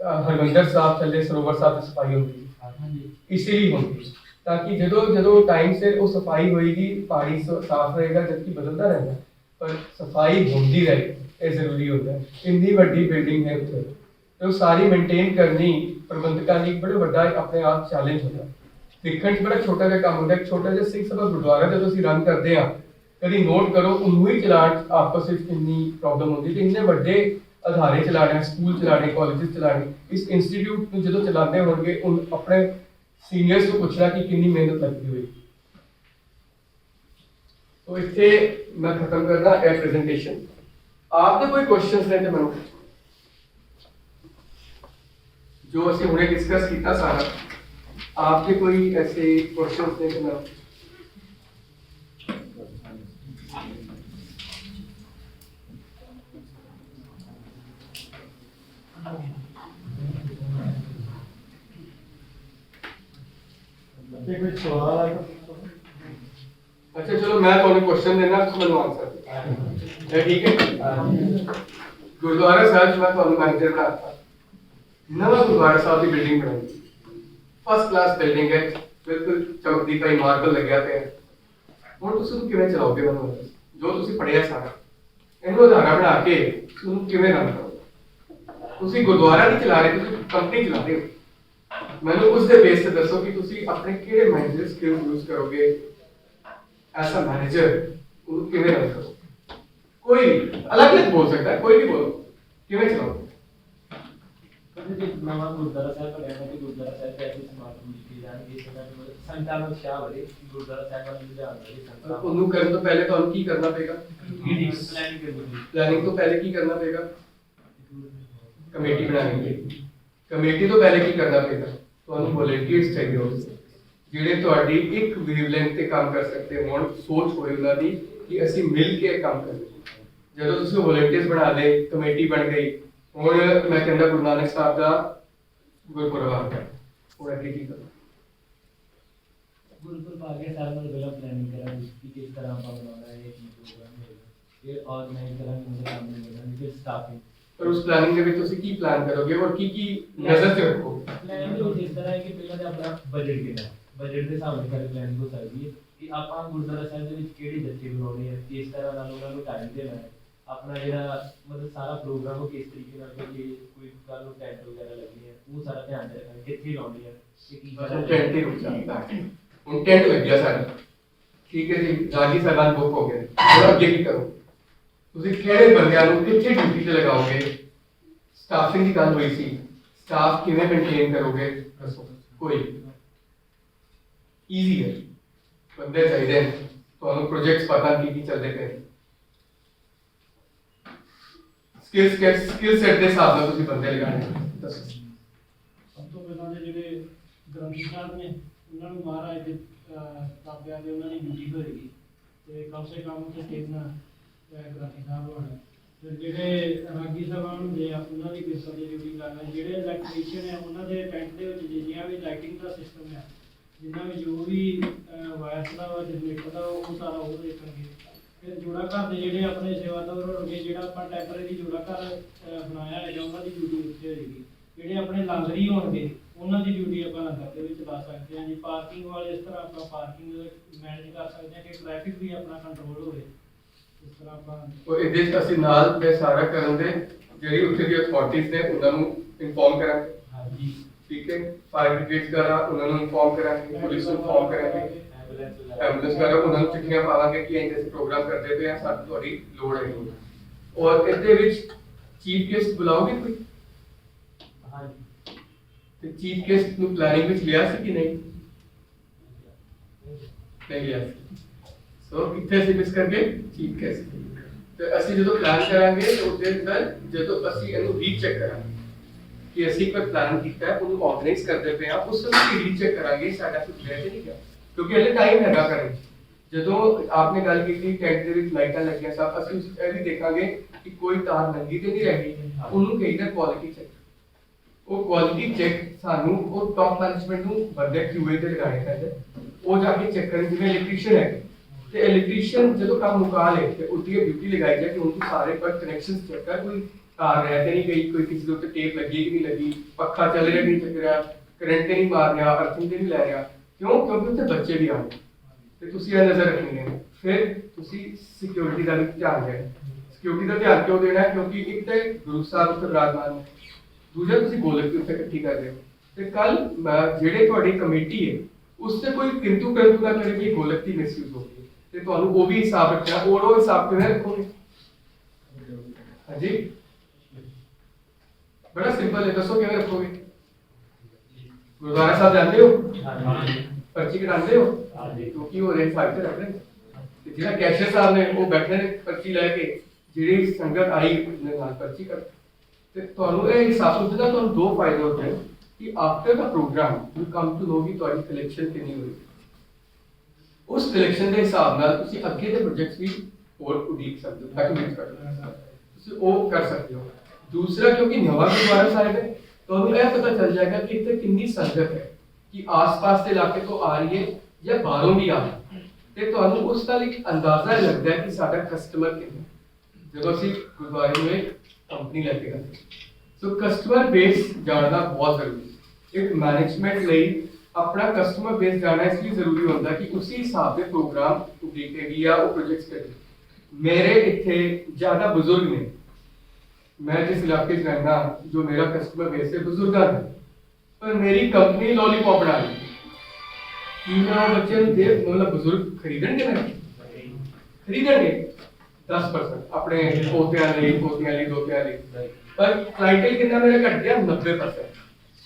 ਹਰਮੰਦਰ ਸਾਹਿਬ ਥੱਲੇ ਸਰੋਵਰ ਸਾਹਿਬ ਦੀ ਸਫਾਈ ਹੁੰਦੀ ਹੈ, ਇਸੇ ਲਈ ਹੁੰਦੀ ਹੈ ताकि ਜਦੋਂ टाइम सिर वो सफाई होएगी पानी साफ रहेगा जबकि बदलता रहता है पर सफाई होती रहे ये जरूरी होता है। इतनी बड़ी बिल्डिंग है उत्थे तो सारी मेंटेन करनी प्रबंधकों ਲਈ बड़ा ਵੱਡਾ ਆਪਣੇ ਆਪ ਚੈलेंज ਹੁੰਦਾ। ਦੇਖਣ 'ਚ ਬੜਾ ਛੋਟਾ ਜਿਹਾ ਕੰਮ ਹੁੰਦਾ। ਇੱਕ ਛੋਟਾ ਜਿਹਾ ਸਿੰਘ ਸਭਾ ਗੁਰਦੁਆਰਾ ਜਦੋਂ ਅਸੀਂ ਰਨ ਕਰਦੇ ਆ ਕਦੀ ਨੋਟ ਕਰੋ ਉਹਨੂੰ ਹੀ ਚਲਾਉਣ ਆਪਸ ਵਿੱਚ ਇੰਨੀ ਪ੍ਰੋਬਲਮ ਹੁੰਦੀ ਤੇ ਇੰਨੇ ਵੱਡੇ ਅਧਾਰੇ ਚਲਾਣੇ ਸਕੂਲ ਚਲਾਣੇ ਕਾਲਜਸ ਚਲਾਣੇ ਇਸ ਇੰਸਟੀਚਿਊਟ ਨੂੰ ਜਦੋਂ ਚਲਾਉਂਦੇ ਹੋਣਗੇ ਆਪਣੇ ਸੀਨੀਅਰਸ ਨੂੰ ਪੁੱਛਣਾ ਕਿ ਕਿੰਨੀ ਮਿਹਨਤ ਲੱਗਦੀ ਹੋਈ। तो इतने मैं खत्म करना है प्रेजेंटेशन। आपने कोई क्वेश्चंस ने तो मैं जो ਅਸੀਂ ਹੁਣੇ डिस्कस ਕੀਤਾ सारा आपके कोई ऐसे क्वेश्चंस ने तो मैं कोई सवाल है? अच्छा चलो मैं ਤੁਹਾਨੂੰ क्वेश्चन देना तो ਮੈਨੂੰ आंसर है ठीक है। गुरुद्वारा साहब मैं ਤੁਹਾਨੂੰ मैनेजर बनाता नवा गुरुद्वारा साहब की बिल्डिंग बनाई फर्स्ट क्लास बिल्डिंग है बिल्कुल चमकदी पई मार्बल लग्या पे ਹੁਣ ਤੁਸੀਂ ਉਹਨੂੰ ਕਿਵੇਂ ਚਲਾਓਗੇ ਮੈਨੂੰ ਜੋ ਤੁਸੀਂ ਪੜਿਆ ਸਾਰਾ ਇਹਨੂੰ ਆਧਾਰਾ ਬਣਾ ਕੇ ਉਹਨੂੰ ਕਿਵੇਂ ਰਨ ਕਰੋਗੇ। ਤੁਸੀਂ ਗੁਰਦੁਆਰਾ ਨਹੀਂ ਚਲਾ ਰਹੇ ਤੁਸੀਂ ਕੰਪਨੀ ਚਲਾ ਰਹੇ ਹੋ। ਮੈਨੂੰ ਉਸ ਦੇ ਬੇਸ ਤੇ ਦੱਸੋ ਕਿ ਤੁਸੀਂ ਆਪਣੇ ਕਿਹੜੇ ਮੈਨੇਜਰ ਸਕਿੱਲ ਯੂਜ਼ ਕਰੋਗੇ ऐसा मैनेजर उनको किਵੇਂ रन करो। कोई अलग अलग बोल सकता है कोई भी बोलो किਵੇਂ चलाओ। कभी एक नवा गुरुद्वारा साहब का रहना कि गुरुद्वारा साहब कैसे समाप्त की जाएगी इस समय मतलब संचालन क्या बड़े गुरुद्वारा साहब का मुझे आता है संचालन ਉਹਨੂੰ ਕਰਨ ਤੋਂ ਪਹਿਲੇ ਤੁਹਾਨੂੰ ਕੀ ਕਰਨਾ ਪਏਗਾ प्लानिंग करनी ਪਲੈਨਿੰਗ ਤੋਂ ਪਹਿਲੇ ਕੀ ਕਰਨਾ ਪਏਗਾ ਕਮੇਟੀ ਬਣਾਉਣੀ ਪਏਗੀ। ਕਮੇਟੀ ਤੋਂ ਪਹਿਲੇ ਕੀ ਕਰਨਾ ਪਏਗਾ ਤੁਹਾਨੂੰ ਵੋਲੰਟੀਅਰਸ ਚਾਹੀਦੇ ਹੋਣਗੇ ਜਿਹੜੇ ਤੁਹਾਡੀ ਇੱਕ ਵੇਵਲੈਂਥ ਤੇ ਕੰਮ ਕਰ ਸਕਦੇ ਹੋਣ ਸੋਚ ਹੋਏ ਉਹਨਾਂ ਦੀ ਕਿ ਅਸੀਂ ਮਿਲ ਕੇ ਕੰਮ ਕਰੀਏ। ਜਦੋਂ ਤੁਸੀਂ ਵੋਲੰਟੀਅਰਸ ਬਣਾ ਲਏ ਕਮੇਟੀ ਬਣ ਗਈ ਹੁਣ ਮੈਂ ਕਹਿੰਦਾ ਗੁਰੂ ਨਾਨਕ ਸਾਹਿਬ ਦਾ ਗੁਰਪੁਰਬ ਆ ਗਿਆ ਹੁਣ ਅੱਗੇ ਕੀ ਕਰਨਾ। गुरुकुल आगे साल में पहला प्लानिंग करा कि किस तरह ਆਪਾਂ ਬਣਾਉਣਾ ਹੈ ਕੀ ਪ੍ਰੋਗਰਾਮ ਹੋਏਗਾ ਇਹ ਆਰਗੇਨਾਈਜ਼ ਕਰਾਂਗੇ ਉਹਦੇ ਕੰਮ ਨਹੀਂ ਕਰਨਾ ਫਿਰ ਸਟਾਫਿੰਗ ਪਰ ਉਸ ਪਲਾਨਿੰਗ ਦੇ ਵਿੱਚ ਤੁਸੀਂ ਕੀ ਪਲਾਨ ਕਰੋਗੇ ਔਰ ਕੀ ਕੀ ਨਜ਼ਰ 'ਚ ਰੱਖੋਗੇ। ਪਲਾਨਿੰਗ ਇਸ ਤਰ੍ਹਾਂ ਹੈ ਕਿ ਪਹਿਲਾਂ ਤਾਂ ਆਪਣਾ ਬਜਟ ਕਿੰਨਾ ਹੈ ਬਜਟ ਦੇ ਹਿਸਾਬ ਨਾਲ ਪਲਾਨਿੰਗ ਹੋ ਸਕਦੀ ਹੈ ਕਿ ਆਪਾਂ ਗੁਰਦੁਆਰਾ ਸਾਹਿਬ ਦੇ ਵਿੱਚ ਕਿਹੜੀ ਜੱਥੇ ਬਣਾਉਣੀ ਹੈ ਕਿਸ ਤਰ੍ਹਾਂ ਨਾਲ ਉਹਨਾਂ ਨੂੰ ਟਾਈਮ ਦੇਣਾ ਹੈ ਆਪਣਾ ਜਿਹੜਾ ਮਤਲਬ ਸਾਰਾ ਪ੍ਰੋਗਰਾਮ ਉਹ ਕਿਸ ਤਰੀਕੇ ਨਾਲ ਕਰੀਏ ਕੋਈ ਕੱਲ ਨੂੰ ਟੈਂਟ ਵਗੈਰਾ ਲੱਗਣੀ ਹੈ ਉਹ ਸਾਰਾ ਧਿਆਨ ਰੱਖਣਾ ਕਿੱਥੇ ਲਾਉਣੀ ਹੈ ਕਿ ਕੀ ਬਸ ਟੈਂਟ ਤੇ ਰੁਕ ਜਾਂਦਾ ਹੁਣ ਟੈਂਟ ਲੱਗ ਗਿਆ ਸਾਡਾ ਠੀਕ ਹੈ ਜੀ ਰਾਜੀ ਸਾਹਿਬਾਨ ਬੁੱਕ ਹੋ ਗਏ ਹੁਣ ਅੱਗੇ ਕੀ ਕਰੋ ਤੁਸੀਂ ਕਿਹੜੇ ਬੰਦਿਆਂ ਨੂੰ ਕਿੱਥੇ ਡਿਊਟੀ ਤੇ ਲਗਾਓਗੇ। ਸਟਾਫਿੰਗ ਦੀ ਗੱਲ ਹੋਈ ਸੀ ਸਟਾਫ ਕਿਵੇਂ ਮੇਨਟੇਨ ਕਰੋਗੇ ਦੱਸੋ। ਕੋਈ ਈਜ਼ੀ ਹੈ ਬੰਦੇ ਚਾਹੀਦੇ ਨੇ ਤੁਹਾਨੂੰ ਪ੍ਰੋਜੈਕਟਸ ਪਤਾ ਕੀ ਚੱਲਦੇ ਪਏ ਸਕਿੱਲ ਸੈਟ ਦੇ ਹਿਸਾਬ ਨਾਲ ਤੁਸੀਂ ਬੰਦੇ ਲਗਾਣੇ ਦੱਸੋ। ਸਭ ਤੋਂ ਪਹਿਲਾਂ ਦੇ ਜਿਹੜੇ ਗ੍ਰੰਥੀ ਸਾਹਿਬ ਨੇ ਉਹਨਾਂ ਨੂੰ ਮਹਾਰਾਜ ਦੇ ਤਾਬਿਆਂ ਦੇ ਉਹਨਾਂ ਦੀ ਡਿਊਟੀ ਹੋਏਗੀ ਤੇ ਕਮ ਸੇ ਕਮ ਉੱਥੇ ਕਿੰਨਾ ਗ੍ਰੰਥੀ ਸਾਹਿਬ ਹੋਣਾ ਤੇ ਜਿਹੜੇ ਰਾਗੀ ਸਾਹਿਬਾਨ ਹੁੰਦੇ ਆ ਉਹਨਾਂ ਦੀ ਕਿਸਮ ਦੀ ਡਿਊਟੀ ਕਰਨਾ ਜਿਹੜੇ ਇਲੈਕਟ੍ਰੀਸ਼ੀਅਨ ਆ ਉਹਨਾਂ ਦੇ ਟੈਂਟ ਦੇ ਵਿੱਚ ਜਿੰਨੀਆਂ ਵੀ ਲਾਈਟਿੰਗ ਦਾ ਸਿਸਟਮ ਆ ਜਿੰਨਾ ਵੀ ਜੋ ਵੀ ਵਾਇਰਸ ਦਾ ਵਾ ਜਨਰੇਟਰ ਦਾ ਉਹ ਸਾਰਾ ਉਹ ਦੇਖਣਗੇ। ਫਿਰ ਜੋੜਾ ਘਰ ਦੇ ਜਿਹੜੇ ਆਪਣੇ ਸੇਵਾਦਾਰ ਹੋਣਗੇ ਜਿਹੜਾ ਆਪਾਂ ਟੈਂਪਰੇਰੀ ਜੋੜਾ ਘਰ ਬਣਾਇਆ ਹੈਗਾ ਉਹਨਾਂ ਦੀ ਡਿਊਟੀ ਉੱਥੇ ਹੋਏਗੀ। ਜਿਹੜੇ ਆਪਣੇ ਲਾਂਗਰੀ ਹੋਣਗੇ ਉਹਨਾਂ ਦੀ ਡਿਊਟੀ ਆਪਾਂ ਲੰਗਰ ਦੇ ਵਿੱਚ ਲਾ ਸਕਦੇ ਹਾਂ ਜੀ। ਪਾਰਕਿੰਗ ਵਾਲੇ ਇਸ ਤਰ੍ਹਾਂ ਆਪਾਂ ਪਾਰਕਿੰਗ ਮੈਨੇਜ ਕਰ ਸਕਦੇ ਹਾਂ ਕਿ ਟ੍ਰੈਫਿਕ ਵੀ ਆਪਣਾ ਕੰਟਰੋਲ ਹੋਵੇ ਇਸ ਤਰ੍ਹਾਂ ਆਪਾਂ ਉਹ ਇਹਦੇ ਚ ਅਸੀਂ ਨਾਲ ਦੇ ਸਾਰਾ ਕਰਨ ਦੇ ਜਿਹੜੀ ਉੱਥੇ ਦੀ ਅਥਾਰਟੀਜ਼ ਨੇ ਉਹਨਾਂ ਨੂੰ ਇਨਫੋਰਮ ਕਰਾਂਗੇ। ਹਾਂਜੀ ਠੀਕ ਹੈ ਫਾਇਰ ਬ੍ਰਿਗੇਡ ਕਰਾ ਉਹਨਾਂ ਨੂੰ ਇਨਫੋਰਮ ਕਰਾਂਗੇ ਪੁਲਿਸ ਨੂੰ ਇਨਫੋਰਮ ਕਰਾਂਗੇ ਐਂਬੂਲੈਂਸ ਕਰਾ ਉਹਨਾਂ ਨੂੰ ਚਿੱਠੀਆਂ ਪਾਵਾਂਗੇ ਕਿ ਇੰਜ ਅਸੀਂ ਪ੍ਰੋਗਰਾਮ ਕਰਦੇ ਪਏ ਆ ਸਾਨੂੰ ਤੁਹਾਡੀ ਲੋੜ ਹੈ ਔਰ ਇਹਦੇ ਵਿੱਚ ਚੀਫ ਗੈਸਟ ਬੁਲਾਓਗੇ ਕੋਈ ਹਾਂਜੀ ਤੇ ਚੀਫ ਗੈਸਟ ਨੂੰ ਪਲਾਨਿੰਗ ਵਿੱਚ ਲਿਆ ਸੀ ਕਿ ਨਹੀਂ ਲਿਆ ਸੀ ਸੋ ਕਿੱਥੇ ਅਸੀਂ ਮਿਸ ਕਰਕੇ ਚੀਫ ਗੈਸਟ ਤੇ ਅਸੀਂ ਜਦੋਂ ਪਲਾਨ ਕਰਾਂਗੇ ਤੇ ਉਹਦੇ ਅੰਦਰ ਜਦੋਂ ਅਸੀਂ ਇਹਨੂੰ ਰੀਚੈਕ ਕਰਾਂਗੇ ਕਿ ਅਸੀਂ ਕੋਈ ਪਲਾਨ ਕੀਤਾ ਹੈ ਉਹਨੂੰ ਆਰਗੇਨਾਈਜ਼ ਕਰਦੇ ਪਏ ਆ ਉਸ ਨੂੰ ਰੀਚੈਕ ਕਰਾਂਗੇ ਸਾਡਾ ਕੁਝ ਰਹਿ ਤੇ ਨਹੀਂ ਗਿਆ ਕਿਉਂਕਿ ਹਲੇ ਟਾਈਮ ਹੈਗਾ ਕਰਨ ਜਦੋਂ ਆਪਨੇ ਗੱਲ ਕੀਤੀ ਟੈਂਟ ਦੇ ਵਿੱਚ ਲਾਈਟਾਂ ਲੱਗੀਆਂ ਸਭ ਅਸੀਂ ਇਹ ਵੀ ਦੇਖਾਂਗੇ ਕਿ ਕੋਈ ਤਾਰ ਨੰਗੀ ਤੇ ਨਹੀਂ ਰਹਿ ਗਈ ਉਹਨੂੰ ਕਹੀਦਾ ਕੁਆਲਿਟੀ ਚੈੱਕ ਉਹ ਕੁਆਲਿਟੀ ਚੈੱਕ ਸਾਨੂੰ ਉਹ ਟਾਪ ਮੈਨੇਜਮੈਂਟ ਨੂੰ ਬੰਦੇ QA ਤੇ ਲਗਾਣੇ ਪੈਂਦੇ ਉਹ ਜਾ ਕੇ ਚੈੱਕ ਕਰਨ ਜਿਵੇਂ ਇਲੈਕਟ੍ਰੀਸ਼ੀਅਨ ਹੈ ਤੇ ਇਲੈਕਟ੍ਰੀਸ਼ੀਅਨ ਜਦੋਂ ਕੰਮ ਮੁਕਾ ਲੇ ਤੇ ਉੱਤੇ ਡਿਊਟੀ ਲਗਾਈ ਜਾਏ ਕਿ ਉਹਨੂੰ ਸਾਰੇ ਪਰ ਕਨੈਕਸ਼ਨਸ ਚੈੱਕ ਕਰ ਕੋਈ ਤਾਰ ਰਹਿ ਤੇ ਨਹੀਂ ਗਈ ਕੋਈ ਕਿਸੇ ਦੇ ਉੱਤੇ ਟੇਪ ਲੱਗੀ ਕਿ ਨਹੀਂ ਲੱਗੀ ਪੱਖਾ ਚੱਲ ਰਿਹਾ ਨਹੀਂ ਚੱਲ ਰਿਹਾ ਕਰੰਟ ਤੇ ਨਹੀਂ ਮਾਰ ਰਿਹਾ ਅਰਥਿੰਗ ਤੇ ਨਹੀਂ ਲੈ ਰਿਹਾ ਕਿਉਂ? ਕਿਉਂਕਿ ਉੱਥੇ ਬੱਚੇ ਵੀ ਆਉਂਦੇ ਤੇ ਤੁਸੀਂ ਇਹ ਨਜ਼ਰ ਰੱਖਣੀ ਹੈ। ਫਿਰ ਤੁਸੀਂ ਸਿਕਿਉਰਿਟੀ ਦਾ ਵੀ ਧਿਆਨ ਦੇਣਾ। ਸਿਕਿਉਰਿਟੀ ਦਾ ਧਿਆਨ ਕਿਉਂ ਦੇਣਾ ਹੈ? ਕਿਉਂਕਿ ਇੱਕ ਤਾਂ ਗੁਰੂ ਸਾਹਿਬ ਉੱਥੇ ਵਿਰਾਜਮਾਨ ਨੇ, ਦੂਜਾ ਤੁਸੀਂ ਗੋਲਕ ਵੀ ਉੱਥੇ ਇਕੱਠੀ ਕਰ ਰਹੇ ਹੋ, ਤੇ ਕੱਲ ਜਿਹੜੇ ਤੁਹਾਡੀ ਕਮੇਟੀ ਹੈ ਉਸ ਤੇ ਕੋਈ ਕਿੰਤੂ ਪਰੰਤੂ ਨਾ ਕਰੇ ਕਿ ਗੋਲਕ ਦੀ ਮਿਸਯੂਜ਼ ਹੋ ਗਈ, ਤੇ ਤੁਹਾਨੂੰ ਉਹ ਵੀ ਹਿਸਾਬ ਰੱਖਣਾ। ਉਹ ਹਿਸਾਬ ਕਿਵੇਂ ਰੱਖੋਗੇ? ਹਾਂਜੀ, बड़ा सिंपल है, दसो किवें रखोगे? गुरुद्वारा साहब जानते हो? पर्ची कटाते हो? तो की हो रहा साइड ते रख रहे ते जेड़ा कैशियर साहब ने वो बैठे ने पर्ची लेके जेड़ी संगत आई उन्हें नाल पर्ची कर ते ਤੁਹਾਨੂੰ ਇਹ ਹਿਸਾਬ ਤੋਂ ਦਾ ਤੁਹਾਨੂੰ ਦੋ ਫਾਇਦੇ ਹੁੰਦੇ ਹਨ ਕਿ after the programme you come to know ਕਿ ਤੁਹਾਡੀ ਕਲੈਕਸ਼ਨ ਕਿੰਨੀ ਹੋਈ। ਉਸ ਕਲੈਕਸ਼ਨ ਦੇ ਹਿਸਾਬ ਨਾਲ ਤੁਸੀਂ ਅੱਗੇ ਦੇ ਪ੍ਰੋਜੈਕਟਸ ਵੀ ਹੋਰ ਉਡੀਕ ਸਕਦੇ ਹੋ, ਡਾਕੂਮੈਂਟ ਕਰ ਸਕਦੇ ਹੋ, ਤੁਸੀਂ ਉਹ ਕਰ ਸਕਦੇ ਹੋ। दूसरा, क्योंकि नवा गुरुद्वारा साहिब है तो हमें यह पता चल जाएगा कि इतने कितनी संगत है, कि आस-पास के इलाके तो आ रही है या बाहरों भी आ रही है, ते तो हमें उस नाल एक अंदाजा लगता है कि साडा कस्टमर कितना जब ਅਸੀਂ ਗੁਰਦੁਆਰੇ ਨੂੰ ਕੰਪਨੀ ਲੈ ਕੇ ਗਏ। ਸੋ ਕਸਟਮਰ ਬੇਸ ਜਾਣਨਾ ਬਹੁਤ ਜ਼ਰੂਰੀ ਹੈ। ਇੱਕ ਮੈਨੇਜਮੈਂਟ ਲਈ ਆਪਣਾ ਕਸਟਮਰ ਬੇਸ ਜਾਣਨਾ ਇਸ ਲਈ ਜ਼ਰੂਰੀ ਹੁੰਦਾ ਕਿ ਉਸੇ ਹਿਸਾਬ ਦੇ ਪ੍ਰੋਗਰਾਮ ਉਡੀਕੇਗੀ ਜਾਂ ਉਹ ਪ੍ਰੋਜੈਕਟਸ ਕਰੇ। ਮੇਰੇ ਇੱਥੇ ਜ਼ਿਆਦਾ ਬਜ਼ੁਰਗ ਨੇ, मैं जिस इलाके से रहना, जो मेरा कस्टमर बेस है बुजुर्ग है, पर मेरी कंपनी लॉलीपॉप बना रही है कि मैं बच्चे दे मतलब बुजुर्ग खरीदेंगे ना, खरीदेंगे 10% अपने पोतियां लिए दोतियां लिए, पर क्लाइंटल कितना मेरा घट गया 90%।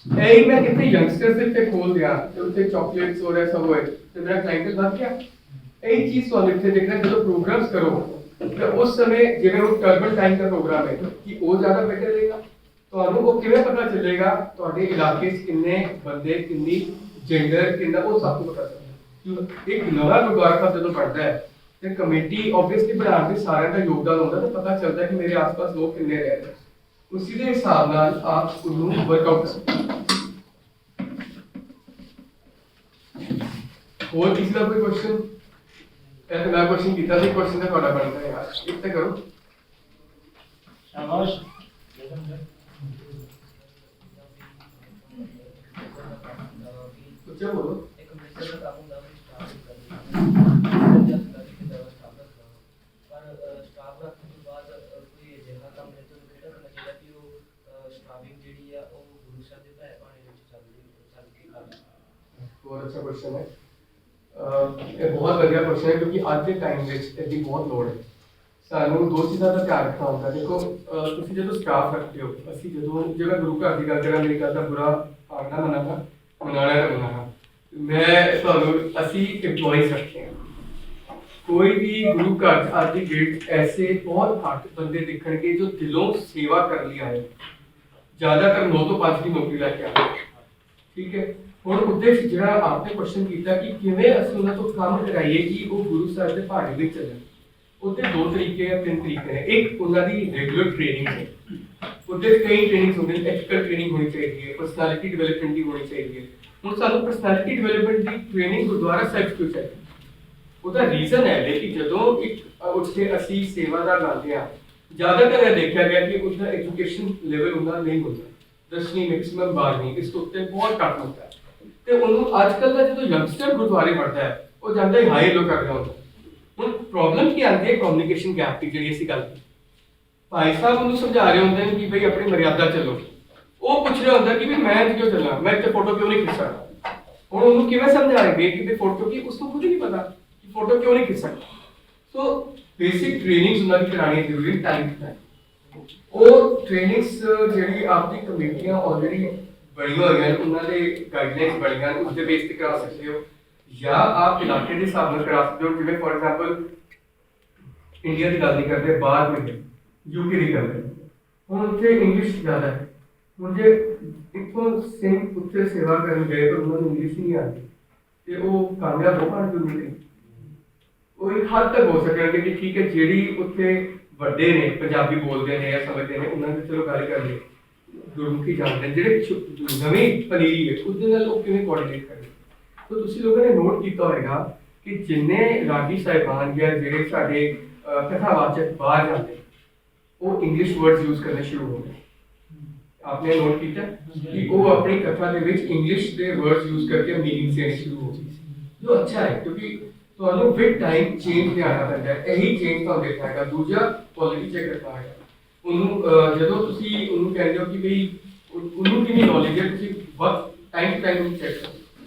यही मैं कितने यंगस्टर्स से खोल दिया तो उसे चॉकलेट्स हो रहे सब हुए तो मेरा क्लाइंटल बढ़ गया। यही चीज तो लिखते देखना जो प्रोग्राम्स करो तो उस समय जिवें वो टर्बल टाइम का प्रोग्राम है कि वो ज्यादा बेटर रहेगा। ਤੁਹਾਨੂੰ ਉਹ ਕਿਵੇਂ ਪਤਾ ਚੱਲੇਗਾ ਤੁਹਾਡੇ ਇਲਾਕੇ 'ਚ ਕਿੰਨੇ ਬੰਦੇ, ਕਿੰਨੀ ਜੈਂਡਰ, ਕਿੰਨਾ, ਉਹ ਸਭ ਕੁਝ ਪਤਾ ਚੱਲਦਾ। ਇੱਕ ਨਵਾਂ ਗੁਰਦੁਆਰਾ ਸਾਹਿਬ ਜਦੋਂ ਬਣਦਾ ਹੈ ਤੇ ਕਮੇਟੀ ਆਬਵੀਅਸਲੀ ਬਣਾਉਣ ਦੇ ਸਾਰਿਆਂ ਦਾ ਯੋਗਦਾਨ ਹੁੰਦਾ ਤਾਂ ਪਤਾ ਚੱਲਦਾ ਕਿ ਮੇਰੇ ਆਸ-ਪਾਸ ਲੋਕ ਕਿੰਨੇ ਰਹਿ ਰਹੇ, ਉਸੇ ਦੇ ਹਿਸਾਬ ਨਾਲ ਆਪ ਉਹਨੂੰ ਵਰਕਆਊਟ ਕਰੋ। ਹੋਰ ਕਿਸੇ ਦਾ ਕੋਈ ਕੁਐਸਚਨ? ਇਹ ਮੈਂ ਕੁਐਸਚਨ ਕੀਤਾ ਸੀ, ਕੁਐਸਚਨ ਦਾ ਤੁਹਾਡਾ ਬਣਦਾ ਹੈ ਯਾਰ, ਇੱਕ ਤਾਂ ਕਰੋ। शाबाश। ਉੱਚਾ ਬੋਲੋ। ਇੱਕ ਮਿਸਟਰ ਦਾ ਕੰਮ ਹੁੰਦਾ ਉਹ ਸਟਾਫ ਕਰਦੀ ਪਰ ਸਟਾਫ ਰੱਖਣ ਤੋਂ ਬਾਅਦ ਕੋਈ ਅਜਿਹਾ ਕੰਮ ਨਹੀਂ ਤਾਂ ਕਿਹੜਾ ਕਰਨਾ ਚਾਹੀਦਾ ਕਿ ਉਹ ਸਟਾਫਿੰਗ ਜਿਹੜੀ ਆ ਉਹ ਗੁਰੂ ਸਾਹਿਬ ਦੇ ਭੈ ਪਾਣੀ ਵਿੱਚ ਚੱਲ ਕੇ ਕਰ। ਬਹੁਤ ਅੱਛਾ ਕੁਐਸਚਨ ਹੈ। ਇਹ ਬਹੁਤ ਵਧੀਆ ਕੁਐਸਚਨ ਹੈ ਕਿਉਂਕਿ ਅੱਜ ਦੇ ਟਾਈਮ ਵਿੱਚ ਇਹਦੀ ਬਹੁਤ ਲੋੜ ਹੈ। ਸਾਨੂੰ ਦੋ ਚੀਜ਼ਾਂ ਦਾ ਧਿਆਨ ਰੱਖਣਾ ਹੁੰਦਾ। ਦੇਖੋ ਤੁਸੀਂ ਜਦੋਂ ਸਟਾਫ ਰੱਖਦੇ ਹੋ, ਅਸੀਂ ਜਦੋਂ ਜਿਹੜਾ ਗੁਰੂ ਘਰ ਦੀ ਗੱਲ ਕਰਾਂ, ਮੇਰੀ ਗੱਲ ਦਾ ਬੁਰਾ ਆਗਣਾ ਮਨਾਣਾ ਬਣਾਣਾ, ਮੈਂ ਤੁਹਾਨੂੰ ਅਸੀਂ ਇੰਪਲੋਈਜ਼ ਰੱਖੇ ਹਾਂ। ਕੋਈ ਵੀ ਗੁਰੂ ਘਰ ਅੱਜ ਦੀ ਡੇਟ ਐਸੇ ਬਹੁਤ ਘੱਟ ਬੰਦੇ ਦਿਖਣਗੇ ਜੋ ਦਿਲੋਂ ਸੇਵਾ ਕਰਨ ਲਈ ਆਏ, ਜ਼ਿਆਦਾਤਰ 9 ਤੋਂ 5 ਦੀ ਨੌਕਰੀ ਲੈ ਕੇ ਆਏ। ਠੀਕ ਹੈ, ਹੁਣ ਉਹਦੇ ਜਿਹੜਾ ਆਪਨੇ ਕੁਐਸਚਨ ਕੀਤਾ ਕਿ ਕਿਵੇਂ ਅਸੀਂ ਉਹਨਾਂ ਤੋਂ ਕੰਮ ਕਰਾਈਏ ਕਿ ਉਹ ਗੁਰੂ ਸਾਹਿਬ ਦੇ ਪਹਾੜੀ ਵਿੱਚ ਚੱਲਣ, ਉਹਦੇ ਦੋ ਤਰੀਕੇ ਜਾਂ ਤਿੰਨ ਤਰੀਕੇ ਨੇ। ਇੱਕ ਉਹਨਾਂ ਦੀ ਰੈਗੂਲਰ ਟ੍ਰੇਨਿੰਗ ਹੈ, ਉਹਦੇ ਕਈ ਟ੍ਰੇਨਿੰਗ ਹੁੰਦੇ ਨੇ। ਐਥੀਕਲ ਟ੍ਰੇਨਿੰਗ ਹੋਣੀ ਚਾਹੀਦੀ ਹੈ, ਪਰਸਨੈਲਿਟੀ ਡਿਵੈਲਪਮੈਂਟ ਦੀ ਹੋਣੀ ਚਾਹੀਦੀ ਹੈ। ਹੁਣ ਸਾਨੂੰ ਪਰਸਨੈਲਿਟੀ ਡਿਵੈਲਪਮੈਂਟ ਦੀ ਟ੍ਰੇਨਿੰਗ ਗੁਰਦੁਆਰਾ ਸਾਹਿਬ ਕਿਉਂ ਚਾਹੀਦੀ? ਉਹਦਾ ਰੀਜ਼ਨ ਹੈ ਕਿ ਜਦੋਂ ਇੱਕ ਉੱਥੇ ਅਸੀਂ ਸੇਵਾਦਾਰ ਲਾਉਂਦੇ ਹਾਂ, ਜ਼ਿਆਦਾਤਰ ਇਹ ਦੇਖਿਆ ਗਿਆ ਕਿ ਉਸਦਾ ਐਜੂਕੇਸ਼ਨ ਲੈਵਲ ਹੁੰਦਾ ਨਹੀਂ ਹੁੰਦਾ, 10ਵੀਂ ਮੈਕਸਿਮਮ 12ਵੀਂ, ਇਸ ਤੋਂ ਉੱਤੇ ਬਹੁਤ ਘੱਟ ਹੁੰਦਾ ਹੈ। ਤੇ ਉਹਨੂੰ ਅੱਜ ਕੱਲ੍ਹ ਦਾ ਜਦੋਂ ਯੰਗਸਟਰ ਗੁਰਦੁਆਰੇ ਪੜ੍ਹਦਾ ਹੈ ਉਹ ਜਾਂਦਾ ਹੀ ਹਾਈ ਲੋ ਕਰ ਰਿਹਾ ਹੁੰਦਾ। ਹੁਣ ਪ੍ਰੋਬਲਮ ਕੀ ਆਉਂਦੀ ਹੈ? ਕਮਿਊਨੀਕੇਸ਼ਨ ਗੈਪ ਦੀ, ਜਿਹੜੀ ਅਸੀਂ ਗੱਲ ਕੀਤੀ। ਭਾਈ ਸਾਹਿਬ ਉਹਨੂੰ ਸਮਝਾ ਰਹੇ ਹੁੰਦੇ ਨੇ ਕਿ ਬਈ ਆਪਣੀ ਮਰਿਆਦਾ ਚੱਲੋ, ਉਹ ਪੁੱਛ ਰਿਹਾ ਹੁੰਦਾ ਕਿ ਵੀ ਮੈਂ ਕਿਉਂ ਚੱਲਾਂ, ਮੈਂ ਇੱਥੇ ਫੋਟੋ ਕਿਉਂ ਨਹੀਂ ਖਿੱਚ ਸਕਦਾ। ਹੁਣ ਉਹਨੂੰ ਕਿਵੇਂ ਸਮਝਾਏਗੇ ਕਿ ਵੀ ਫੋਟੋ, ਕਿਉਂਕਿ ਉਸਨੂੰ ਖੁਦ ਹੀ ਨਹੀਂ ਪਤਾ ਕਿ ਫੋਟੋ ਕਿਉਂ ਨਹੀਂ ਖਿੱਚ ਸਕਦਾ। ਸੋ ਬੇਸਿਕ ਟ੍ਰੇਨਿੰਗਸ ਉਹਨਾਂ ਦੀ ਕਰਾਉਣੀ ਜ਼ਰੂਰੀ ਹੈ। ਉਹ ਟ੍ਰੇਨਿੰਗਸ ਜਿਹੜੀ ਆਪਦੀ ਕਮੇਟੀਆਂ ਆਲਰੇਡੀ ਬਣੀਆਂ ਹੋਈਆਂ ਨੇ, ਉਹਨਾਂ ਦੇ ਗਾਈਡਲਾਈਨਸ ਬਣੀਆਂ ਨੇ, ਉਸਦੇ ਬੇਸ ਤੇ ਕਰਾ ਸਕਦੇ ਹੋ, ਜਾਂ ਆਪ ਇਲਾਕੇ ਦੇ ਹਿਸਾਬ ਨਾਲ ਕਰਾ ਸਕਦੇ ਹੋ। ਜਿਵੇਂ ਫੋਰ ਐਗਜ਼ਾਮਪਲ ਇੰਡੀਆ ਦੀ ਗੱਲ ਨਹੀਂ ਕਰਦੇ, ਬਾਹਰ ਵਿੱਚ ਯੂਕੇ ਦੀ ਕਰਦੇ, ਹੁਣ ਉੱਥੇ ਇੰਗਲਿਸ਼ ਜ਼ਿਆਦਾ ਹੈ। ਹੁਣ ਜੇ ਇੱਕੋ ਸਿੰਘ ਉੱਥੇ ਸੇਵਾ ਕਰਨ ਗਏ ਪਰ ਉਹਨਾਂ ਨੂੰ ਇੰਗਲਿਸ਼ ਨਹੀਂ ਆਉਂਦੀ ਤੇ ਉਹ ਕਾਮਯਾਬ ਹੋ ਪਾਉਣਗੇ ਨਹੀਂ। ਉਹ ਇੱਕ ਹੱਦ ਤੱਕ ਹੋ ਸਕਣਗੇ ਕਿ ਠੀਕ ਹੈ, ਜਿਹੜੀ ਉੱਥੇ ਵੱਡੇ ਨੇ ਪੰਜਾਬੀ ਬੋਲਦੇ ਨੇ ਜਾਂ ਸਮਝਦੇ ਨੇ ਉਹਨਾਂ ਦੀ ਚਲੋ ਗੱਲ ਕਰ ਲਈ, ਗੁਰਮੁਖੀ ਜਾਣਦੇ ਨੇ, ਜਿਹੜੇ ਨਵੀਂ ਪਨੀਰੀ ਹੈ ਉਹਦੇ ਨਾਲ ਉਹ ਕਿਵੇਂ ਕੋਆਰਡੀਨੇਟ ਕਰਦੇ। ਤਾਂ ਤੁਸੀਂ ਲੋਕਾਂ ਨੇ ਨੋਟ ਕੀਤਾ ਹੋਏਗਾ ਕਿ ਜਿੰਨੇ ਰਾਗੀ ਸਾਹਿਬਾਨ ਜਾਂ ਜਿਹੜੇ ਸਾਡੇ ਕਥਾਵਾਚਕ ਬਾਹਰ ਜਾਂਦੇ ਉਹ ਇੰਗਲਿਸ਼ ਵਰਡਸ ਯੂਜ਼ ਕਰਨੇ ਸ਼ੁਰੂ ਹੋ ਗਏ। आपने नोट किया कि वो अपनी कथा ਦੇ ਵਿੱਚ ਇੰਗਲਿਸ਼ ਦੇ ਵਰਡਸ ਯੂਜ਼ ਕਰਕੇ ਮੀਨਿੰਗ ਦੇਣੇ ਸ਼ੁਰੂ ਹੋ ਗਈ ਜੋ ਅੱਛਾ ਹੈ ਕਿਉਂਕਿ ਤੁਹਾਨੂੰ ਵਿਦ ਟਾਈਮ ਚੇਂਜ ਲਿਆਉਣਾ ਪੈਂਦਾ ਹੈ ਇਹੀ ਚੇਂਜ ਤੁਹਾਨੂੰ ਦੇਖਣਾ ਹੈਗਾ ਦੂਜਾ ਕੁਆਲਿਟੀ ਚੈੱਕ ਕਰਨਾ ਹੈ ਉਹਨੂੰ ਜਦੋਂ ਤੁਸੀਂ ਉਹਨੂੰ ਕਹਿੰਦੇ ਹੋ ਕਿ ਬਈ ਉਹਨੂੰ ਕਿੰਨੀ ਨੌਲੇਜ ਹੈ ਤੁਸੀਂ ਵਕਤ ਟਾਈਮ ਟੂ ਟਾਈਮ ਚੈੱਕ ਕਰੋ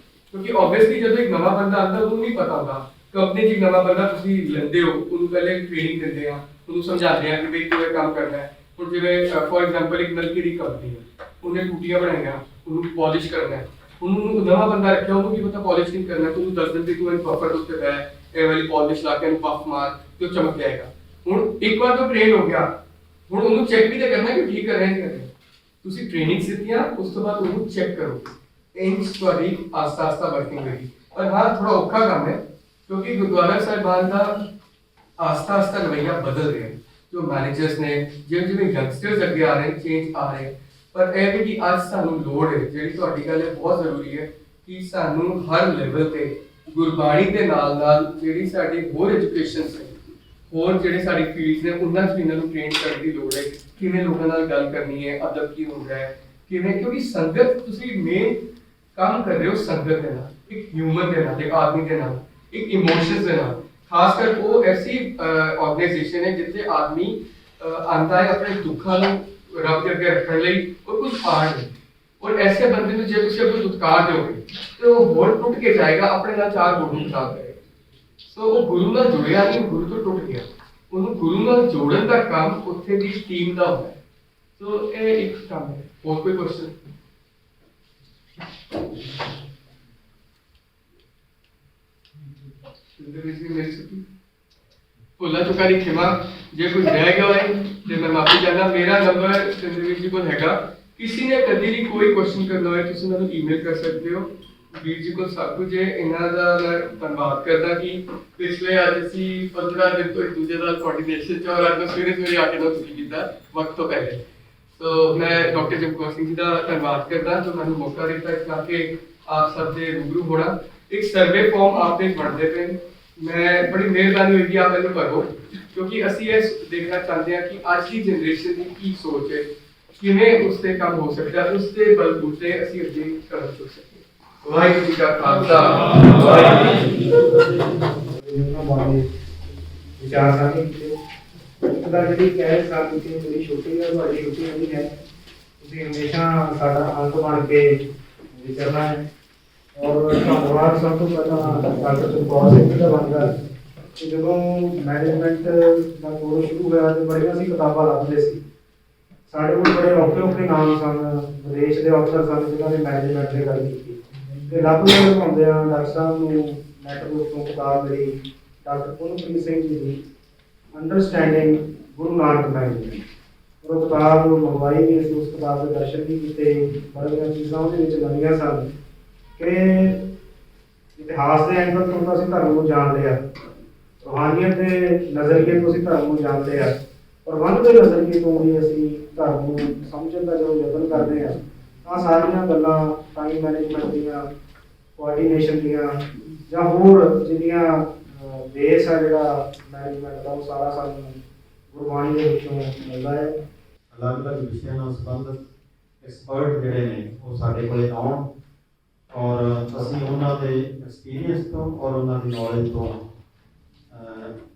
ਕਿਉਂਕਿ ਆਬਵੀਅਸਲੀ ਜਦੋਂ ਇੱਕ ਨਵਾਂ ਬੰਦਾ ਆਉਂਦਾ ਉਹਨੂੰ ਨਹੀਂ ਪਤਾ ਹੁੰਦਾ ਕੰਪਨੀ 'ਚ ਇੱਕ ਨਵਾਂ ਬੰਦਾ ਤੁਸੀਂ ਲੈਂਦੇ ਹੋ ਉਹਨੂੰ ਪਹਿਲੇ ਟ੍ਰੇਨਿੰਗ ਦਿੰਦੇ ਆ ਉਹਨੂੰ ਸਮਝਾਉਂਦੇ ਆ ਕਿ ਬਈ ਕਿਵੇਂ ਕੰਮ ਕਰਨਾ ਹੈ ਹੁਣ ਜਿਵੇਂ ਫੋਰ ਐਗਜ਼ਾਮਪਲ ਇੱਕ ਨਲਕੀ ਦੀ ਕੰਪਨੀ ਹੈ ਉਹਨੇ ਟੂਟੀਆਂ ਬਣਾਈਆਂ ਉਹਨੂੰ ਪਾਲਿਸ਼ ਕਰਨਾ ਹੈ ਉਹਨੂੰ ਨਵਾਂ ਬੰਦਾ ਰੱਖਿਆ ਉਹਨੂੰ ਕੀ ਪਤਾ ਪਾਲਿਸ਼ ਨਹੀਂ ਕਰਨਾ ਤੂੰ ਦੱਸ ਦਿੰਦੇ ਤੂੰ ਇਹ ਪ੍ਰੋਪਰ ਉੱਤੇ ਬੈ ਇਹ ਵਾਲੀ ਪਾਲਿਸ਼ ਲਾ ਕੇ ਇਹਨੂੰ ਪਫ ਮਾਰ ਤੇ ਉਹ ਚਮਕ ਜਾਏਗਾ ਹੁਣ ਇੱਕ ਵਾਰ ਤਾਂ ਟ੍ਰੇਨ ਹੋ ਗਿਆ ਹੁਣ ਉਹਨੂੰ ਚੈੱਕ ਵੀ ਤਾਂ ਕਰਨਾ ਕਿ ਠੀਕ ਕਰ ਰਿਹਾ ਨਹੀਂ ਕਰ ਰਿਹਾ ਤੁਸੀਂ ਟ੍ਰੇਨਿੰਗ ਦਿੱਤੀਆਂ ਉਸ ਤੋਂ ਬਾਅਦ ਉਹਨੂੰ ਚੈੱਕ ਕਰੋ ਇੰਚ ਤੁਹਾਡੀ ਆਸਤਾ ਆਸਤਾ ਵਰਕਿੰਗ ਹੋਏਗੀ ਪਰ ਹਾਂ ਥੋੜਾ ਔਖਾ ਕੰਮ ਹੈ ਕਿਉਂਕਿ ਗੁਰਦੁਆਰਾ ਸਾਹਿਬਾਨ ਦਾ ਆਸਤਾ ਆਸਤਾ ਰਵੱਈਆ ਬਦਲ ਰਿਹਾ ਜੋ ਮੈਨੇਜਰਸ ਨੇ ਜਿਵੇਂ ਜਿਵੇਂ ਯੰਗਸਟਰਸ ਅੱਗੇ ਆ ਰਹੇ ਚੇਂਜ ਆ ਰਹੇ ਪਰ ਇਹ ਵੀ ਕਿ ਅੱਜ ਸਾਨੂੰ ਲੋੜ ਹੈ ਜਿਹੜੀ ਤੁਹਾਡੀ ਗੱਲ ਹੈ ਬਹੁਤ ਜ਼ਰੂਰੀ ਹੈ ਕਿ ਸਾਨੂੰ ਹਰ ਲੈਵਲ ਤੇ ਗੁਰਬਾਣੀ ਦੇ ਨਾਲ ਨਾਲ ਜਿਹੜੀ ਸਾਡੀ ਹੋਰ ਐਜੂਕੇਸ਼ਨਸ ਨੇ ਹੋਰ ਜਿਹੜੇ ਸਾਡੀ ਫੀਲਡਸ ਨੇ ਉਹਨਾਂ 'ਚ ਵੀ ਇਹਨਾਂ ਨੂੰ ਟ੍ਰੇਨ ਕਰਨ ਦੀ ਲੋੜ ਹੈ ਕਿਵੇਂ ਲੋਕਾਂ ਨਾਲ ਗੱਲ ਕਰਨੀ ਹੈ ਅਦਬ ਕੀ ਹੁੰਦਾ ਹੈ ਕਿਵੇਂ ਕਿਉਂਕਿ ਸੰਗਤ ਤੁਸੀਂ ਮੇਨ ਕੰਮ ਕਰ ਰਹੇ ਹੋ ਸੰਗਤ ਦੇ ਨਾਲ ਇੱਕ ਹਿਊਮਨ ਦੇ ਨਾਲ ਇੱਕ ਆਦਮੀ ਦੇ ਨਾਲ ਇੱਕ ਇਮੋਸ਼ਨਸ ਦੇ ਨਾਲ ਖਾਸ ਕਰ ਉਹ ਐਸੀ ਆਰਗੇਨਾਈਜੇਸ਼ਨ ਹੈ ਜਿੱਥੇ ਆਦਮੀ ਆਂਦਾ ਹੈ ਆਪਣੇ ਦੁੱਖਾਂ ਨੂੰ ਰੱਬ ਦੇ ਅੱਗੇ ਰੱਖਣ ਲਈ ਔਰ ਕੁਝ ਪਾੜ ਨਹੀਂ ਔਰ ਐਸੇ ਬੰਦੇ ਨੂੰ ਜੇ ਤੁਸੀਂ ਆਪਣਾ ਦੁਤਕਾਰ ਦਿਓਗੇ ਤੇ ਉਹ ਹੋਰ ਟੁੱਟ ਕੇ ਜਾਏਗਾ ਆਪਣੇ ਨਾਲ ਚਾਰ ਗੁਰੂ ਖਰਾਬ ਕਰੇਗਾ ਸੋ ਉਹ ਗੁਰੂ ਨਾਲ ਜੁੜਿਆ ਨਹੀਂ ਗੁਰੂ ਤੋਂ ਟੁੱਟ ਗਿਆ ਉਹਨੂੰ ਗੁਰੂ ਨਾਲ ਜੋੜਨ ਦਾ ਕੰਮ ਉੱਥੇ ਦੀ ਟੀਮ ਦਾ ਹੁੰਦਾ ਹੈ ਸੋ ਇਹ ਇੱਕ ਕੰਮ ਹੈ ਹੋਰ ਕੋਈ ਕੁਐਸਚਨ ਭੁੱਲਾ ਚੁੱਕਾ ਦੀ ਖਿਮਾ ਜੇ ਕੋਈ ਰਹਿ ਗਿਆ ਹੋਏ ਤੇ ਮੈਂ ਮਾਫੀ ਚਾਹੁੰਦਾ ਮੇਰਾ ਨੰਬਰ ਸਿੰਧਵੀਰ ਜੀ ਕੋਲ ਹੈਗਾ ਕਿਸੇ ਨੇ ਕਦੀ ਵੀ ਕੋਈ ਕੁਐਸਚਨ ਕਰਨਾ ਹੋਏ ਤੁਸੀਂ ਮੈਨੂੰ ਈਮੇਲ ਕਰ ਸਕਦੇ ਹੋ ਵੀਰ ਜੀ ਕੋਲ ਸਭ ਕੁਝ ਹੈ ਇਹਨਾਂ ਦਾ ਮੈਂ ਧੰਨਵਾਦ ਕਰਦਾ ਕਿ ਪਿਛਲੇ ਅੱਜ ਅਸੀਂ 15 ਦਿਨ ਤੋਂ ਇੱਕ ਦੂਜੇ ਨਾਲ ਕੋਆਰਡੀਨੇਸ਼ਨ ਚ ਔਰ ਅੱਜ ਸਵੇਰੇ ਆ ਕੇ ਨਾ ਤੁਸੀਂ ਕੀਤਾ ਵਕਤ ਤੋਂ ਪਹਿਲੇ ਸੋ ਮੈਂ ਡਾਕਟਰ ਜਗਮੋਹਨ ਸਿੰਘ ਜੀ ਦਾ ਧੰਨਵਾਦ ਕਰਦਾ ਜੋ ਮੈਨੂੰ ਮੌਕਾ ਦਿੱਤਾ ਇਸ ਕਰਕੇ ਆਪ ਸਭ ਦੇ ਰੂਬਰੂ ਹੋਣਾ ਇੱਕ ਸਰਵੇ ਫਾਰਮ ਆਪਨੇ ਬਣਦੇ ਪਏ ਮੈਂ ਬੜੀ ਮਿਹਰਬਾਨੀ ਹੋਏਗੀ ਆਪ ਇਹਨੂੰ ਭਰੋ ਕਿਉਂਕਿ ਅਸੀਂ ਇਹ ਦੇਖਣਾ ਚਾਹੁੰਦੇ ਹਾਂ ਕਿ ਅੱਜ ਦੀ ਜਨਰੇਸ਼ਨ ਦੀ ਕੀ ਸੋਚ ਹੈ ਕਿਵੇਂ ਉਸ ਤੇ ਕੰਮ ਹੋ ਸਕਦਾ ਉਸ ਤੇ ਬਲਬੂਤੇ ਅਸੀਂ ਅੱਗੇ ਕਦਮ ਚੁੱਕ ਸਕੀਏ ਵਾਹਿਗੁਰੂ ਜੀ ਕਾ ਖਾਲਸਾ ਵਾਹਿਗੁਰੂ ਜੀ ਕੀ ਵਿਚਾਰ ਸਾਂਝੇ ਕੀਤੇ ਇੱਕ ਤਾਂ ਜਿਹੜੀ ਕਹਿ ਸਾਡੀ ਕਿ ਮੇਰੀ ਛੋਟੀ ਹੈ ਤੁਹਾਡੀ ਛੋਟੀ ਨਹੀਂ ਹੈ ਤੁਸੀਂ ਹਮੇਸ਼ਾ ਸਾਡਾ ਅੰਗ ਬਣ ਕੇ ਵਿਚਰਨਾ ਹੈ ਔਰ ਧੰਨਵਾਦ ਸਭ ਤੋਂ ਪਹਿਲਾਂ ਡਾਕਟਰ ਜਗਮੋਹਨ ਸਿੰਘ ਜੀ ਦਾ ਬਣਦਾ ਕਿ ਜਦੋਂ ਮੈਨੇਜਮੈਂਟ ਦਾ ਕੋਰਸ ਸ਼ੁਰੂ ਹੋਇਆ ਤੇ ਬੜੀਆਂ ਅਸੀਂ ਕਿਤਾਬਾਂ ਲੱਭਦੇ ਸੀ ਸਾਡੇ ਕੋਲ ਬੜੇ ਔਖੇ ਨਾਮ ਸਨ ਵਿਦੇਸ਼ ਦੇ ਅਫਸਰ ਸਨ ਜਿਨ੍ਹਾਂ ਨੇ ਮੈਨੇਜਮੈਂਟ ਦੀ ਗੱਲ ਕੀਤੀ ਤੇ ਲੱਭਦੇ ਲਗਾਉਂਦੇ ਆ ਡਾਕਟਰ ਸਾਹਿਬ ਨੂੰ ਨੈਟਵਰਕ ਤੋਂ ਕਿਤਾਬ ਮਿਲੀ ਡਾਕਟਰ ਪੁੰਨਪ੍ਰੀਤ ਸਿੰਘ ਜੀ ਦੀ ਅੰਡਰਸਟੈਂਡਿੰਗ ਗੁਰੂ ਨਾਨਕ ਮੈਨੇਜਮੈਂਟ ਉਹ ਕਿਤਾਬ ਮੰਗਵਾਈ ਵੀ ਅਸੀਂ ਉਸ ਕਿਤਾਬ ਦੇ ਦਰਸ਼ਨ ਵੀ ਕੀਤੇ ਬੜੀਆਂ ਚੀਜ਼ਾਂ ਉਹਦੇ ਵਿੱਚ ਨਵੀਆਂ ਸਨ ਕਿ ਇਤਿਹਾਸ ਦੇ ਐਂਗਲ ਤੋਂ ਅਸੀਂ ਧਰਮ ਨੂੰ ਜਾਣ ਲਿਆ ਰੂਹਾਨੀਅਤ ਦੇ ਨਜ਼ਰੀਏ ਤੋਂ ਅਸੀਂ ਧਰਮ ਨੂੰ ਜਾਣਦੇ ਆ ਪ੍ਰਬੰਧ ਦੇ ਨਜ਼ਰੀਏ ਤੋਂ ਵੀ ਅਸੀਂ ਧਰਮ ਨੂੰ ਸਮਝਣ ਦਾ ਜਦੋਂ ਯਤਨ ਕਰਦੇ ਆ ਤਾਂ ਸਾਰੀਆਂ ਗੱਲਾਂ ਟਾਈਮ ਮੈਨੇਜਮੈਂਟ ਦੀਆਂ ਕੋਆਰਡੀਨੇਸ਼ਨ ਦੀਆਂ ਜਾਂ ਹੋਰ ਜਿਹੜੀਆਂ ਬੇਸ ਆ ਜਿਹੜਾ ਮੈਨੇਜਮੈਂਟ ਦਾ ਉਹ ਸਾਰਾ ਸਾਨੂੰ ਗੁਰਬਾਣੀ ਦੇ ਵਿੱਚੋਂ ਮਿਲਦਾ ਹੈ ਅਲੱਗ-ਅਲੱਗ ਵਿਸ਼ਿਆਂ ਨਾਲ ਸੰਬੰਧਿਤ ਐਕਸਪਰਟ ਜਿਹੜੇ ਨੇ ਉਹ ਸਾਡੇ ਕੋਲੇ ਆਉਣ ਔਰ ਅਸੀਂ ਉਹਨਾਂ ਦੇ ਐਕਸਪੀਰੀਅੰਸ ਤੋਂ ਔਰ ਉਹਨਾਂ ਦੀ ਨੌਲੇਜ ਤੋਂ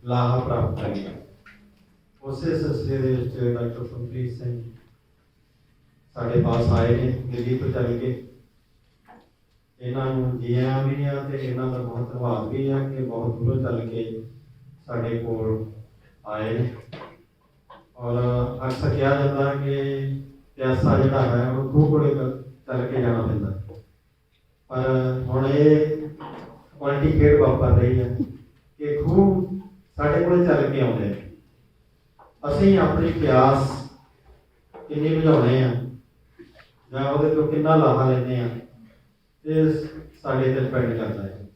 ਲਾਹਾ ਪ੍ਰਾਪਤ ਕਰੀਏ ਉਸੇ ਸਿਲਸਿਲੇ ਦੇ ਵਿੱਚ ਡਾਕਟਰ ਪੁੰਨਪ੍ਰੀਤ ਸਿੰਘ ਸਾਡੇ ਪਾਸ ਆਏ ਨੇ ਦਿੱਲੀ ਤੋਂ ਚੱਲ ਕੇ ਇਹਨਾਂ ਨੂੰ ਜੀ ਆਇਆਂ ਵੀ ਆ ਤੇ ਇਹਨਾਂ ਦਾ ਬਹੁਤ ਧੰਨਵਾਦ ਵੀ ਆ ਕਿ ਬਹੁਤ ਦੂਰੋਂ ਚੱਲ ਕੇ ਸਾਡੇ ਕੋਲ ਆਏ ਨੇ ਔਰ ਅਕਸਰ ਕਿਹਾ ਜਾਂਦਾ ਕਿ ਪਿਆਸਾ ਜਿਹੜਾ ਹੈ ਉਹ ਖੂਹ ਕੋਲੇ ਚੱਲ ਕੇ ਜਾਣਾ ਪੈਂਦਾ ਪਰ ਹੁਣ ਇਹ ਕੁਆਲਿਟੀ ਖੇਡ ਵਾਪਰ ਰਹੀ ਹੈ ਕਿ ਖੂਹ ਸਾਡੇ ਕੋਲੇ ਚੱਲ ਕੇ ਆਉਂਦੇ ਨੇ ਅਸੀਂ ਆਪਣੀ ਪਿਆਸ ਕਿੰਨੀ ਬੁਝਾਉਣੇ ਆ ਜਾਂ ਉਹਦੇ ਤੋਂ ਕਿੰਨਾ ਲਾਹਾ ਲੈਂਦੇ ਆ ਇਹ ਸਾਡੇ ਤੇ ਡਿਪੈਂਡ ਕਰਦਾ ਹੈ